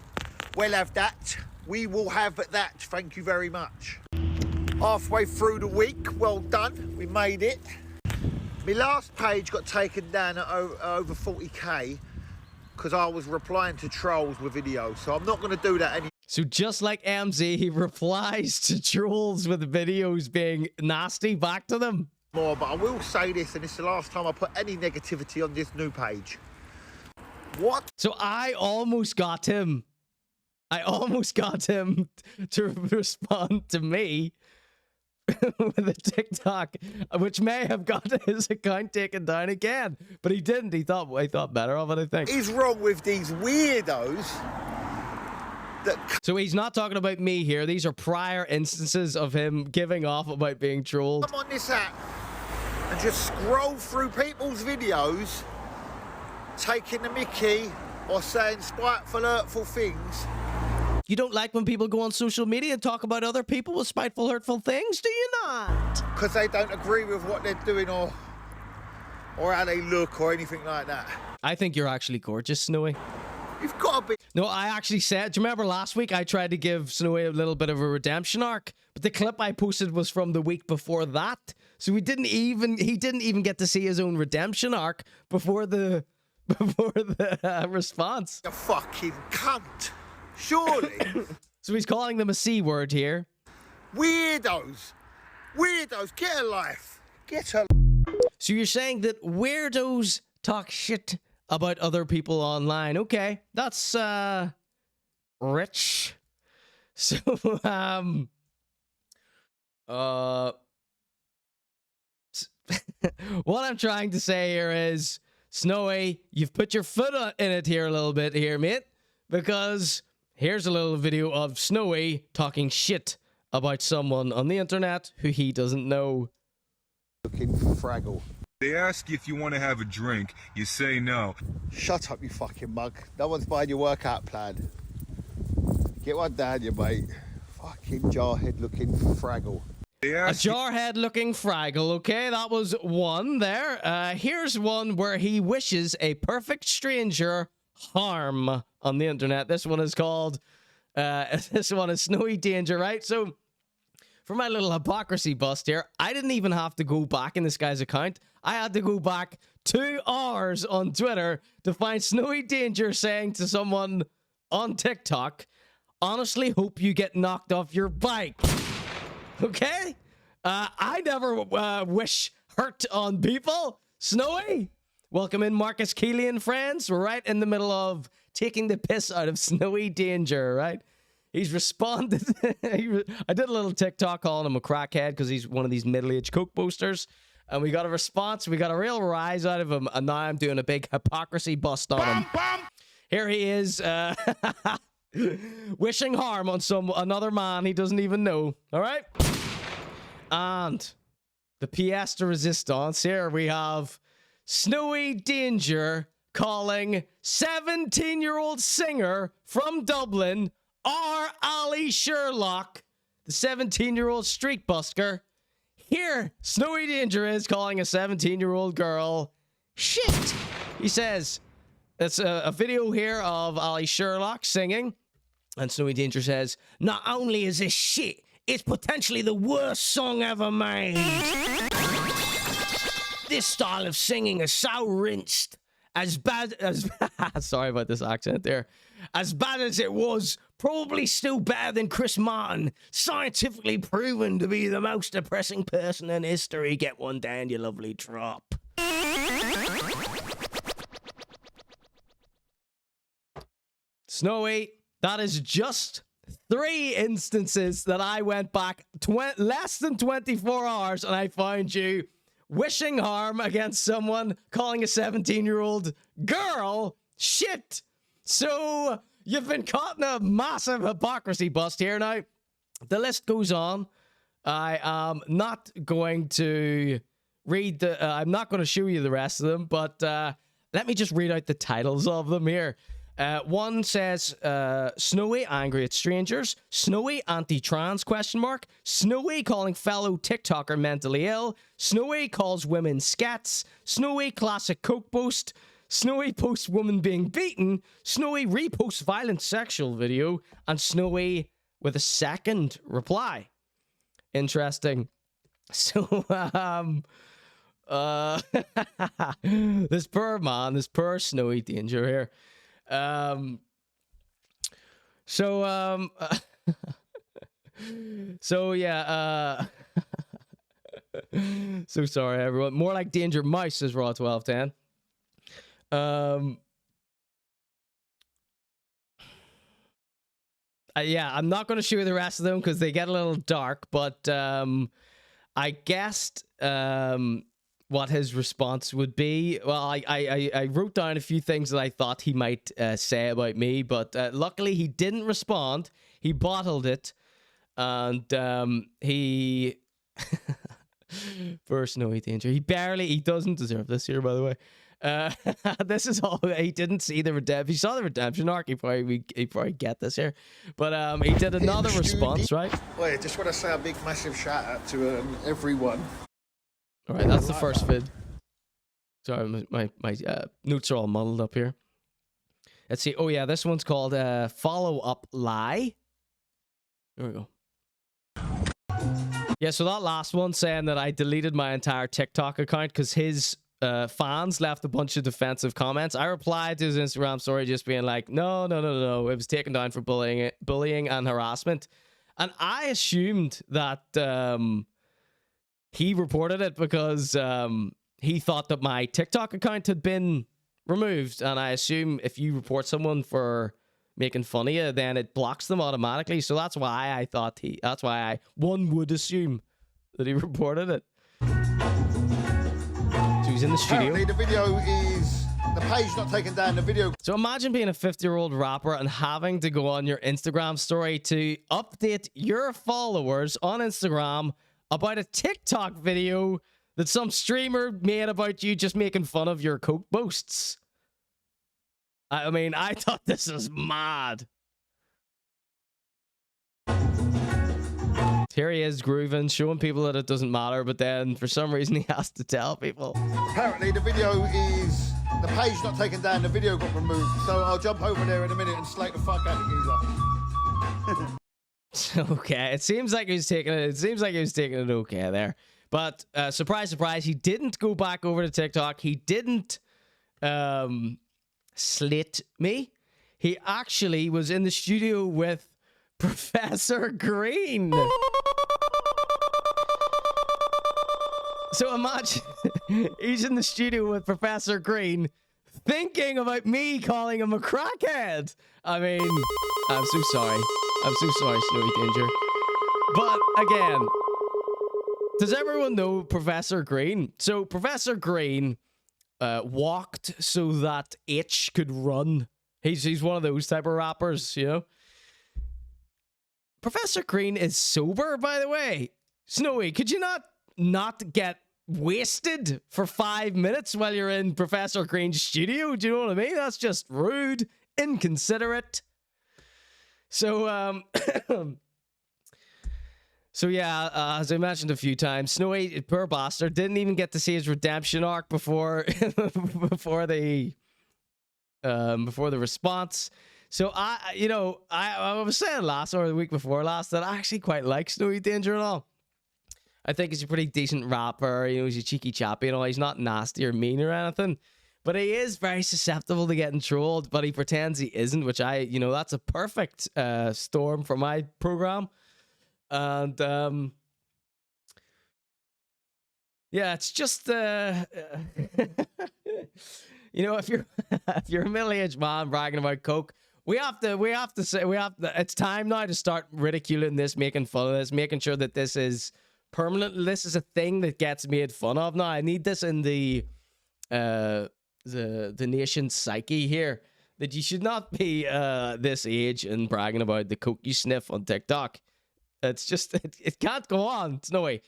We'll have that. We will have that. Thank you very much. Halfway through the week. Well done. We made it. My last page got taken down at over 40k because I was replying to trolls with videos. So I'm not going to do that anymore.
So just like Emmzy, he replies to trolls with videos being nasty back to them.
But I will say this, and this is the last time I put any negativity on this new page. What?
So I almost got him. To respond to me with a TikTok, which may have got his account taken down again, but he didn't. He thought better of it, I think.
What is wrong with these weirdos?
So he's not talking about me here. These are prior instances of him giving off about being trolled.
Come on this app and just scroll through people's videos, taking the mickey or saying spiteful, hurtful things.
You don't like when people go on social media and talk about other people with spiteful, hurtful things, do you not?
Because they don't agree with what they're doing or how they look or anything like that.
I think you're actually gorgeous, Snowy.
You've got to be.
No, I actually said, do you remember last week I tried to give Snowy a little bit of a redemption arc, but the clip I posted was from the week before that. So he didn't even get to see his own redemption arc before the response.
You fucking cunt. Surely.
So he's calling them a C word here.
Weirdos, get a life. Get a.
So you're saying that weirdos talk shit about other people online. Okay, that's rich. So what I'm trying to say here is, Snowy, you've put your foot in it here a little bit here, mate, because here's a little video of Snowy talking shit about someone on the internet who he doesn't know.
Looking for Fraggle.
They ask you if you want to have a drink, you say no.
Shut up, you fucking mug. No one's buying your workout plan. Get one down, you mate. Fucking jarhead looking for Fraggle.
A jarhead looking Fraggle, okay? That was one there. Here's one where he wishes a perfect stranger harm on the internet. This one is called, this one is Snowy Danger, right? So, for my little hypocrisy bust here, I didn't even have to go back in this guy's account. I had to go back 2 hours on Twitter to find Snowy Danger saying to someone on TikTok, honestly hope you get knocked off your bike. Okay? I never wish hurt on people. Snowy? Welcome in, Marcus Keeley and friends. We're right in the middle of taking the piss out of Snowy Danger, right? He's responded. I did a little TikTok calling him a crackhead because he's one of these middle-aged Coke boasters. And we got a response. We got a real rise out of him. And now I'm doing a big hypocrisy bust on him. Here he is wishing harm on another man he doesn't even know. All right? And the pièce de resistance. Here we have Snowy Danger calling 17-year-old singer from Dublin R. Ali Sherlock, the 17-year-old street busker. Here, Snowy Danger is calling a 17-year-old girl shit. He says, it's a video here of Ali Sherlock singing, and Snowy Danger says, not only is this shit, it's potentially the worst song ever made. This style of singing is so rinsed, as bad as sorry about this accent there. As bad as it was, probably still better than Chris Martin, scientifically proven to be the most depressing person in history. Get one down, you lovely drop. Snowy, that is just 3 instances that I went back less than 24 hours and I found you wishing harm against someone, calling a 17-year-old girl shit. So you've been caught in a massive hypocrisy bust here. Now, the list goes on. I am not going to read the... I'm not going to show you the rest of them, but let me just read out the titles of them here. One says, Snowy angry at strangers, Snowy anti-trans ? Snowy calling fellow TikToker mentally ill, Snowy calls women scats, Snowy classic coke boast, Snowy posts woman being beaten, Snowy reposts violent sexual video, and Snowy with a second reply. Interesting. So, this poor man, this poor Snowy Danger here. So yeah, so sorry everyone. More like Danger Mouse, says Raw 1210. Yeah, I'm not going to show you the rest of them because they get a little dark, but I guessed what his response would be. Well, I wrote down a few things that I thought he might say about me, but luckily he didn't respond. He bottled it, and he... Poor Snowy Danger. He doesn't deserve this here, by the way. This is all... He didn't see the redemption. If he saw the redemption arc, he'd probably get this here. But he did another response, right?
Well, I just want to say a big, massive shout out to everyone.
All right, that's the first vid. Sorry, my notes are all muddled up here. Let's see. Oh, yeah, this one's called Follow-Up Lie. There we go. Yeah, so that last one saying that I deleted my entire TikTok account because his fans left a bunch of defensive comments. I replied to his Instagram story just being like, no. It was taken down for bullying and harassment. And I assumed that... he reported it because he thought that my TikTok account had been removed. And I assume if you report someone for making fun of you, then it blocks them automatically. So that's why I thought one would assume that he reported it. So he's in the studio.
Apparently the video is... The page not taken down, the video...
So imagine being a 50-year-old rapper and having to go on your Instagram story to update your followers on Instagram about a TikTok video that some streamer made about you just making fun of your coke boasts. I mean, I thought this was mad. Here he is grooving, showing people that it doesn't matter, but then for some reason he has to tell people.
Apparently the video is... The page not taken down, the video got removed. So I'll jump over there in a minute and slate the fuck out of geezer.
Okay, it seems like he was taking it okay there. But surprise, surprise, he didn't go back over to TikTok. He didn't slit me. He actually was in the studio with Professor Green. So imagine he's in the studio with Professor Green thinking about me calling him a crackhead. I mean, I'm so sorry. I'm so sorry, Snowy Danger. But again, does everyone know Professor Green? So Professor Green walked so that H could run. He's one of those type of rappers, you know? Professor Green is sober, by the way. Snowy, could you not get wasted for 5 minutes while you're in Professor Green's studio? Do you know what I mean? That's just rude, inconsiderate. So, as I mentioned a few times, Snowy, poor bastard, didn't even get to see his redemption arc before the response. So I was saying last or the week before last that I actually quite like Snowy Danger and all. I think he's a pretty decent rapper. You know, he's a cheeky chappy and all. He's not nasty or mean or anything. But he is very susceptible to getting trolled, but he pretends he isn't, which that's a perfect storm for my program. And it's just if you're a middle-aged man bragging about coke, It's time now to start ridiculing this, making fun of this, making sure that this is permanent. This is a thing that gets made fun of. Now I need this in the nation's psyche here, that you should not be this age and bragging about the coke you sniff on TikTok. It's just it can't go on. It's no way.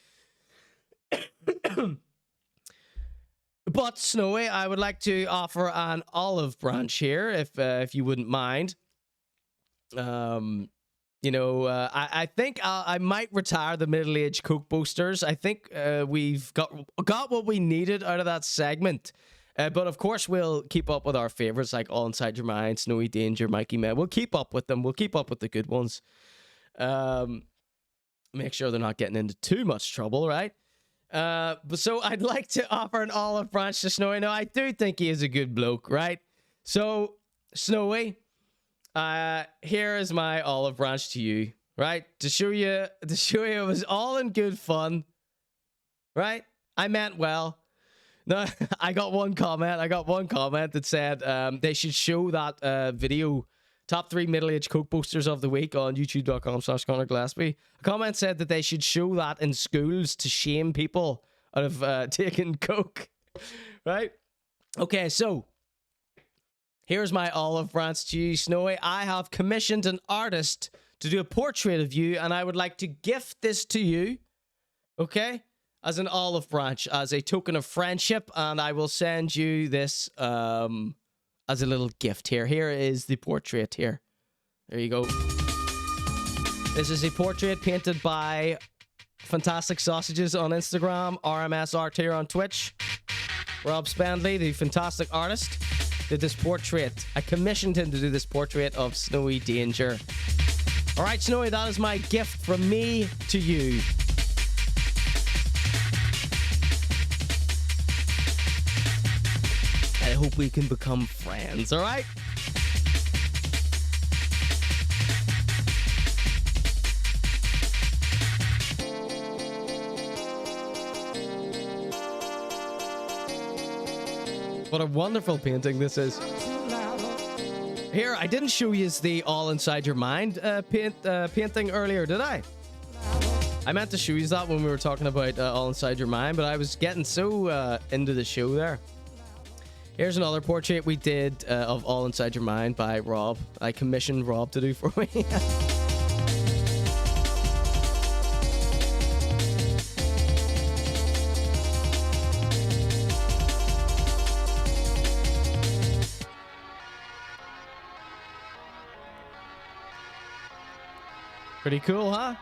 But Snowy, I would like to offer an olive branch here, if you wouldn't mind. I think I might retire the middle-aged Coke boasters. I think we've got what we needed out of that segment. But of course, we'll keep up with our favorites like All Inside Your Mind, Snowy Danger, Mikey Menace. We'll keep up with them. We'll keep up with the good ones. Make sure they're not getting into too much trouble, right? So I'd like to offer an olive branch to Snowy. Now, I do think he is a good bloke, right? So, Snowy, here is my olive branch to you, right? To show you it was all in good fun, right? I meant well. No, I got one comment that said they should show that video, top 3 middle-aged Coke boasters of the week on youtube.com/ConorGShow. A comment said that they should show that in schools to shame people out of taking Coke, right? Okay, so here's my olive branch to you, Snowy. I have commissioned an artist to do a portrait of you, and I would like to gift this to you, okay, as an olive branch, as a token of friendship, and I will send you this as a little gift here. Here is the portrait here. There you go. This is a portrait painted by Fantastic Sausages on Instagram, RMS Art here on Twitch. Rob Spandley, the fantastic artist, did this portrait. I commissioned him to do this portrait of Snowy Danger. All right, Snowy, that is my gift from me to you. I hope we can become friends, all right? What a wonderful painting this is. Here, I didn't show you the All Inside Your Mind painting earlier, did I? I meant to show you that when we were talking about All Inside Your Mind, but I was getting so into the show there. Here's another portrait we did of All Inside Your Mind by Rob. I commissioned Rob to do for me. Pretty cool, huh?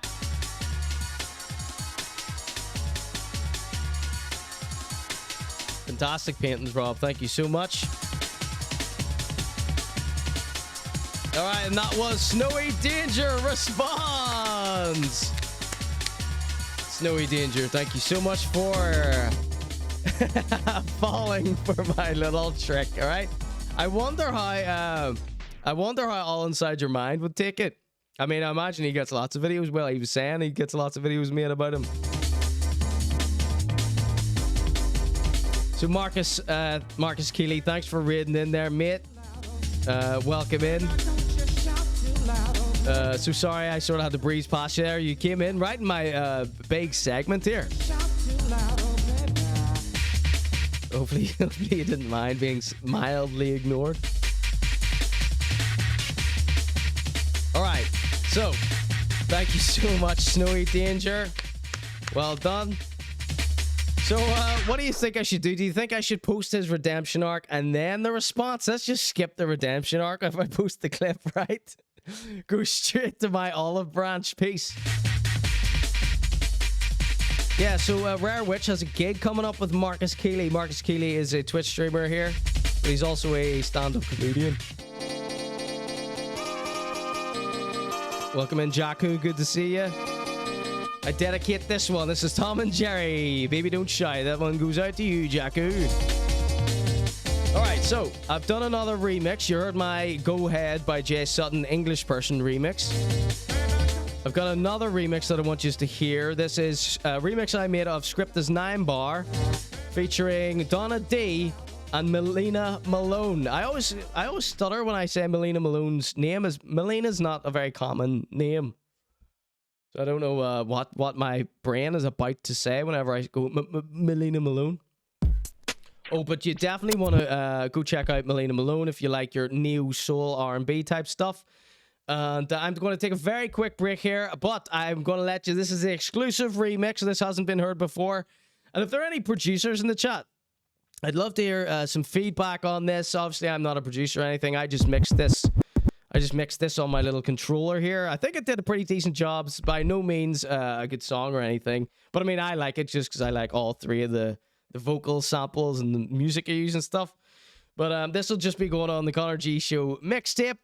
Fantastic paintings, Rob. Thank you so much. All right, and that was Snowy Danger responds. Snowy Danger, thank you so much for falling for my little trick. All right, I wonder how All Inside Your Mind would take it. I mean, I imagine he gets lots of videos. Well, he was saying he gets lots of videos made about him. So Marcus Keeley, thanks for raiding in there, mate. Welcome in. So sorry I sort of had to breeze past you there. You came in right in my big segment here. Hopefully you didn't mind being mildly ignored. All right, so thank you so much, Snowy Danger. Well done. So, what do you think I should do? Do you think I should post his redemption arc and then the response? Let's just skip the redemption arc if I post the clip, right? Go straight to my olive branch piece. Yeah, so Rare Witch has a gig coming up with Marcus Keeley. Marcus Keeley is a Twitch streamer here, but he's also a stand-up comedian. Welcome in, Jakku. Good to see you. I dedicate this one. This is Tom and Jerry. Baby, don't shy. That one goes out to you, Jakku. All right, so I've done another remix. You heard my Go Ahead by Jay Sutton English Person remix. I've got another remix that I want you to hear. This is a remix I made of Script is 9 Bar featuring Donna D and Melina Malone. I always stutter when I say Melina Malone's name. Melina's not a very common name. So I don't know what my brain is about to say whenever I go Melina Malone. Oh, but you definitely want to go check out Melina Malone if you like your neo soul R&B type stuff. And I'm going to take a very quick break here, but I'm going to let you. This is the exclusive remix. This hasn't been heard before. And if there are any producers in the chat, I'd love to hear some feedback on this. Obviously, I'm not a producer or anything. I just mixed this on my little controller here. I think it did a pretty decent job. It's by no means a good song or anything. But I mean, I like it just because I like all three of the vocal samples and the music I use and stuff. But this will just be going on the ConorG Show mixtape.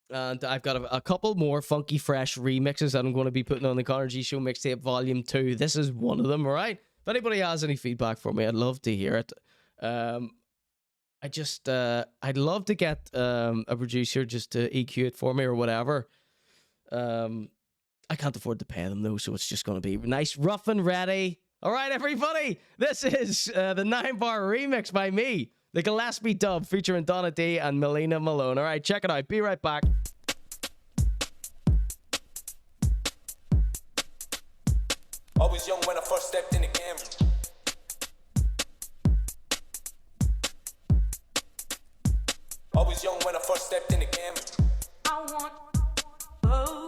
And I've got a couple more funky fresh remixes that I'm going to be putting on the ConorG Show mixtape volume 2. This is one of them, all right? If anybody has any feedback for me, I'd love to hear it. I'd love to get a producer just to EQ it for me or whatever. I can't afford to pay them though, so it's just going to be nice, rough and ready. All right, everybody, this is the 9-bar remix by me, the Gillespie dub featuring Donna D and Melina Malone. All right, check it out. Be right back.
I was young when I first stepped in the game. I was young when I first stepped in the game. I want, oh,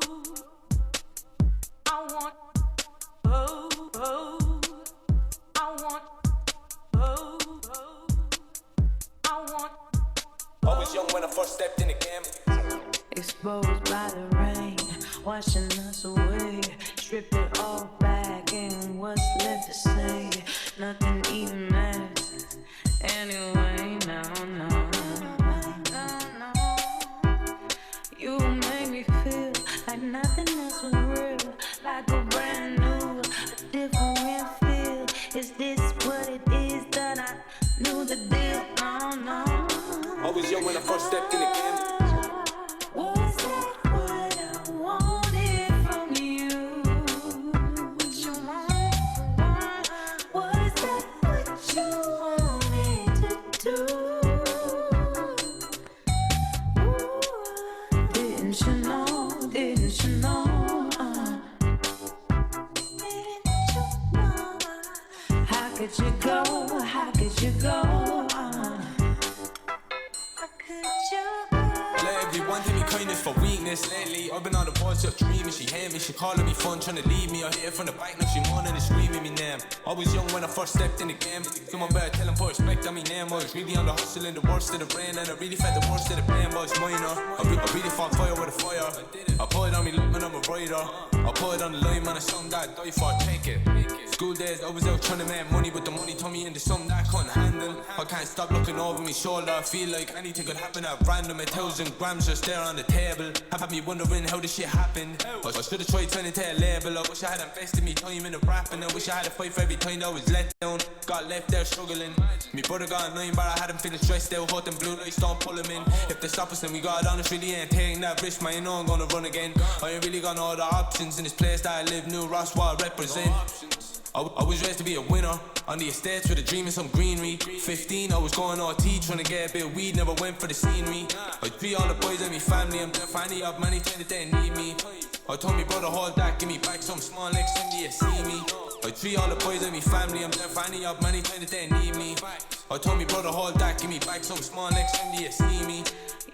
I want, oh, oh, I want, oh, oh, I want. I was young when I first stepped in the game.
Exposed by the rain, washing us away. Strip it all back, and what's left to say? Nothing even matters anyway. No. You make me feel like nothing else was real, like a brand new, a different feel. Is this what it is that I knew the deal? No.
I was young when I first stepped in the game.
Was that what I wanted from you? What you want? Was that what you wanted to do? Didn't you know? Didn't you know? How could you go? How could you go?
Let everyone take me kindness for weakness. Lately, I've been on the boards just dreaming. She hate me, she calling me fun, trying to leave me. I hit her from the back, now she moaning and screaming me name. I was young when I first stepped in the game. Someone better tell him for respect on me name. I was really on the hustle in the worst of the rain, and I really felt the worst of the pain, but it's minor. I really fought fire with a fire. I put it on me when I'm a rider. I put it on the line, man, it's something that I die for, take it. School days, I was out trying to make money, but the money turned me into something that I couldn't handle. I can't stop looking over my shoulder. I feel like anything could happen at random. 1,000 grams just there on the table. Have had me wondering how this shit happened. I should have tried turning to a label. I wish I had invested me time in the rapping. I wish I had a fight for every time that I was let down. Got left there struggling. Me brother got a 9 bar, I had him feeling stressed out. Hot and blue lights don't pull him in. If they stop us then we got on, it's really ain't taking that risk, man. You know I'm gonna run again. I ain't really got no other options in this place that I live. New Ross, what I represent. I was raised to be a winner. On the estates with a dream and some greenery. 15, I was going RT, trying to get a bit of weed, never went for the scenery. I treat all the boys and me family, I'm there finally up money, trying that they need me. I told me brother, hold that, give me back some small legs, someday you see me. I treat all the boys and me family, I'm there finally up money, trying that they need me. I told me brother, hold that, give me back some small legs, someday you see me.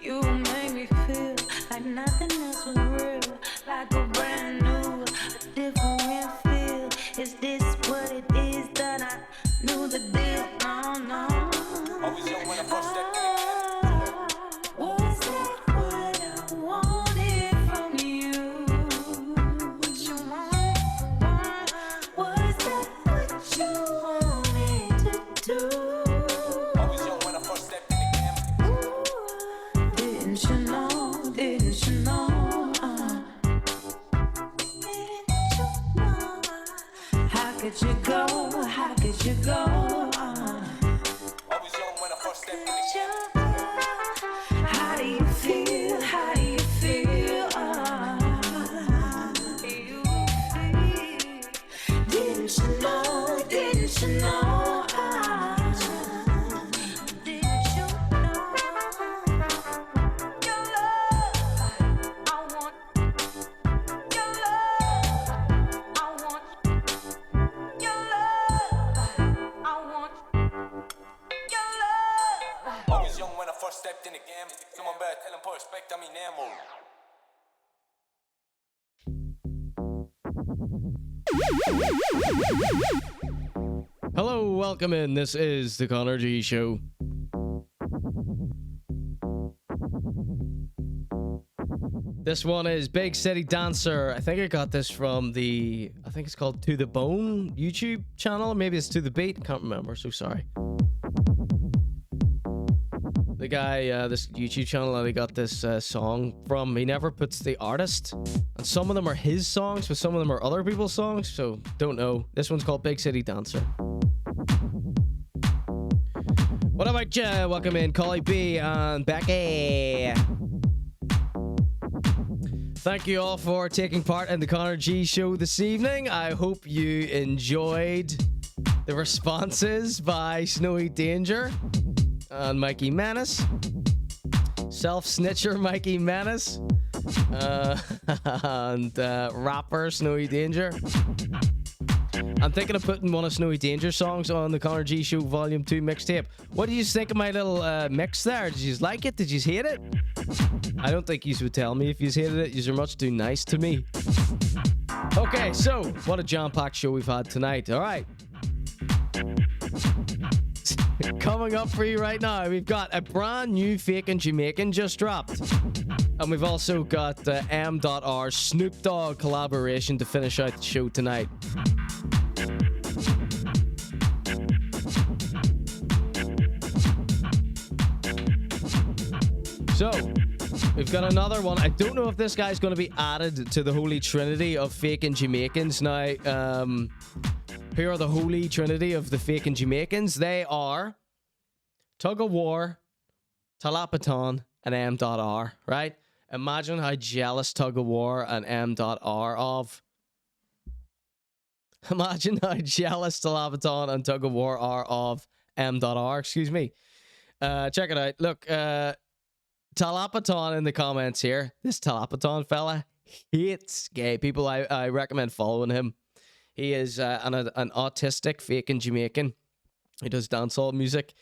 You make me feel like nothing else was real, like a brand new, a different feel. Is this what it is that I knew the deal? No.
I was young when I first stepped in the game.
Was that what I wanted from you? What you want? Was that what you wanted to do?
I was young when I first stepped in the game.
Didn't you know? Didn't you know? How could you go? How could you go?
I was young when I first stepped in the game.
How do you feel? How do you feel? Didn't you know? Didn't you know?
Hello, welcome in. This is the ConorG Show. This one is Big City Dancer. I think I got this from the, I think it's called To The Bone YouTube channel. Maybe it's To The Beat. Can't remember, so sorry. The guy, this YouTube channel that he got this song from, he never puts the artist. And some of them are his songs, but some of them are other people's songs, so don't know. This one's called Big City Dancer. What about you? Welcome in, Collie B and Becky. Thank you all for taking part in the ConorG Show this evening. I hope you enjoyed the responses by Snowy Danger and Mikey Menace. Self-snitcher Mikey Menace. And rapper Snowy Danger. I'm thinking of putting one of Snowy Danger's songs on the ConorG Show Volume 2 mixtape. What did you think of my little mix there? Did you like it? Did you hate it? I don't think you would tell me if you hated it. You're much too nice to me. Okay, so what a jam-packed show we've had tonight. All right. Coming up for you right now, we've got a brand new Fakin Jamaican just dropped. And we've also got the M.R. Snoop Dogg collaboration to finish out the show tonight. So, we've got another one. I don't know if this guy's going to be added to the Holy Trinity of Fakin Jamaicans. Now, who are the Holy Trinity of the Fakin Jamaicans? They are Tug of War, Talapaton, and M.R, right? Imagine how jealous Tug of War and M.R of. Imagine how jealous Talapaton and Tug of War are of M.R, excuse me. Check it out. Look, Talapaton in the comments here. This Talapaton fella hates gay people. I recommend following him. He is an autistic Fakin Jamaican. He does dancehall music.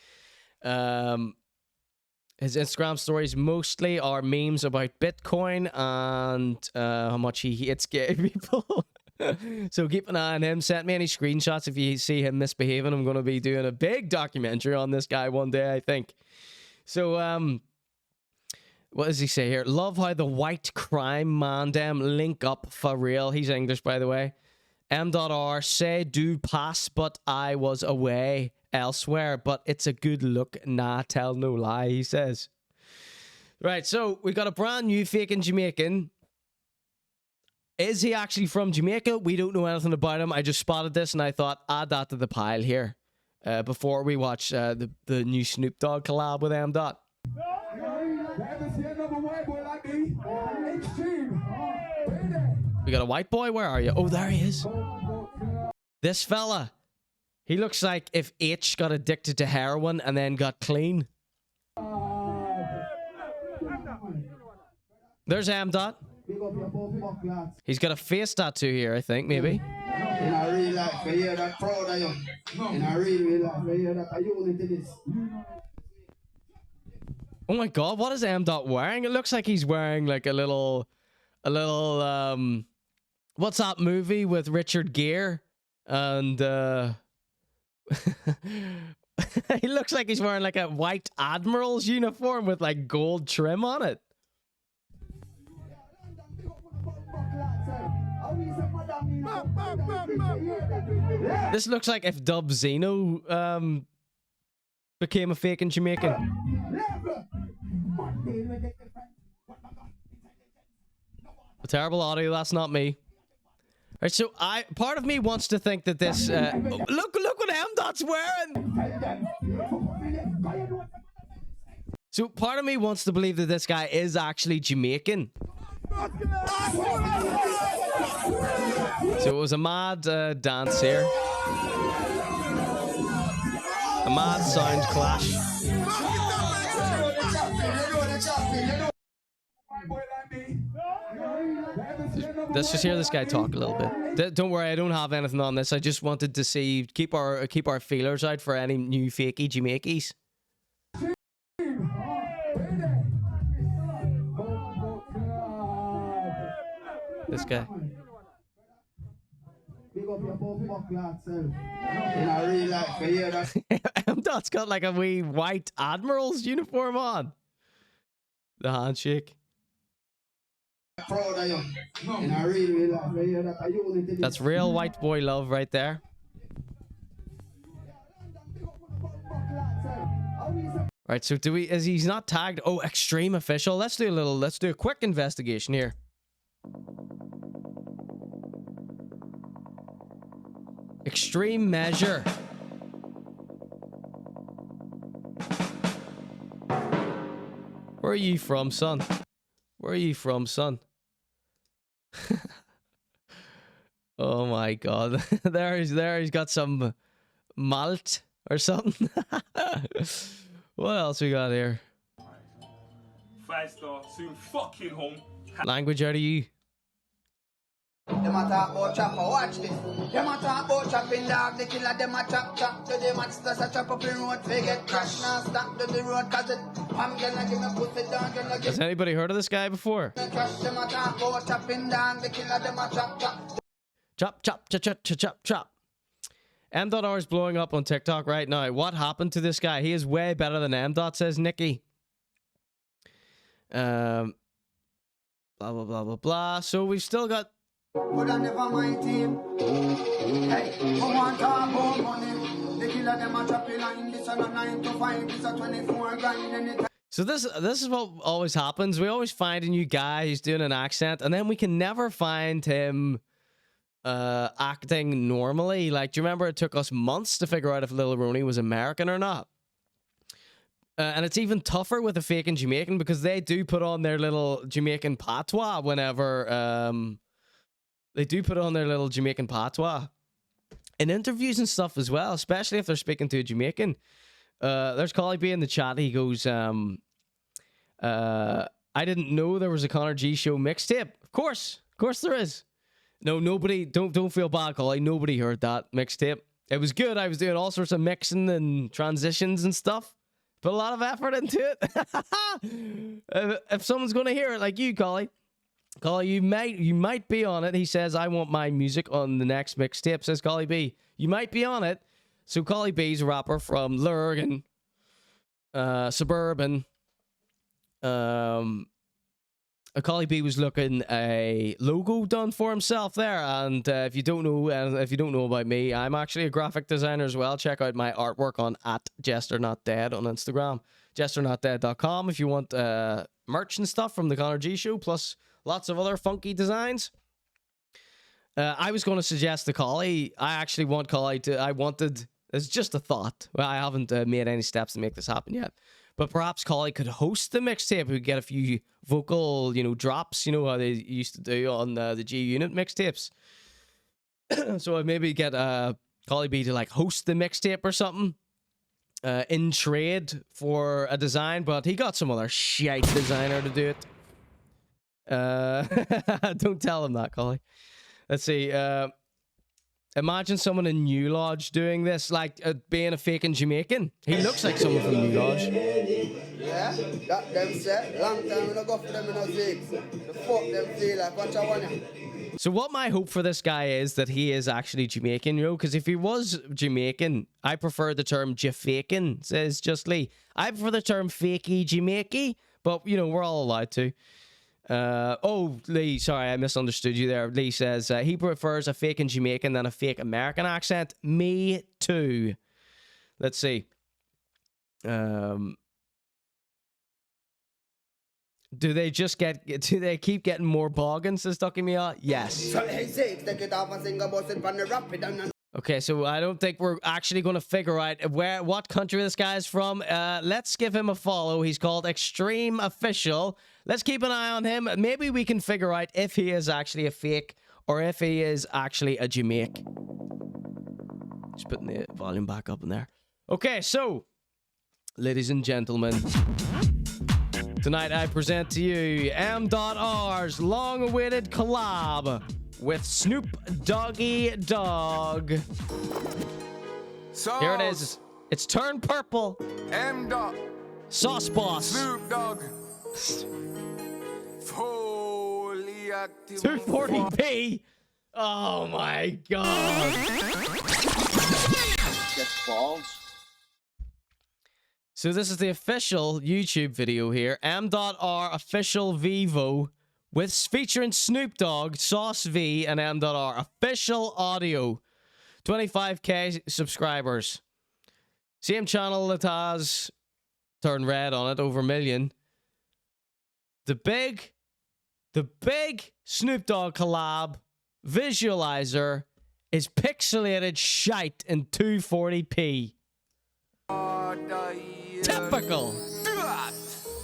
His Instagram stories mostly are memes about Bitcoin and how much he hates gay people. So keep an eye on him. Send me any screenshots if you see him misbehaving. I'm going to be doing a big documentary on this guy one day, I think. So, what does he say here? Love how the white crime man dem link up for real. He's English, by the way. M.R. say do pass, but I was away elsewhere. But it's a good look. Nah, tell no lie, he says. Right, so we got a brand new Fakin Jamaican. Is he actually from Jamaica? We don't know anything about him. I just spotted this and I thought, add that to the pile here. Before we watch the new Snoop Dogg collab with M. We got a white boy. Where are you? Oh, there he is. This fella. He looks like if H got addicted to heroin and then got clean. There's M. He's got a face tattoo here, I think, maybe.
In a real life, I hear that proud of you. In a real life, I hear that I use it to this.
Oh my god, what is M. wearing? It looks like he's wearing like a little what's that movie with Richard Gere? And he looks like he's wearing like a white admiral's uniform with like gold trim on it. This looks like if Dub Zeno became a Fakin Jamaican. Terrible audio, that's not me. Right, so part of me wants to think that this look what M.'s wearing. So part of me wants to believe that this guy is actually Jamaican. So it was a mad dance here. A mad sound clash. Let's just hear this guy talk a little bit. Don't worry, I don't have anything on this. I just wanted to see, keep our feelers out for any new fakey Jamaicans. This guy.
big up your buck lad self. In a real life, you hear that?
M-Dot's got like a wee white admiral's uniform on. The handshake.
Proud of you. In a real life, you hear that? Unity.
That's real white boy love right there. Right, so do we, is he's not tagged? Oh, extreme official. Let's do a quick investigation here. Extreme measure. Where are you from, son? Where are you from, son? Oh my god. He's got some malt or something. What else we got here?
5-star, soon fucking home.
Language out of you.
Them a talk about chopper, watch this. Them a talk about chopping dog, the killer them a chop. To the max does a chop up in road, they get crashed. Now stop to the road, cause it, I'm gonna give me pussy down, gonna give
Has anybody heard of this guy before?
me crash. Them a talk about chopping dog, the killer them a chop.
Chop, chop, chop, chop, chop, chop, chop. M.R is blowing up on TikTok right now. What happened to this guy? He is way better than M. Says Nikki. Blah, blah, blah, blah, blah. So we've still got...
But I never mind team. Hey, come on, talk about money. The killer them a chop line. This a 9 to 5, this a 24 grand. Anytime.
So this is what always happens. We always find a new guy who's doing an accent, and then we can never find him acting normally. Like, do you remember it took us months to figure out if Lil Roney was American or not? And it's even tougher with a fakin Jamaican because they do put on their little Jamaican patois whenever they do put on their little Jamaican patois in interviews and stuff as well, especially if they're speaking to a Jamaican. There's Collie B in the chat. He goes, I didn't know there was a ConorG show mixtape. Of course there is. No, nobody, don't feel bad, Collie. Nobody heard that mixtape. It was good. I was doing all sorts of mixing and transitions and stuff. Put a lot of effort into it. If someone's going to hear it, like you, Collie, you might be on it. He says, I want my music on the next mixtape, says Collie B. You might be on it. So Collie B's a rapper from Lurgan, Suburban. Collie B was looking a logo done for himself there, and if you don't know about me, I'm actually a graphic designer as well. Check out my artwork on @JesterNotDead on Instagram, JesterNotDead.com if you want merch and stuff from the ConorG show, plus lots of other funky designs. I was going to suggest to Collie. I actually want Collie to. It's just a thought. Well, I haven't made any steps to make this happen yet. But perhaps Collie could host the mixtape. We could get a few vocal, drops, how they used to do on the G Unit mixtapes. So I'd maybe get Collie B to host the mixtape or something in trade for a design. But he got some other shite designer to do it. Don't tell him that, Collie. Let's see. Imagine someone in New Lodge doing this, being a fakin Jamaican. He looks like someone from New Lodge.
Yeah, that them set. Long time we don't go for them in no zigs. The fuck them feel like what I want.
So what my hope for this guy is that he is actually Jamaican, because if he was Jamaican, I prefer the term Jafakin, says Just Lee. I prefer the term fakey Jamaican, but, we're all allowed to. Lee, sorry, I misunderstood you there. Lee says he prefers a fakin Jamaican than a fake American accent. Me too. Let's see. Do they keep getting more boggins, says Ducky Mia? Yes. Okay, so I don't think we're actually going to figure out what country this guy is from. Let's give him a follow. He's called Extreme Official. Let's keep an eye on him. Maybe we can figure out if he is actually a fake or if he is actually a Jamaican. Just putting the volume back up in there. Okay, so, ladies and gentlemen, tonight I present to you M.R's long-awaited collab with Snoop Doggy Dogg.
So,
here it is. It's Turn Purple.
M. Dot.
Sauce Boss.
Snoop Dogg. Fully active.
240p. Oh my god.
Get balls.
So this is the official YouTube video here. M.R official Vivo with featuring Snoop Dogg, Sauce V, and M.R official audio. 25k subscribers. Same channel that has turned red on it, over 1 million. The big Snoop Dogg collab visualizer is pixelated shite in 240p. Typical.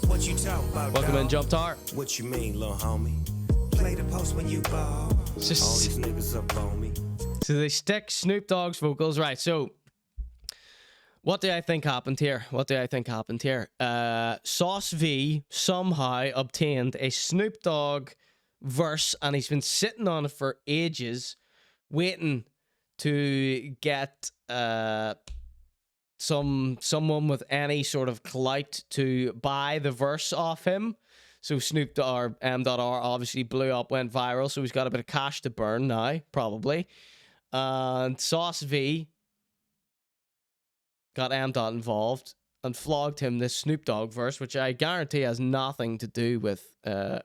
What you talk about?
Welcome in, Jump Tar.
What you mean, little homie? Play the post when you ball. All these niggas up on me.
So they stick Snoop Dogg's vocals. Right, so what do I think happened here? Sauce V somehow obtained a Snoop Dogg verse, and he's been sitting on it for ages, waiting to get someone with any sort of clout to buy the verse off him. So Snoop or M.R obviously blew up, went viral, so he's got a bit of cash to burn now, probably. And Sauce V got M. Involved and flogged him this Snoop Dogg verse, which I guarantee has nothing to do with M.R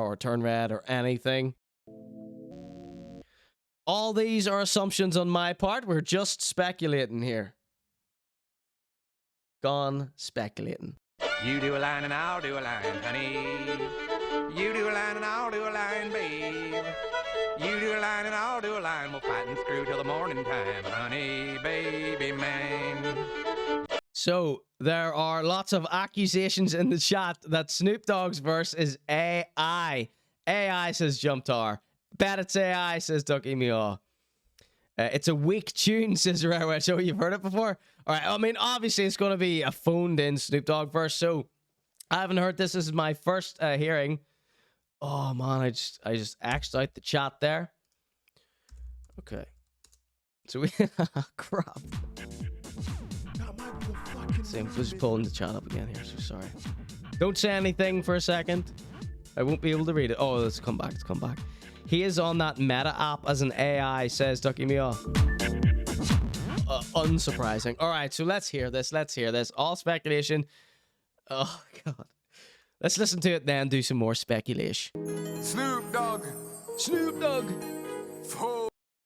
or Turn Red or anything. All these are assumptions on my part. We're just speculating here. Gone speculating.
You do a line and I'll do a line, honey. You do a line and I'll do a line, babe. You do a line and I'll do a line. We'll fight and screw till the morning time, honey, baby man.
So, there are lots of accusations in the chat that Snoop Dogg's verse is AI. AI, says Jumptar. Bet it's AI, says Ducky Meow. It's a weak tune, says Rare. So you've heard it before? All right, I mean, obviously it's going to be a phoned-in Snoop Dogg verse, so I haven't heard this. This is my first hearing. Oh, man, I just axed out the chat there. Okay. So we... crap. So I'm just pulling the chat up again here, so sorry. Don't say anything for a second. I won't be able to read it. Oh, let's come back. He is on that Meta app as an AI, says Ducky Meow. Unsurprising. All right, so let's hear this. All speculation. Oh, God. Let's listen to it then, do some more speculation.
Snoop Dogg.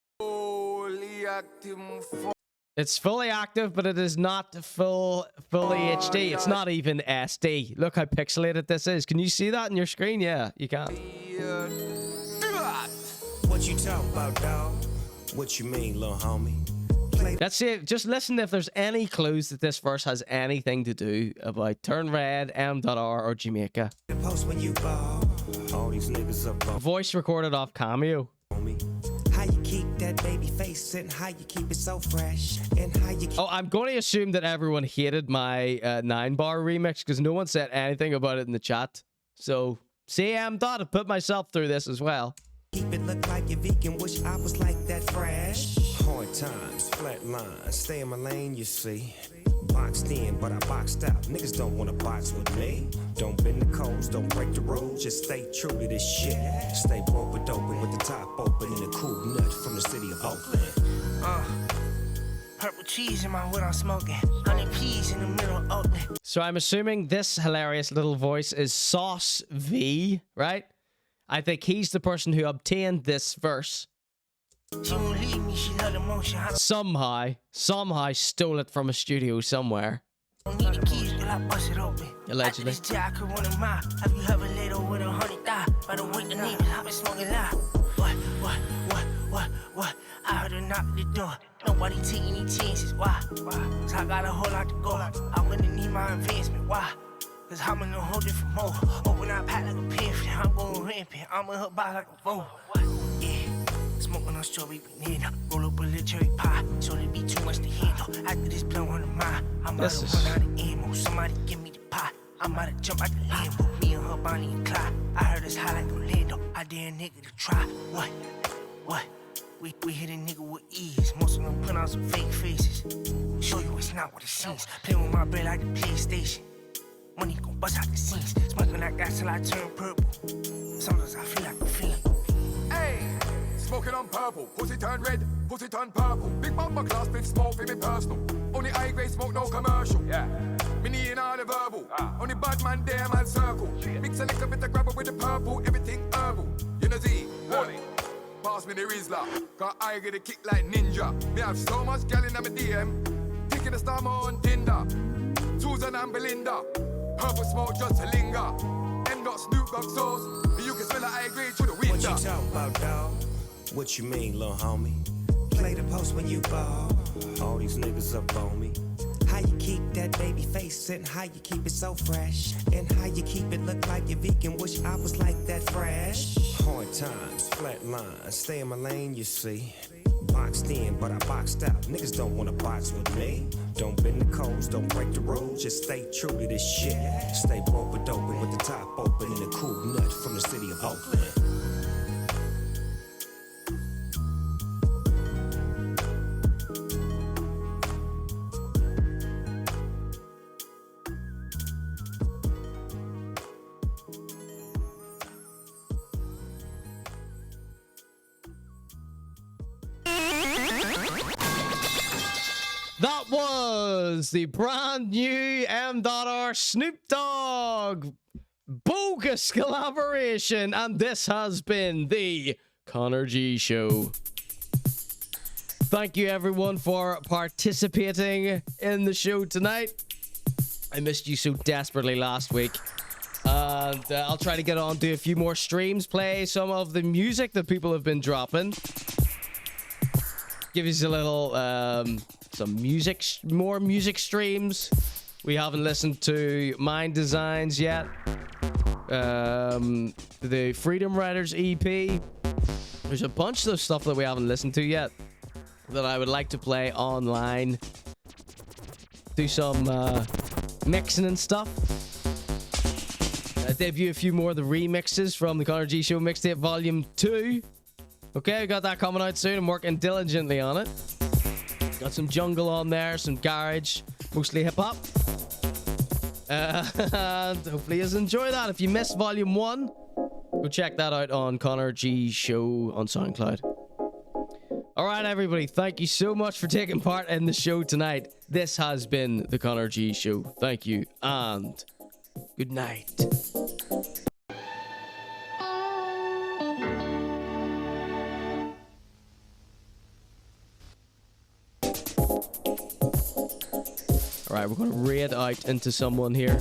Fully active.
It's fully active, but it is not fully HD. It's not even SD. Look how pixelated this is. Can you see that on your screen? Yeah, you can.
What you talk about, dog? What you mean, little homie?
That's it. Just listen if there's any clues that this verse has anything to do about Turn Red, M.R or Jamaica. Voice recorded off Cameo.
How you keep that baby face and how you keep it so fresh and how you keep...
Oh, I'm going to assume that everyone hated my 9-bar remix because no one said anything about it in the chat. So, see, I put myself through this as well.
Keep it look like you're vegan, wish I was like that fresh. Hard times, flat lines, stay in my lane, you see. Boxed in, but I boxed out. Niggas don't wanna box with me. Don't bend the codes, don't break the rules, just stay true to this shit. Stay woke with open with the top open and a cool nut from the city of Oakland.
Purple cheese in my wood I'm smoking. 100 peas in the middle of Oakland.
So I'm assuming this hilarious little voice is Sauce V, right? I think he's the person who obtained this verse.
She won't leave me, she love the motion.
Somehow stole it from a studio somewhere.
Don't need the keys, till I bust it open.
Allegedly.
After this I could run a mile. Have you ever laid over with 100 die? By the way the neighbors, I've been smoking loud. What? I heard her knock at the door. Nobody taking any chances, why? So I got a whole lot to go. I'm gonna need my advancement, why? Cause I'm in a whole different mode. Open up pack like a pamphlet, I'm going rampant. I'm in her box like a vote. Yeah, smoking on strawberry banana. Roll up a little cherry pie. So there be too much to handle. After this blow on the mind, I'm out of run out of ammo. Somebody give me the pie. I'm about to jump out the Lambo. Me and her, Bonnie and Clyde. I heard us high like Orlando. I dare a nigga to try. What? We hit a nigga with ease. Most of them put on some fake faces. Show you it's not what it seems. Play with my bread like the PlayStation. Money gon' bust out the scenes. Smoking like gas till I turn purple. Sometimes I feel like I'm feeling.
Hey, smoking on purple, pussy turn red, pussy turn purple. Big bumper class, big smoke for me personal. Only high grade smoke, no commercial. Yeah. Mini in all the verbal. Only bad man there, man circle. Mix a little bit of grabber with the purple, everything herbal. You know Z, morning. Pass me the Rizla, cause I get a kick like ninja. Me have so much gal in my DM. Taking a star more on Tinder. Susan and Belinda. Purple smoke just to linger. End got Snoop got sauce. You can smell the high grade through the window.
What you talking about, dawg? What you mean, lil' homie? Play the post when you ball. All these niggas up on me. How you keep that baby face and how you keep it so fresh, and how you keep it look like you're vegan. Wish I was like that fresh. Hard times, flat lines, stay in my lane, you see. Boxed in, but I boxed out. Niggas don't wanna box with me. Don't bend the codes, don't break the rules. Just stay true to this shit. Stay open, open with the top open and a cool nut from the city of Oakland.
That was the brand new M.R. Snoop Dogg bogus collaboration, and this has been the Conor.G Show. Thank you everyone for participating in the show tonight. I missed you so desperately last week, and I'll try to get on to a few more streams, play some of the music that people have been dropping, give you a little some music, more music streams. We haven't listened to Mind Designs yet. The Freedom Riders EP. There's a bunch of stuff that we haven't listened to yet that I would like to play online. Do some mixing and stuff. Debut a few more of the remixes from the Conor.G Show Mixtape Volume 2. Okay, we got that coming out soon. I'm working diligently on it. Got some jungle on there, some garage, mostly hip-hop. And hopefully you enjoy that. If you missed Volume 1, go check that out on Conor.G Show on SoundCloud. Alright everybody, thank you so much for taking part in the show tonight. This has been the Conor.G Show. Thank you, and good night. Alright, we're going to raid out into someone here.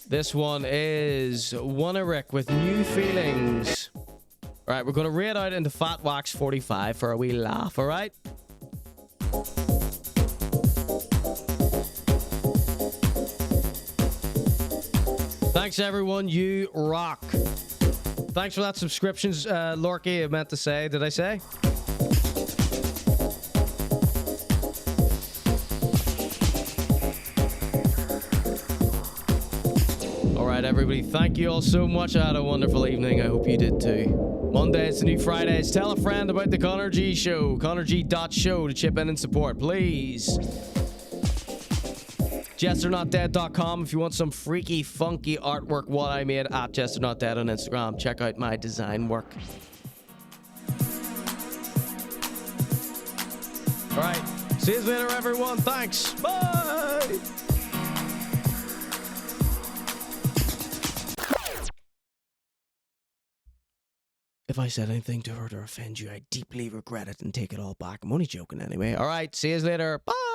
This one is Wannerick with New Feelings. Alright, we're going to raid out into Fat Wax 45 for a wee laugh, alright? Thanks everyone, you rock. Thanks for that subscriptions, Lorky, I meant to say. Did I say? Alright everybody, thank you all so much. I had a wonderful evening. I hope you did too. Mondays to new Fridays. Tell a friend about the Conor.G Show. ConorG.show to chip in and support, please. JesterNotDead.com if you want some freaky, funky artwork what I made at JesterNotDead on Instagram. Check out my design work. Alright, see you later everyone. Thanks. Bye. If I said anything to hurt or offend you, I deeply regret it and take it all back. I'm only joking anyway. Alright, see you later. Bye.